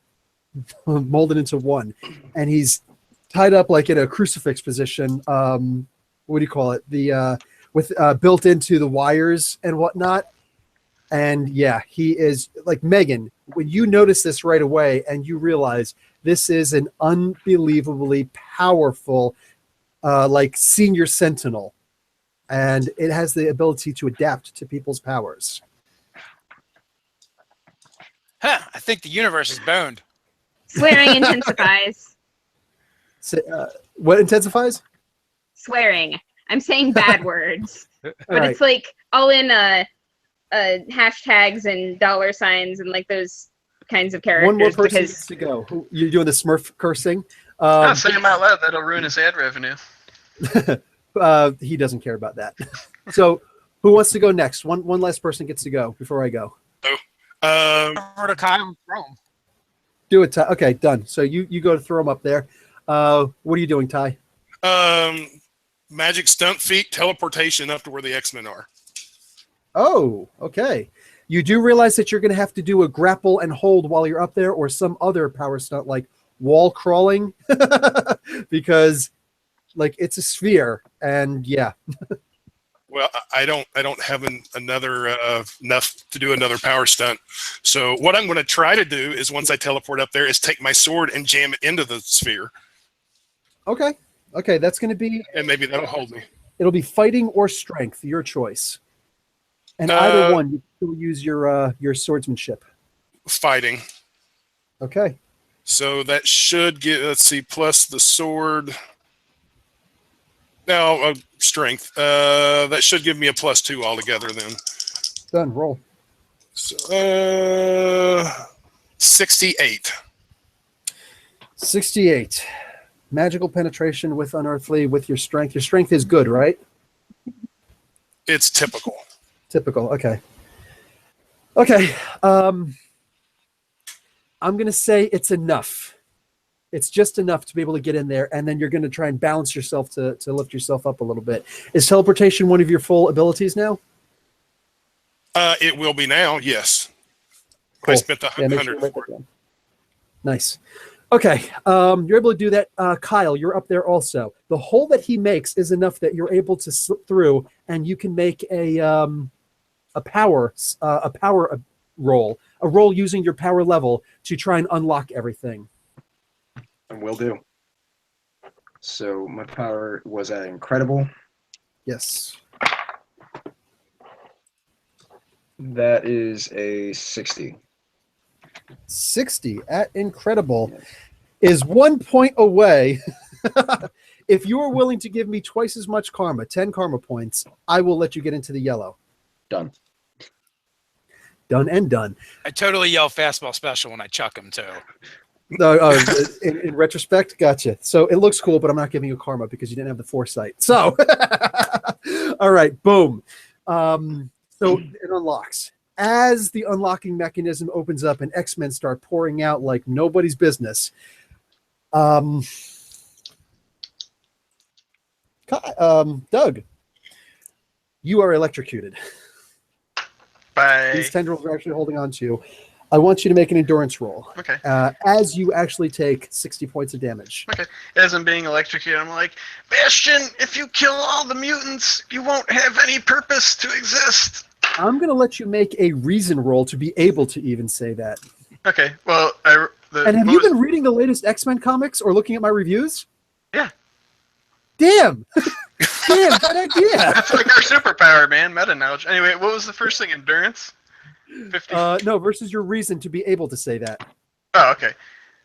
B: molded into one, and he's tied up like in a crucifix position. What do you call it? With built into the wires and whatnot. And yeah, he is like Megan. When you notice this right away, and you realize this is an unbelievably powerful, like senior sentinel, and it has the ability to adapt to people's powers.
A: Huh, I think the universe is boned.
C: Swearing intensifies.
B: So, what intensifies?
C: Swearing. I'm saying bad words, but
B: right.
C: It's like all in hashtags and dollar signs and like those kinds of characters.
B: One more person needs to go. You're doing the Smurf cursing.
E: Not saying them out loud. That'll ruin his ad revenue.
B: He doesn't care about that. So, who wants to go next? One last person gets to go before I go.
A: Over to Kyle Rome.
B: Do it, Ty. Okay, done. So you go to throw him up there. What are you doing, Ty?
F: Magic stunt feet, teleportation up to where the X-Men are.
B: Oh, okay. You do realize that you're going to have to do a grapple and hold while you're up there, or some other power stunt like wall crawling, because like it's a sphere, and yeah.
F: Well, I don't have another enough to do another power stunt. So what I'm going to try to do is once I teleport up there is take my sword and jam it into the sphere.
B: Okay, that's going to be,
F: and maybe that'll hold me.
B: It'll be fighting or strength, your choice. And either one, you still use your swordsmanship.
F: Fighting.
B: Okay.
F: So that should get, let's see, plus the sword. No, strength. That should give me a +2 altogether then.
B: Done. Roll.
F: So, 68.
B: 68. Magical penetration with unearthly with your strength. Your strength is good, right?
F: It's typical.
B: Typical. Okay. Okay. I'm going to say it's enough. It's just enough to be able to get in there, and then you're going to try and balance yourself to lift yourself up a little bit. Is teleportation one of your full abilities now?
F: It will be now, yes.
B: Cool.
F: I spent the 100 for it.
B: Nice. Okay, you're able to do that. Kyle, you're up there also. The hole that he makes is enough that you're able to slip through, and you can make a power roll, a roll using your power level to try and unlock everything.
D: And will do. So my power was at incredible.
B: Yes.
D: That is a 60.
B: 60 at incredible is 1 point away. If you are willing to give me twice as much karma, 10 karma points, I will let you get into the yellow.
D: Done.
B: Done and done.
A: I totally yell fastball special when I chuck him too.
B: In retrospect, gotcha. So it looks cool, but I'm not giving you karma because you didn't have the foresight. So, all right, boom. So it unlocks. As the unlocking mechanism opens up and X-Men start pouring out like nobody's business, Doug, you are electrocuted.
E: Bye.
B: These tendrils are actually holding on to you. I want you to make an endurance roll.
E: Okay.
B: As you actually take 60 points of damage.
E: Okay. As I'm being electrocuted, I'm like, Bastion, if you kill all the mutants, you won't have any purpose to exist.
B: I'm going to let you make a reason roll to be able to even say that.
E: Okay. Well,
B: And have you been reading the latest X-Men comics or looking at my reviews?
E: Yeah.
B: Damn. Damn, good idea.
E: That's like our superpower, man. Meta knowledge. Anyway, what was the first thing? Endurance? 50?
B: No, versus your reason to be able to say that.
E: Oh, okay.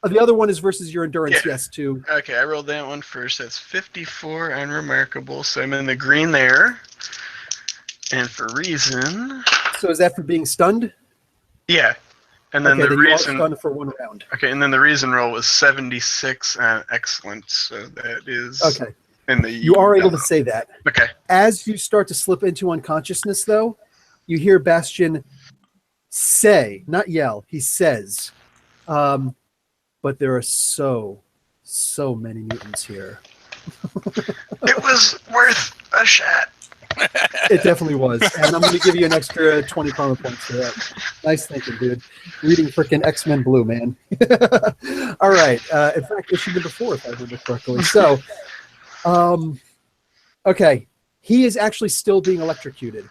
B: The other one is versus your endurance,
E: Yeah.
B: yes, too.
E: Okay, I rolled that one first. That's 54 unremarkable. So I'm in the green there. And for reason...
B: So is that for being stunned?
E: Yeah. And then
B: okay,
E: the
B: then you are
E: reason...
B: stunned for one round.
E: Okay, and then the reason roll was 76 excellent. So that is...
B: Okay.
E: In the
B: You are able to say that.
E: Okay.
B: As you start to slip into unconsciousness, though, you hear Bastion say, not yell, he says, but there are so many mutants here.
E: It was worth a shot.
B: It definitely was. And I'm going to give you an extra 20 karma points for that. Nice thinking, dude. Reading freaking X-Men Blue, man. All right. In fact, issue number 4, if I remember correctly. So, okay. He is actually still being electrocuted.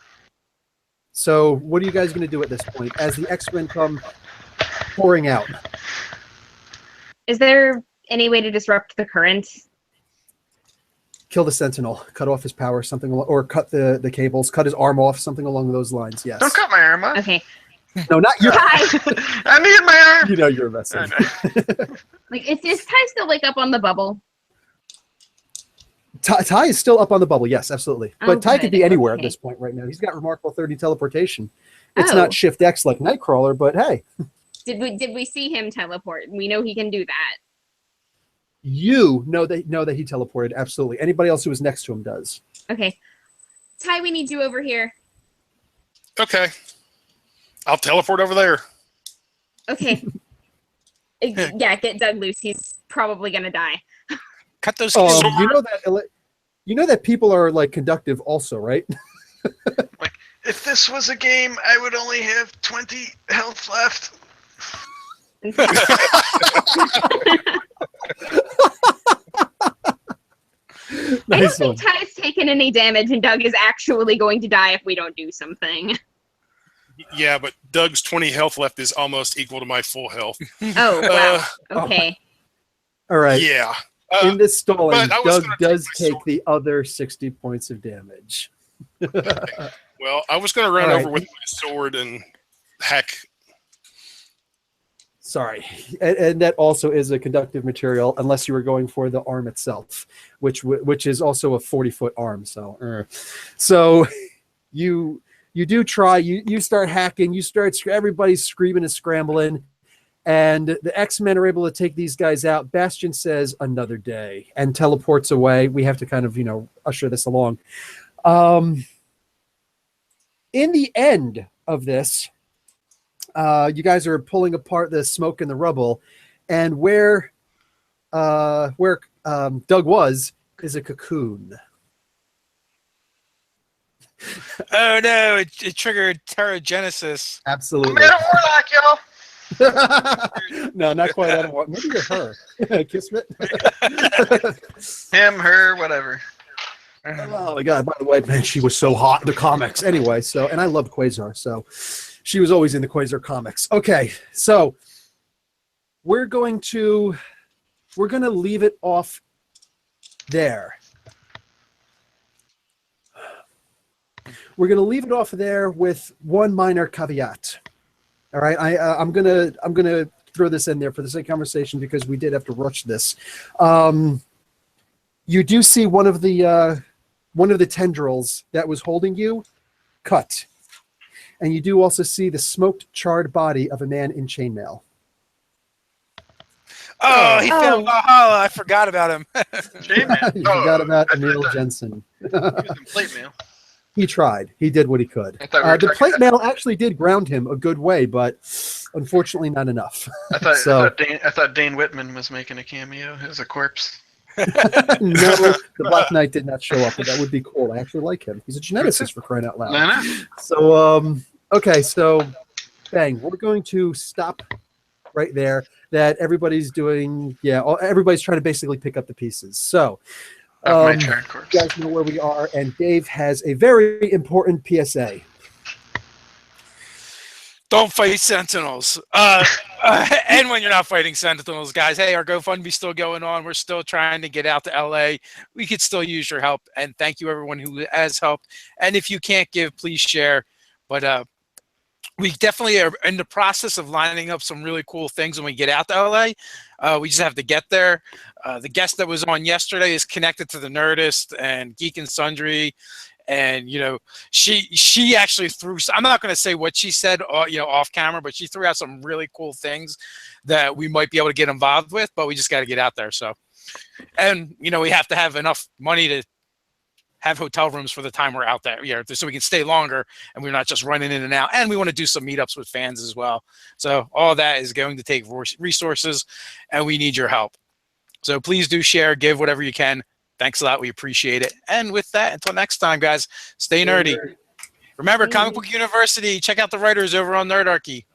B: So what are you guys going to do at this point as the X-Men come pouring out?
C: Is there any way to disrupt the current?
B: Kill the Sentinel, cut off his power, something, or cut the cables, cut his arm off, something along those lines. Yes.
E: Don't cut my arm off.
C: Okay.
B: No, not your.
C: Ty!
E: I need my arm.
B: You know you're a mess.
C: Like, is Ty still like up on the bubble?
B: Ty is still up on the bubble. Yes, absolutely. But Ty could be anywhere at
C: Okay.
B: this point right now. He's got remarkable 30 teleportation. It's
C: Oh.
B: not Shift X like Nightcrawler, but hey,
C: Did we see him teleport? We know he can do that.
B: you know that he teleported. Absolutely. Anybody else who was next to him does.
C: Okay. Ty, we need you over here.
F: Okay. I'll teleport over there.
C: Okay. Yeah, get Doug loose. He's probably gonna die.
A: Cut those.
B: You know that people are like conductive also, right?
E: If this was a game, I would only have 20 health left.
C: I don't
B: Nice one.
C: think Ty's taken any damage, and Doug is actually going to die if we don't do something.
F: Yeah, but Doug's 20 health left is almost equal to my full health.
C: Oh, wow. Okay.
B: All right.
F: Yeah.
B: In this stalling,
F: but I was
B: Doug
F: gonna
B: does
F: take my
B: take
F: sword.
B: the other 60 points of damage.
F: Well, I was going to run
B: All right.
F: over with my sword and hack.
B: Sorry. And that also is a conductive material, unless you were going for the arm itself, which is also a 40-foot arm. So you do try. You start hacking. Everybody's screaming and scrambling. And the X-Men are able to take these guys out. Bastion says, "Another day," and teleports away. We have to kind of, usher this along. In the end of this, you guys are pulling apart the smoke and the rubble, and where Doug was is a cocoon.
A: Oh no! It triggered Terragenesis.
B: Absolutely.
E: I'm at a warlock, y'all.
B: No, not quite. I don't want. Maybe you're her. Kismet.
E: Him, her, whatever.
B: Oh my god! By the way, man, she was so hot in the comics. Anyway, and I love Quasar, so she was always in the Quasar comics. Okay, so we're going to leave it off there. We're going to leave it off there with one minor caveat. All right, I'm gonna throw this in there for the sake of conversation because we did have to rush this. You do see one of the tendrils that was holding you cut, and you do also see the smoked, charred body of a man in chainmail.
A: Oh, he found Valhalla. I forgot about him.
E: J-Man.
B: You forgot about
E: I
B: Emil
E: thought
B: Jensen.
E: he was in plate mail.
B: He tried. He did what he could.
E: I thought we were
B: The
E: talking
B: plate
E: about-
B: mail actually did ground him a good way, but unfortunately not enough.
E: I thought,
B: So-
E: I thought Dane Whitman was making a cameo as a corpse.
B: No, the Black Knight did not show up, but that would be cool. I actually like him. He's a geneticist for crying out loud.
E: I know.
B: So, okay, so, bang, we're going to stop right there. That everybody's doing, everybody's trying to basically pick up the pieces. So,
E: Of my charred corpse.
B: you guys know where we are, and Dave has a very important PSA.
A: Don't fight Sentinels. And when you're not fighting Sentinels, guys, hey, our GoFundMe's still going on. We're still trying to get out to LA. We could still use your help. And thank you, everyone who has helped. And if you can't give, please share. But we definitely are in the process of lining up some really cool things when we get out to LA. We just have to get there. The guest that was on yesterday is connected to the Nerdist and Geek and Sundry. And, you know, she actually threw, I'm not going to say what she said, off camera, but she threw out some really cool things that we might be able to get involved with, but we just got to get out there. So, and, you know, we have to have enough money to have hotel rooms for the time we're out there, so we can stay longer and we're not just running in and out. And we want to do some meetups with fans as well. So all that is going to take resources, and we need your help. So please do share, give whatever you can. Thanks a lot. We appreciate it. And with that, until next time, guys, stay nerdy. Remember, Comic Book University. Check out the writers over on Nerdarchy.